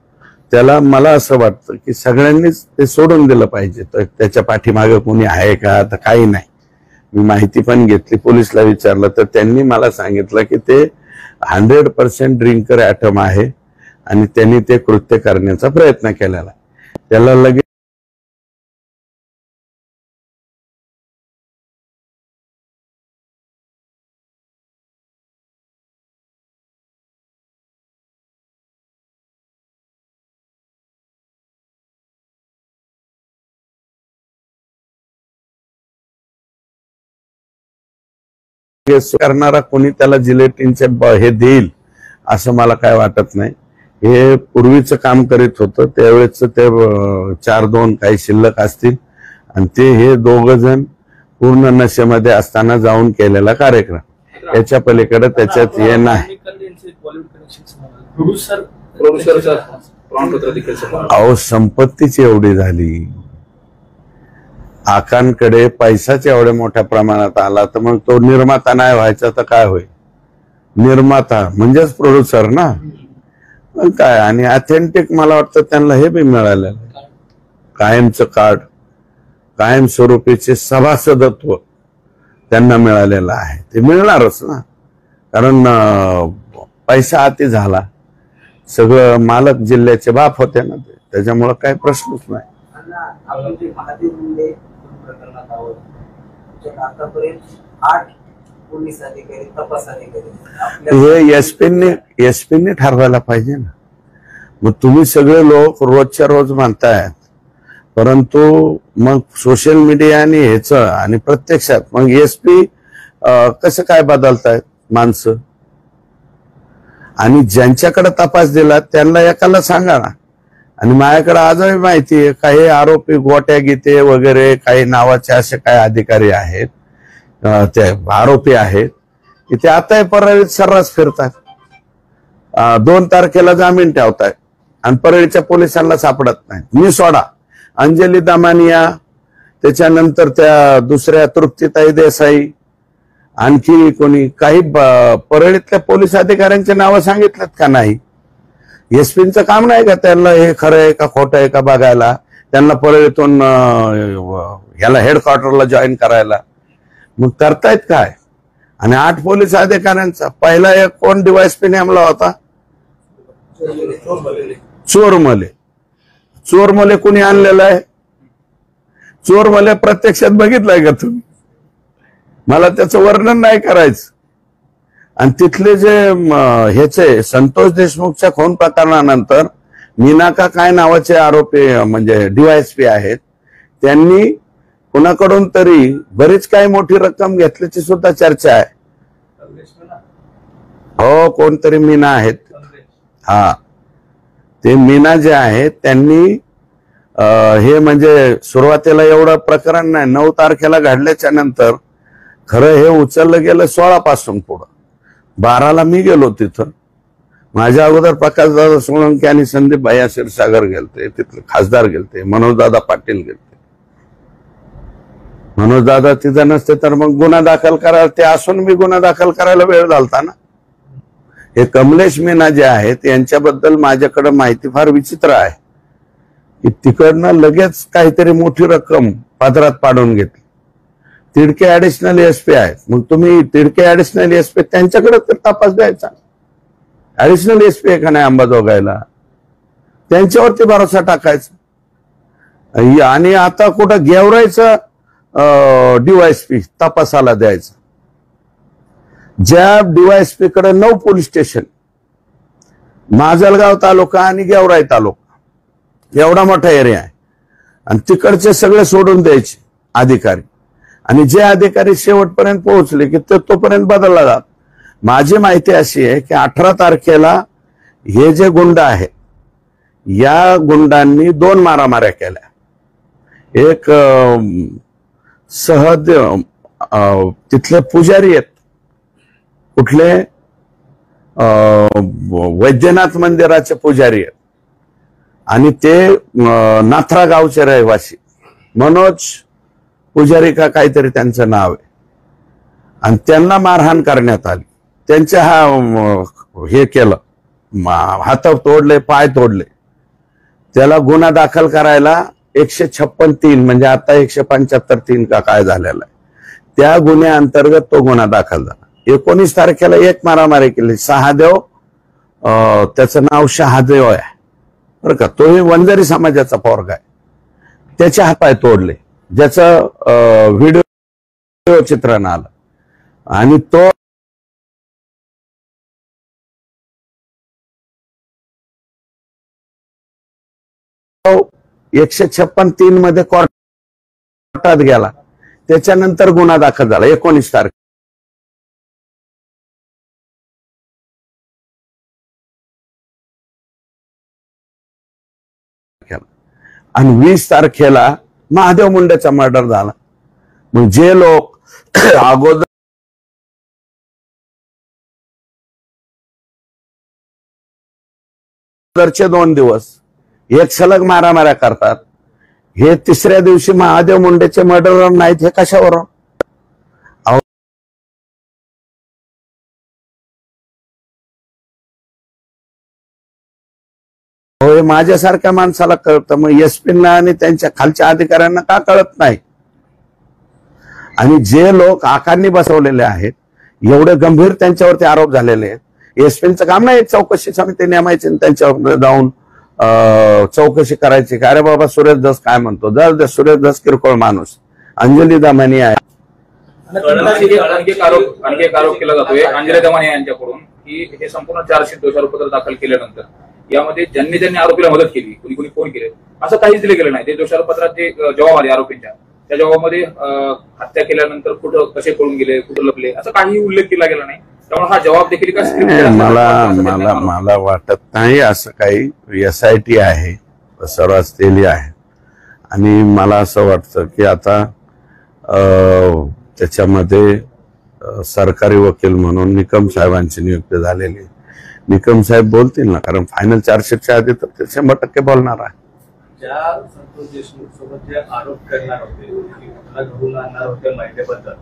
त्याला मला असं वाटतं की सगळ्यांनीच ते सोडून दिलं पाहिजे. तर त्याच्या पाठीमागे कोणी आहे का, तर काही नाही. मी माहिती पण घेतली, पोलिसला विचारलं तर त्यांनी मला सांगितलं की ते 100% ड्रिंकर ऍटम आहे, आणि त्यांनी ते कृत्य करण्याचा प्रयत्न केलेला आहे. त्याला लगेच करणारा कोणी त्याला जिलेटिनचे हे देईल असं मला काय वाटत नाही. हे पूर्वीचं काम करीत होतं त्यावेळेस ते 4-2 काही शिल्लक असतील आणि ते हे 2 जण पूर्ण नशेमध्ये असताना जाऊन केलेला कार्यक्रम. याच्या पलीकडे त्याच्यात हे नाही. प्रोड्युसरचं प्रमाणपत्र देखील समोर आलं. अहो संपत्तीच एवढी झाली, आकांकडे पैसाच एवढ्या मोठ्या प्रमाणात आला तर मग तो निर्माता नाही व्हायचा तर काय होईल? निर्माता म्हणजेच प्रोड्युसर ना. मग काय, आणि ऑथेंटिक मला वाटतं त्यांना हे बी मिळालेलं, कायमचं कार्ड, कायमस्वरूपीचे सभासदत्व त्यांना मिळालेलं आहे. ते मिळणारच ना, कारण पैसा हाती झाला. सगळं मालक जिल्ह्याचे बाप होते ना ते, त्याच्यामुळे काही प्रश्नच नाही. आपण जे महादेव मुंडे प्रकरणात आहोत, त्याच्यात आतापर्यंत 8 पोलीस अधिकारी, तपास अधिकारी, हे एसपींनी ठरवायला पाहिजे ना. मग तुम्ही सगळे लोक रोजच्या रोज म्हणतायत, परंतु मग सोशल मीडिया आणि ह्याचं आणि प्रत्यक्षात मग एसपी कसं काय बदलतायत माणसं? आणि ज्यांच्याकडे तपास दिला त्यांना एकाला सांगा ना. आणि माझ्याकडे आजही माहिती आहे काही आरोपी गोट्या गीते वगैरे काही नावाचे असे काही अधिकारी आहेत, ते आरोपी आहेत की ते आता परळीत सर्रास फिरतात. 2 तारखेला जामीन ठेवतायत आणि परळीच्या पोलिसांना सापडत नाही. मी सोडा, अंजली दमानिया, त्याच्यानंतर त्या दुसऱ्या तृप्तीताई देसाई, आणखी कोणी काही परळीतल्या पोलीस अधिकाऱ्यांची नावं सांगितलेत का? नाही. एसपींचं काम नाही का त्यांना हे खरं आहे का खोटं आहे का बघायला, त्यांना परळीतून ह्याला हेडक्वार्टरला जॉईन करायला? मग करतायत काय? आणि 8 पोलीस अधिकाऱ्यांचा पहिला एक कोण डीवायएसपी नेमला होता? चोरमले. चोरमले कुणी आणलेला आहे? चोरमले प्रत्यक्षात बघितलंय का तुम्ही? मला त्याचं वर्णन नाही करायचं. आणि तिथले जे ह्याचे संतोष देशमुखच्या खून प्रकरणानंतर मीनाका काय नावाचे आरोपी म्हणजे डीवायएसपी आहेत, त्यांनी कुणाकडून तरी बरीच काही मोठी रक्कम घेतल्याची सुद्धा चर्चा आहे. हो, कोणतरी मीना आहेत. हा, ते मीना जे आहेत त्यांनी हे म्हणजे सुरुवातीला एवढं प्रकरण नाही, 9 तारखेला घडल्याच्या नंतर खरं हे उचललं गेलं 16 पासून पुढं. 12ला मी गेलो तिथं. माझ्या अगोदर प्रकाशदादा सोळंके आणि संदीप भैया क्षीरसागर गेलते, तिथले खासदार गेलते, मनोजदादा पाटील गेलते. मनोजदादा तिथं नसते तर मग गुन्हा दाखल करायला, ते असून मी गुन्हा दाखल करायला वेळ झालता ना. हे कमलेश मीना जे आहेत यांच्याबद्दल माझ्याकडे माहिती फार विचित्र आहे की तिकडनं लगेच काहीतरी मोठी रक्कम पदरात पाडून घेतली. तिडके ऍडिशनल एसपी आहेत, मग तुम्ही तिडके ऍडिशनल एसपी त्यांच्याकडे तर तपास द्यायचा. ऍडिशनल एसपी आहे का नाही अंबाजोगाईला, त्यांच्यावरती भरोसा टाकायचा. आणि आता कुठं गेवरायचं डीवायएसपी तपासाला द्यायचं. ज्या डीवायएसपी कडे 9 पोलीस स्टेशन, माजलगाव तालुका आणि गेवराई तालुका एवढा मोठा एरिया आहे, आणि तिकडचे सगळे सोडून द्यायचे अधिकारी. आणि जे अधिकारी शेवटपर्यंत पोहोचले की तोपर्यंत बदलला जात. माझी माहिती अशी आहे की 18 तारखेला हे जे गुंड आहेत या गुंडांनी 2 मारामाऱ्या केल्या. एक सहद तिथले पुजारी आहेत, कुठले वैद्यनाथ मंदिराचे पुजारी आहेत, आणि ते नाथरा गावचे रहिवासी, मनोज पुजारी का काहीतरी त्यांचं नाव आहे. आणि त्यांना मारहाण करण्यात आली. त्यांच्या हे केलं, हात तोडले, पाय तोडले. त्याला गुन्हा दाखल करायला 156(3) म्हणजे आता 175(3) का काय झालेला आहे, त्या गुन्ह्याअंतर्गत तो गुन्हा दाखल झाला. 19 तारखेला एक मारामारी केली. शहादेव, त्याचं नाव शहादेव आहे बरं का, तोही वंजारी समाजाचा पोरगा आहे. त्याचे हातपाय तोडले, ज्याचं व्हिडिओ चित्रण आलं. आणि तो तो 156(3) मध्ये कोर्टात गेला. त्याच्यानंतर गुन्हा दाखल झाला 19 तारखेला. आणि 20 तारखेला महादेव मुंडेचा मर्डर झाला. मग जे लोक अगोदरचे 2 दिवस एक सलग मारामाऱ्या करतात, हे तिसऱ्या दिवशी महादेव मुंडेचे मर्डरर नाहीत, हे कशावर? होय, माझ्यासारख्या माणसाला कळतं, मग एसपींना आणि त्यांच्या खालच्या अधिकाऱ्यांना का कळत नाही? आणि जे लोक आकांनी बसवलेले आहेत, एवढे गंभीर त्यांच्यावरती आरोप झालेले आहेत, एसपींचं काम नाही चौकशी समिती नेमायची आणि त्यांच्यावर जाऊन चौकशी करायची की अरे बाबा सुरेश धस काय म्हणतो, जर सुरेश धस किरकोळ माणूस, अंजली दमानी आहे. आणखी एक आरोप केला जातोय अंजली दमानी यांच्याकडून की हे संपूर्ण चार्जशीट दोषारोपपत्र दाखल केल्यानंतर यामध्ये ज्यांनी आरोपीला मदत केली, कुणी फोन केले, असं काहीच दिलं गेलं नाही. ते दोषारोपपत्रात जे जबाब आले आरोपींच्या, त्या जबाबामध्ये हत्या केल्यानंतर कुठं कसे पळून गेले, कुठं लपले, असं काही उल्लेख केला गेला नाही. त्यामुळे हा जबाब देखील मला वाटत नाही असं काही. SIT आहे, सर्रास तेली आहे, आणि मला असं वाटतं की आता त्याच्यामध्ये सरकारी वकील म्हणून निकम साहेबांची नियुक्ती झालेली आहे. निकम साहेब बोलतील ना, कारण फायनल चार्जशीटच्या आधी तर ते 100% बोलणार आहे. ज्या संतोष देशमुख सोबत जे आरोप करणार होते, घडवून आणणार होते महिलेबद्दल,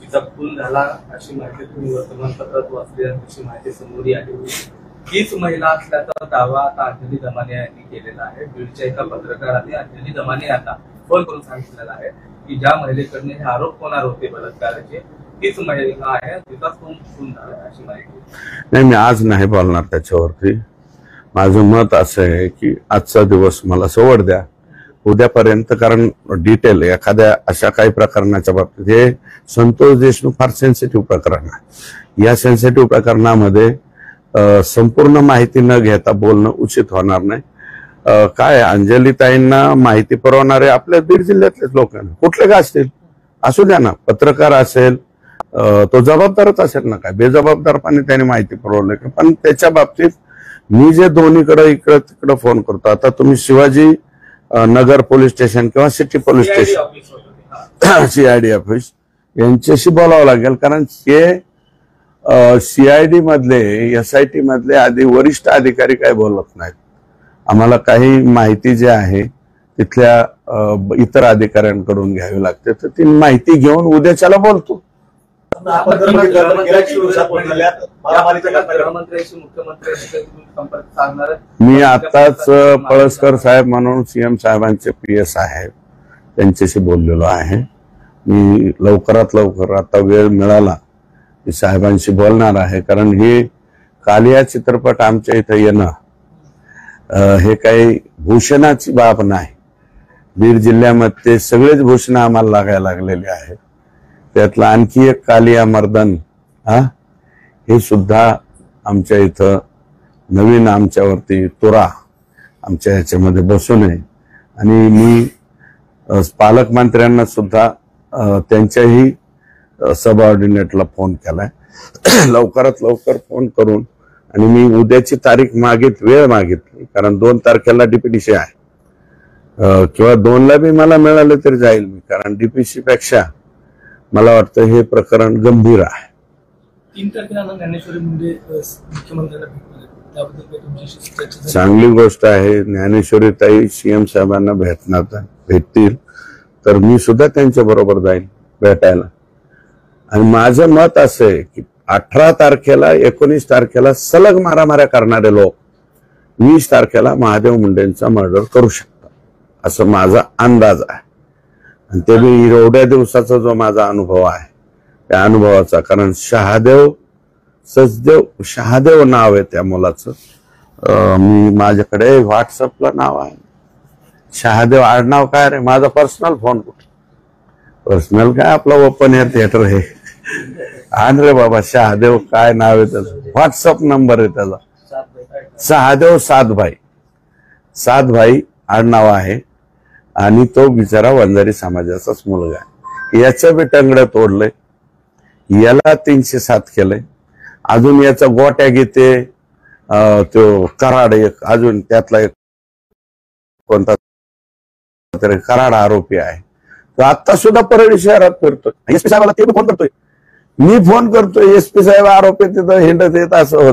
तिचा खून झाला अशी माहिती तुम्ही वर्तमानपत्रात वाचली, अशी माहिती समोर आली होती. हीच महिला असल्याचा दावा आता अंजली दमानी यांनी केलेला आहे. बीडच्या एका पत्रकाराने अंजली दमानी यांना फोन करून सांगितलेला आहे की ज्या महिलेकडने हे आरोप होणार होते बलात्काराचे, तीच महिला आहे, तिचा खून झाला अशी माहिती. नाही, मी आज नाही बोलणार त्याच्यावरती. माझं मत असं आहे की आजचा दिवस मला सवड द्या, उद्यापर्यंत, कारण डिटेल एखाद्या अशा काही प्रकरणाच्या बाबतीत, हे संतोष देशमुख फार सेन्सिटिव्ह प्रकरण आहे. या सेन्सिटिव्ह प्रकरणामध्ये संपूर्ण माहिती न घेता बोलणं उचित होणार नाही. काय अंजलीताईंना माहिती पुरवणारे आपल्या बीड जिल्ह्यातलेच लोक, कुठले का असतील, असू द्या ना, पत्रकार असेल तो जबाबदारच असेल ना, काय बेजबाबदारपणे त्याने माहिती पुरवली. पण त्याच्या बाबतीत मी जे दोन्हीकडे इकडं तिकडं फोन करतो, आता तुम्ही शिवाजी नगर पोलीस स्टेशन किंवा city police station, CID office यांच्याशी बोलावं लागेल, कारण हे CID मधले SIT मधले आधी वरिष्ठ अधिकारी काय बोलत नाहीत. आम्हाला काही माहिती जी आहे तिथल्या इतर अधिकाऱ्यांकडून घ्यावी लागते, तर ती माहिती घेऊन उद्याच्याला बोलतो. मी आताच पळसकर साहेब म्हणून CM साहेबांचे PS आहेत, त्यांच्याशी बोललेलो आहे. मी लवकरात लवकर आता वेळ मिळाला की साहेबांशी बोलणार आहे, कारण हे कालिया चित्रपट आमच्या इथं येणं हे काही भूषणाची बाब नाही. बीड जिल्ह्यामध्ये सगळेच भूषण आम्हाला लागायला लागलेले आहेत. त्यातलं आणखी एक कालिया मर्दन हे सुद्धा आमच्या इथं नवीन आमच्यावरती तुरा आमच्या ह्याच्यामध्ये बसू नये. आणि मी पालकमंत्र्यांना सुद्धा त्यांच्याही सबऑर्डिनेटला फोन केलाय, लवकरात लवकर फोन करून, आणि मी उद्याची तारीख वेळ मागितली, कारण 2 तारखेला DPDC आहे, किंवा 2ला बी मला मिळालं तरी जाईल मी, कारण DPC पेक्षा मला वाटतं हे प्रकरण गंभीर आहे. 3 तारखेला ज्ञानेश्वरी मुंडे मुख्यमंत्र्यांना भेटणार, त्याबद्दल तुमची चर्चा? चांगली गोष्ट आहे. ज्ञानेश्वरी ताई CM साहेबांना भेटतील तर मी सुद्धा त्यांच्या बरोबर जाईन भेटायला. आणि माझं मत असं आहे की 18 तारखेला 19 तारखेला सलग मारामाऱ्या करणारे लोक 20 तारखेला महादेव मुंडेंचा मर्डर करू शकतात, असं माझा अंदाज आहे. आणि ते मी एवढ्या दिवसाचा जो माझा अनुभव आहे त्या अनुभवाचा, कारण शहादेव नाव आहे त्या मुलाचं, मी माझ्याकडे व्हॉट्सअपला नाव आहे शहादेव. आडनाव काय रे? माझा पर्सनल फोन कुठे? पर्सनल काय, आपला ओपन एअर थिएटर आहे. आण रे बाबा, शहादेव काय नाव आहे त्याचं, व्हॉट्सअप नंबर आहे त्याचा, शहादेव सातभाई आडनाव आहे. आणि तो बिचारा वंजारी समाजाचाच मुलगा आहे. याचं बी टंगडं तोडलंय, याला 307 केलंय. अजून याचा गोट्या घेते तो कराड एक, अजून त्यातला एक कोणता तरी कराड आरोपी आहे, तो आता सुद्धा परळी शहरात फिरतोय. एसपी साहेबाला ते फोन करतोय, मी फोन करतोय, एसपी साहेब आरोपी तिथं हिंडत येत असं होत.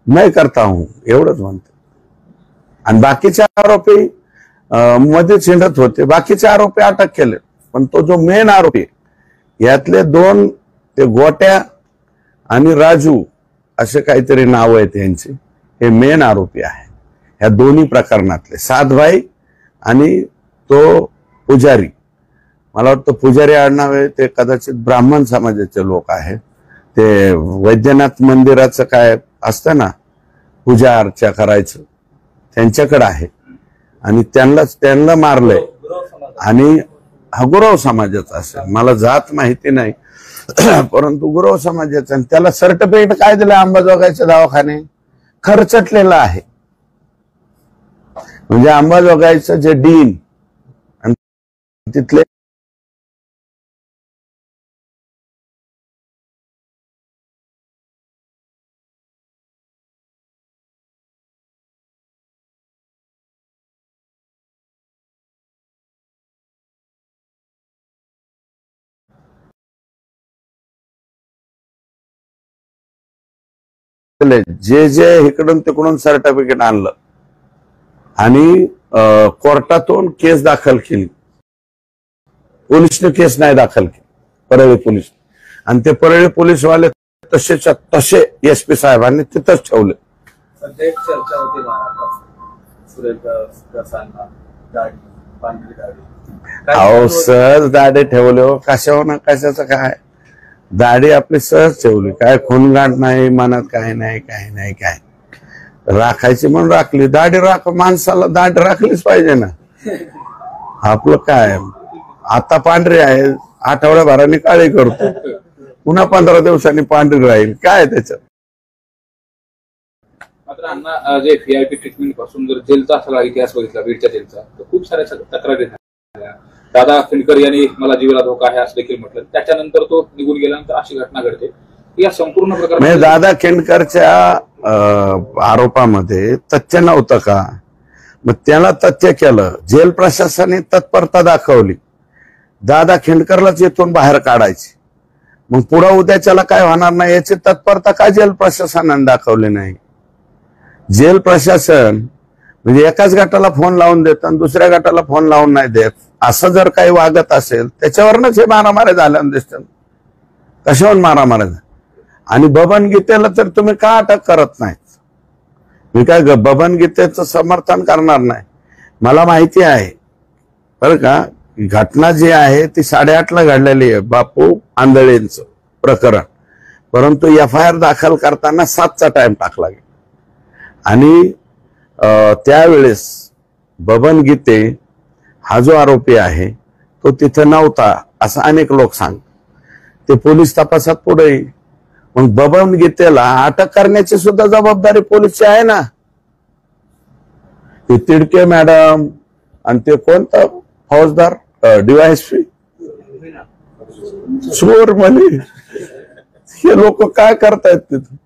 नाही करता हूं एवढंच म्हणतो. आणि बाकीचे आरोपी मध्ये चिंडत होते, बाकीचे आरोपी अटक केले, पण तो जो मेन आरोपी यातले दोन, ते गोट्या आणि राजू असे काहीतरी नाव आहेत यांचे, हे मेन आरोपी आहे ह्या दोन्ही प्रकरणातले. सातभाई आणि तो पुजारी, मला वाटतं पुजारी आडनाव आहे, ते कदाचित ब्राह्मण समाजाचे लोक आहेत. ते वैद्यनाथ मंदिराचं काय असतं ना, पूजा अर्चा करायचं, त्यांच्याकडे आहे आणि त्यांना मारलंय. आणि हा गुरव समाजाचा असेल, मला जात माहिती नाही, परंतु गुरव समाजाचा. आणि त्याला सर्टिफिकेट काय दिलं, अंबाजोगाईचे दवाखाने खर्चटलेला आहे. म्हणजे अंबाजोगाईचं जे डीन आणि तिथले जे इकडून तिकडून सर्टिफिकेट आणलं आणि कोर्टातून केस दाखल केली. पोलिसने केस नाही दाखल केली, परळी पोलीस. आणि ते परळी पोलीसवाले तसेच्या तसे एसपी साहेबांनी तिथंच ठेवले. सध्या एक चर्चा होती अहो सहज दाढी ठेवले हो, कशावर ना कशाचं काय, दाढी आपली सहज ठेवली, काय खूनगाठ नाही, मनात काय नाही, काय नाही, काय राखायची म्हणून राखली. दाढी माणसाला दाढी राखलीच पाहिजे ना. आपलं काय आता पांढरे आहे, आठवड्याभराने काळे करतो, पुन्हा 15 दिवसांनी पांढरी राहील, काय आहे त्याच्यात? मात्र अण्णा जे व्हीआयपी ट्रीटमेंट पासून जर जेलचा सगळा इतिहास बघितला बीडच्या जेलचा, तर खूप साऱ्या तक्रारी झाल्या. दादा खिंडकर यांनी मला जीवाला धोका आहे असं देखील म्हटलं. त्याच्यानंतर तो निघून गेल्यानंतर अशी घटना घडते. या संपूर्ण प्रकारात दादा खिंडकरच्या आरोपामध्ये तथ्य नव्हतं का? मग त्याला तथ्य केलं, जेल प्रशासनाने तत्परता दाखवली, दादा खिंडकरलाच इथून बाहेर काढायची. मग पुढे उद्याच्याला काय होणार नाही याची तत्परता का जेल प्रशासनाने दाखवली नाही? जेल प्रशासन म्हणजे एकाच गटाला फोन लावून देत आणि दुसऱ्या गटाला फोन लावून नाही देत, असं जर काही वागत असेल त्याच्यावरच हे मारामारी झाल्यानं दिसतं. कशावर मारामारी? आणि बबन गीतेला तर तुम्ही का अटक करत नाहीत? मी काय बबन गीतेचं समर्थन करणार नाही. मला माहिती आहे बरं का, घटना जी आहे ती 8:30ला घडलेली आहे, बापू आंधळेंचं प्रकरण. परंतु FIR दाखल करताना 7चा टाइम टाकला गेला. आणि त्यावेळेस बबन गीते हा जो आरोपी आहे तो तिथे नव्हता असं अनेक लोक सांगतात. ते पोलीस तपासात पुढे येईल. मग बबन गीतेला अटक करण्याची सुद्धा जबाबदारी पोलीसची आहे ना. ते तिडके मॅडम आणि ते कोणता फौजदार DYSP चोर म्हणे, हे लोक काय करतायत तिथे?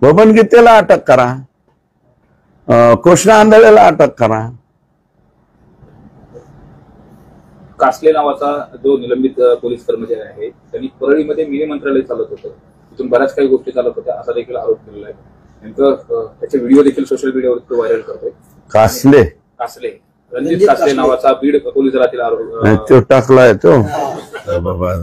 बबन गीतेला अटक करा, कृष्णा आंधळेला अटक करा. कासले नावाचा जो निलंबित पोलीस कर्मचारी आहे त्यांनी परळीमध्ये मिनी मंत्रालय चालत होतं, तिथून बऱ्याच काही गोष्टी चालत होत्या असा देखील आरोप केलेला आहे. नेमकं त्याचे व्हिडिओ देखील सोशल मीडियावर तो व्हायरल करतोय. कासले रणजित कासले नावाचा बीड पोलीस दलातील आरोप तो टाकलाय तो बाबा.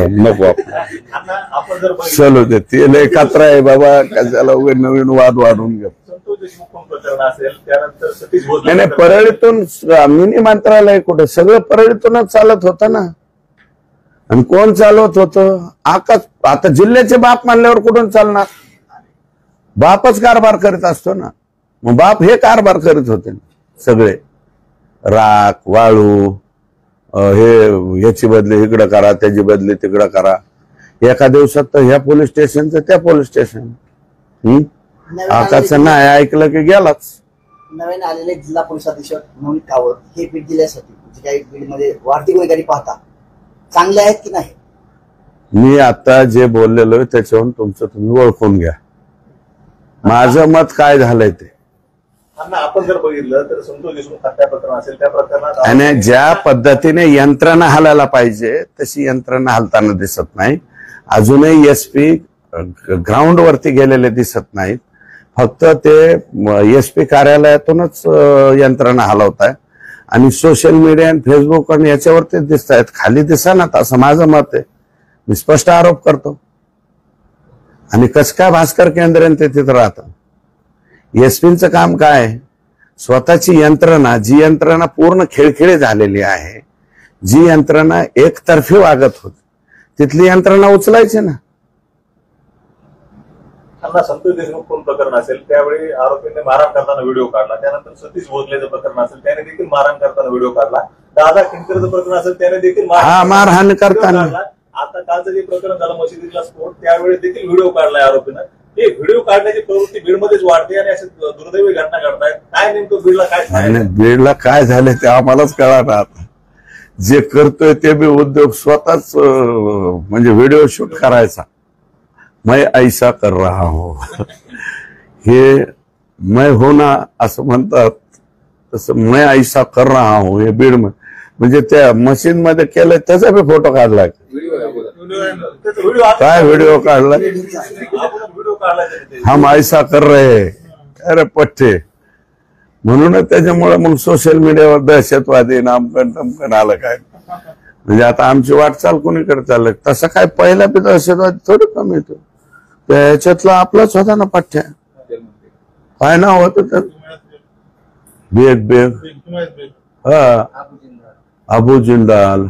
नको आपण जर चलो दे, ते लय कात्रा आहे बाबा, कशाला नवीन वाद वाढून घ्या. संतोष देशमुख प्रकरण असेल, त्यानंतर सतीश भोसले नाही परळीतून मिनी मंत्रालय कुठे? सगळं परळीतूनच चालत होतं ना. आणि कोण चालवत होतं? आकाश. आता जिल्ह्याचे बाप मानल्यावर कुठून चालणार? बापच कारभार करीत असतो ना. मग बाप हे कारभार करीत होते सगळे. राख वाळू हे याची बदली इकडं करा, त्याची बदली तिकडं करा. एका दिवसात तर ह्या पोलीस स्टेशनचं त्या पोलीस स्टेशन. आकाशचं नाही ऐकलं की गेलाच. नवीन आलेले जिल्हा पोलीस अधीक्षक नवनीत कावत हे बीड जिल्ह्यासाठी जे काही बीडमध्ये वाढती गुन्हेगारी पाहता चांगले आहेत की नाही? मी आता जे बोललेलो त्याच्यावरून तुमचं तुम्ही ओळखून घ्या माझं मत काय झालंय ते. आपण जर बघितलं तर संतोष देशमुख हत्या प्रकरण असेल, त्या प्रकरणात आणि ज्या पद्धतीने यंत्रणा हालायला पाहिजे तशी यंत्रणा हालताना दिसत नाही. अजूनही SP ग्राउंड वरती गेलेले दिसत नाहीत. फक्त ते SP कार्यालयातूनच यंत्रणा हलवत आहे आणि सोशल मीडिया आणि फेसबुक आणि याच्यावरती दिसत आहेत, खाली दिसणार असं माझं मत आहे. मी स्पष्ट आरोप करतो. आणि कसं काय भास्कर केंद्र ते तिथं राहतं? SPचं काम काय? स्वतःची यंत्रणा, जी यंत्रणा पूर्ण खिळखिळी झालेली आहे, जी यंत्रणा एकतर्फी वागत होती, तिथली यंत्रणा उचलायची ना. संतोष देशमुख खून प्रकरण असेल त्यावेळी आरोपींनी मारहाण करताना व्हिडिओ काढला. त्यानंतर सतीश भोसलेचं प्रकरण असेल त्याने देखील मारहाण करताना व्हिडिओ काढला. दादा खिंडकरचं प्रकरण असेल त्याने देखील मारहाण करताना. आता कालचं जे प्रकरण झालं मशिदीतला स्फोट त्यावेळी देखील व्हिडिओ काढलाय आरोपीनं. हे व्हिडिओ काढण्याची प्रवृत्ती बीडमध्येच वाढते आणि असे दुर्दैवी घटना घडतायत. काय नेमकं बीडला काय बीडला काय झालं ते आम्हालाच कळणार. जे करतोय ते बी उद्योग स्वतःच म्हणजे व्हिडिओ शूट करायचा. मैं ऐसा कर रहा हूं हे मैं होना असं म्हणतात तसं मैं ऐसा कर रहा हूं हे बीड म्हणजे त्या मशीन मध्ये केलंय त्याचा बी फोटो काढलाय. काय व्हिडिओ काढलाय? हम ऐसा कर रहे अरे पठ्ठे. म्हणूनच त्याच्यामुळे मग सोशल मीडियावर दहशतवादी नामकन टमकन आलं काय. म्हणजे आता आमची वाटचाल कोणीकडे चाललंय तसं काय पहिला बी दहशतवादी थोडी कमी येतो. त्याच्यातला आपलाच होता ना पठ्ठ्या. काय नाव होतं तर बेग हा अबू जिंदाल.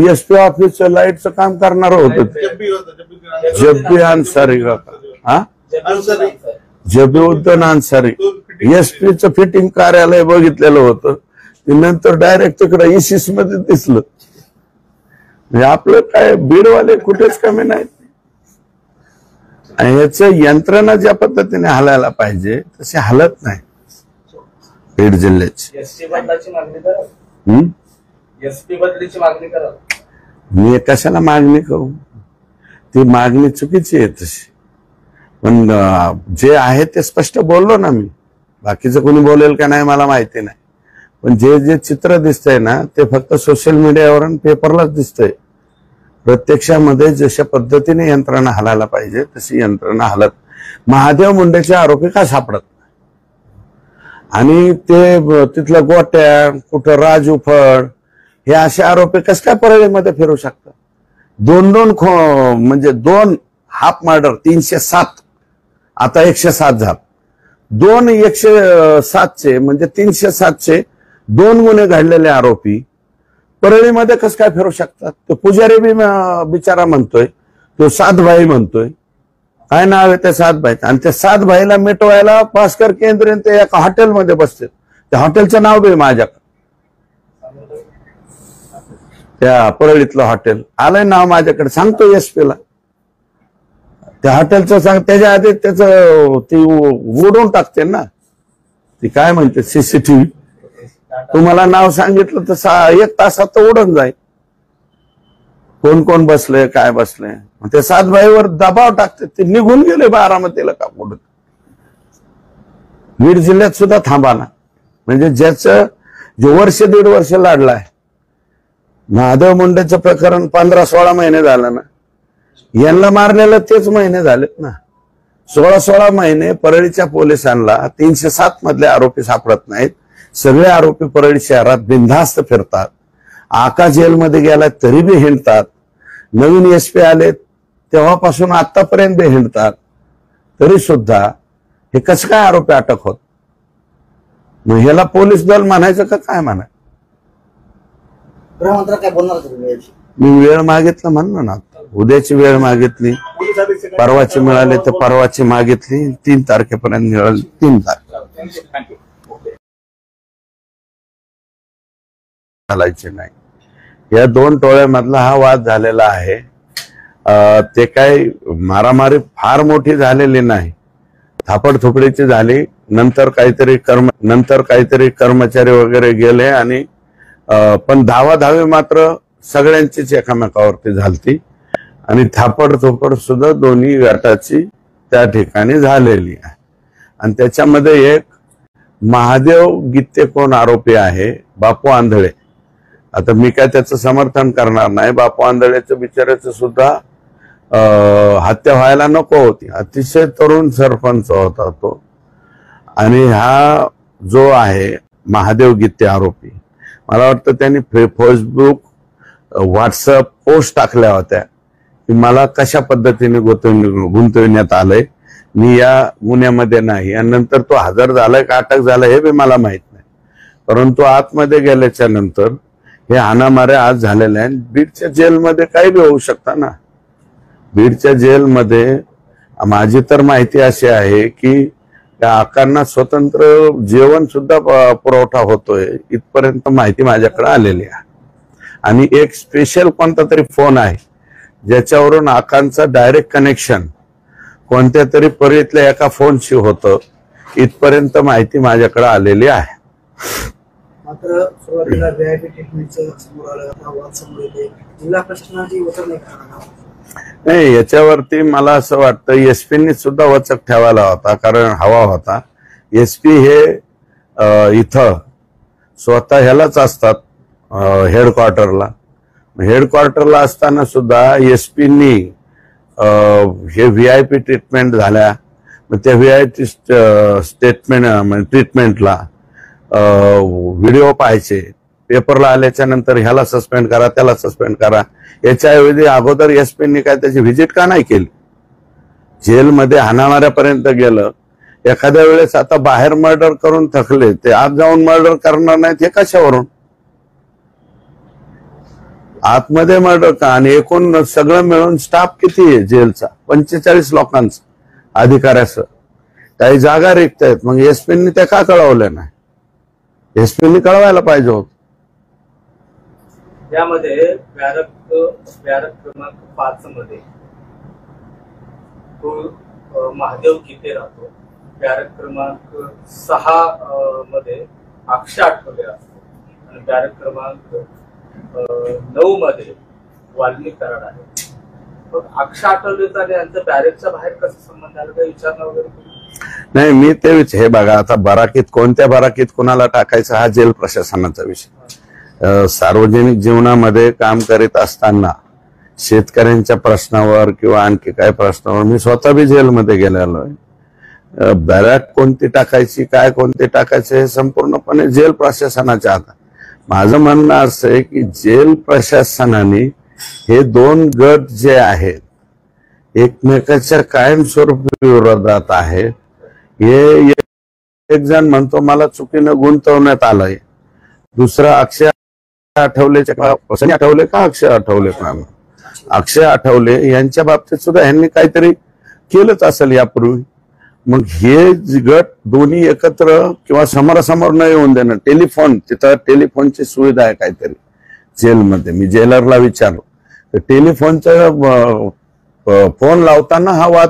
SP ऑफिसचं लाईटचं काम करणार होतं जब्बी अन्सारी का? हा जबीउद्दीन अन्सारी. SPचं फिटिंग कार्यालय बघितलेलं होतं. ते नंतर डायरेक्ट तिकडे इसिस मध्ये दिसलं. म्हणजे आपलं काय बीडवाले कुठेच कमी नाहीत. आणि याच यंत्रणा ज्या पद्धतीने हलायला पाहिजे तशी हलत नाही बीड जिल्ह्याची. एसटी बदलाची मागणी करा, एसपी बदलीची मागणी करा. मी कशाला मागणी करू? ती मागणी चुकीची आहे तशी. पण जे आहे ते स्पष्ट बोललो ना मी. बाकीचं कोणी बोलेल का नाही मला माहिती नाही. पण जे जे चित्र दिसतंय ना ते फक्त सोशल मीडियावर आणि पेपरलाच दिसतंय. प्रत्यक्षामध्ये जशा पद्धतीने यंत्रणा हलायला पाहिजे तशी यंत्रणा हलत. महादेव मुंडेचे आरोपी का सापडत आणि ते तिथलं गोट्या कुठं राजू फड हे असे आरोपी कस काय परळीमध्ये फिरू शकतात? दोन म्हणजे 2 हाफ मर्डर 307 आता 107 झालं. 2 107चे म्हणजे 307चे 2 गुन्हे घडलेले आरोपी परळीमध्ये कस काय फिरू शकतात? तो पुजारी बी बिचारा म्हणतोय, तो 7 भाई म्हणतोय. काय नाव आहे त्या 7 भाई? आणि त्या 7 भाईला मिटवायला भास्कर केंद्रे ते एका हॉटेलमध्ये बसते. त्या हॉटेलचं नाव बी माझ्याकडे, त्या परळीतलं हॉटेल आलंय नाव माझ्याकडे. सांगतो एसपीला त्या हॉटेलचं सांग. त्याच्या आधी त्याचं ती उडवून टाकते ना, ती काय म्हणते सीसीटीव्ही. तुम्हाला नाव सांगितलं तर 1 तासात तर उडून जाईल कोण कोण बसले काय बसले. ते 7 भाईवर दबाव टाकते. ते निघून गेले बारामतीला का कुठं. बीड जिल्ह्यात सुद्धा थांबा ना. म्हणजे ज्याचं जे 1.5 वर्ष लाडलाय महादेव मुंडेचं प्रकरण 15-16 महिने झालं ना. यांना मारलेलं तेच महिने झालेत ना. 16 महिने परळीच्या पोलिसांना 307 मधले आरोपी सापडत नाहीत. सगळे आरोपी परळी शहरात बिनधास्त फिरतात. आका जेलमध्ये गेला तरी बी हिंडतात. नवीन एसपी आले तेव्हापासून आतापर्यंत बी हिंडतात. तरी सुद्धा हे कसं काय आरोपी अटक होत? मग ह्याला पोलीस दल म्हणायचं का काय म्हणाय? गृहमंत्री काय बोलणार तुम्ही? मी वेळ मागितलं म्हणलं ना. उद्याची वेळ मागितली, परवाची मिळाली तर परवाची मागितली. 3 तारखेपर्यंत मिळाली. 3 तारखे थँक्यू. चालायचे नाही. या 2 टोळ्यामधला हा वाद झालेला आहे. ते काही मारामारी फार मोठी झालेली नाही. थापडथुपडीची झाली. नंतर काहीतरी कर्मचारी वगैरे गेले आणि पण धावाधावी मात्र सगळ्यांचीच एकामेकावरती झालती. आणि थापडथोपड सुद्धा दोन्ही गटाची त्या ठिकाणी झालेली आहे. आणि त्याच्यामध्ये एक महादेव गित्ते कोण आरोपी आहे? बापू आंधळे. आता मी काय त्याचं समर्थन करणार नाही. बापू आंधळेचं बिचाराचं सुद्धा हत्या व्हायला नको होती. अतिशय तरुण सरपंच होता तो. आणि हा जो आहे महादेव गित्ते आरोपी, मला वाटतं त्यांनी फेसबुक व्हॉट्सअप पोस्ट टाकल्या होत्या की मला कशा पद्धतीने गुंतवण्यात आलंय, मी या गुन्ह्यामध्ये नाही. आणि नंतर तो हजर झालाय का अटक झालाय हे बी मला माहित नाही. परंतु आतमध्ये गेल्याच्या नंतर हे हाणामाऱ्या आज झालेल्या आहेत. बीडच्या जेलमध्ये काही बी होऊ शकतं ना. बीडच्या जेलमध्ये माझी तर माहिती अशी आहे की त्या आकांना स्वतंत्र जेवण सुद्धा पुरवठा होतोय, इथपर्यंत माहिती माझ्याकडे आलेली आहे. आणि एक स्पेशल कोणता तरी फोन आहे ज्याच्यावरून आकांचा डायरेक्ट कनेक्शन कोणत्या तरी परळीतल्या एका फोनशी होतं, इथपर्यंत माहिती माझ्याकडे आलेली आहे. मात्र सुरुवातीला व्हीआयपी ट्रीटमेंटचं समोर आलं, आता वाद समोर येते. जिल्हा प्रशासनाची वचक नाही करणार. नाही, याच्यावरती मला असं वाटतं एसपींनी सुद्धा वचक ठेवायला होता, कारण हवा होता. एसपी हे इथं स्वतः ह्यालाच असतात हेडक्वार्टरला. हेडक्वार्टरला असताना सुद्धा एसपींनी हे व्हीआयपी ट्रीटमेंट झाल्या. मग त्या व्हीआयपी ट्रीटमेंटला व्हिडिओ पाहायचे, पेपरला आल्याच्या नंतर ह्याला सस्पेंड करा त्याला सस्पेंड करा. याच्याऐवजी अगोदर एसपींनी काय त्याची व्हिजिट का नाही केली? जेलमध्ये हाणामाऱ्यापर्यंत गेलं. एखाद्या वेळेस आता बाहेर मर्डर करून थकले ते आत जाऊन मर्डर करणार नाहीत हे कशावरून? आतमध्ये मर्डर का? आणि एकूण सगळं मिळून स्टाफ किती आहे जेलचा? 45 लोकांचा अधिकाऱ्याचं. काही जागा रिक्त आहेत. मग एसपींनी त्या का कळवल्या नाही? एसपीनी कळवायला पाहिजे होत. यामध्ये बॅरक क्रमांक 5 मध्ये तो महादेव किते राहतो. बॅरक क्रमांक 6 मध्ये अक्षय आठवले असतो आणि बॅरक क्रमांक 9 मध्ये वाल्मिक कराड आहे. मग अक्षय आठवलेचा आणि यांचा बॅरेकच्या बाहेर कसा संबंध आला, काही विचारणा वगैरे केली? नाही, मी ते हे बघा, आता बराकीत कोणत्या बराकीत कोणाला टाकायचं हा जेल प्रशासनाचा विषय. सार्वजनिक जीवनामध्ये काम करीत असताना शेतकऱ्यांच्या प्रश्नावर किंवा आणखी काय प्रश्नावर मी स्वतः बी जेलमध्ये गेलेलो आहे. बॅरक कोणती टाकायची, काय कोणती टाकायचं हे संपूर्णपणे जेल प्रशासनाच्या हातात. माझं म्हणणं असं आहे की जेल प्रशासनाने हे दोन गट जे आहेत एकमेकाच्या कायमस्वरूपी विरोधात आहे. हे एक जण म्हणतो मला चुकीनं गुंतवण्यात आलंय, दुसरा अक्षय आठवले का अक्षय आठवले का अक्षय आठवले यांच्या बाबतीत सुद्धा ह्यांनी काहीतरी केलंच असेल यापूर्वी. मग हे गट दोन्ही एकत्र किंवा समोरासमोर न येऊन देणं, टेलिफोन, तिथं टेलिफोनची सुविधा आहे काहीतरी जेलमध्ये. मी जेलरला विचारलो, टेलिफोनचा फोन लावताना हा वाद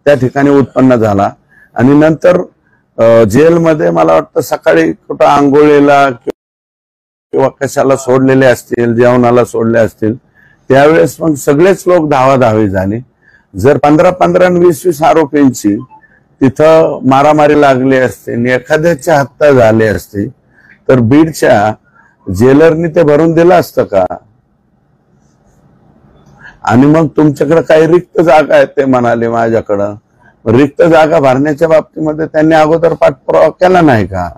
त्या ठिकाणी उत्पन्न झाला. आणि नंतर जेलमध्ये मला वाटतं सकाळी कुठं आंघोळीला किंवा कशाला सोडलेले असतील, जेवणाला सोडले असतील, त्यावेळेस मग सगळेच लोक धावाधावी झाले. जर 15-15 आणि 20-20 आरोपींची तिथं मारामारी लागली असते आणि एखाद्याच्या हत्या झाली असती तर बीडच्या जेलरनी ते भरून दिलं असतं का? आणि मग तुमच्याकडे काही रिक्त जागा आहेत ते म्हणाले माझ्याकडं. रिक्त जागा भरण्याच्या बाबतीमध्ये त्यांनी अगोदर पाठपुरावा केला नाही का?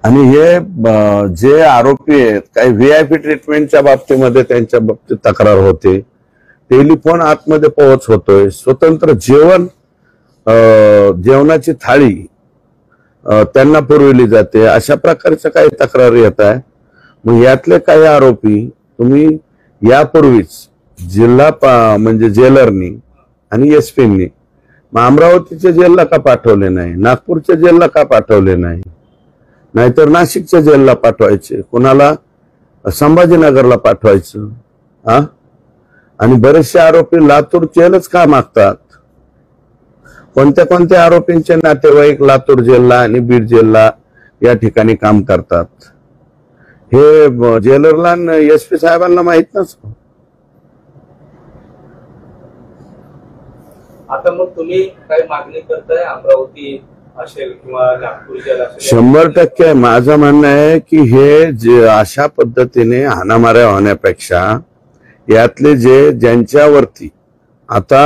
आणि हे जे आरोपी आहेत काही व्हीआयपी ट्रीटमेंटच्या बाबतीमध्ये त्यांच्या बाबतीत तक्रार होते, टेलिफोन आतमध्ये पोहोच होतोय, स्वतंत्र जेवणाची थाळी त्यांना पुरवली जाते, अशा प्रकारच्या काही तक्रारी येत आहे. मग यातले काही आरोपी तुम्ही यापूर्वीच जिल्हा म्हणजे जेलरनी आणि एसपीनी अमरावतीच्या जेलला का पाठवले नाही, नागपूरच्या जेलला का पाठवले नाही, नाहीतर नाशिकच्या जेलला पाठवायचे, कुणाला संभाजीनगरला पाठवायचं. आणि बरेचसे आरोपी लातूर जेलच का मागतात? कोणत्या कोणत्या आरोपींचे नातेवाईक लातूर जेलला आणि बीड जेलला या ठिकाणी काम करतात हे जेलरला एसपी साहेबांना माहित नसतं. आता मग तुम्ही काही मागणी करताय अमरावती असेल किंवा नागपूर जेल असेल? 100% माझं म्हणणं आहे की हे जे अशा पद्धतीने हाणामाऱ्या होण्यापेक्षा यातले ज्यांच्यावरती आता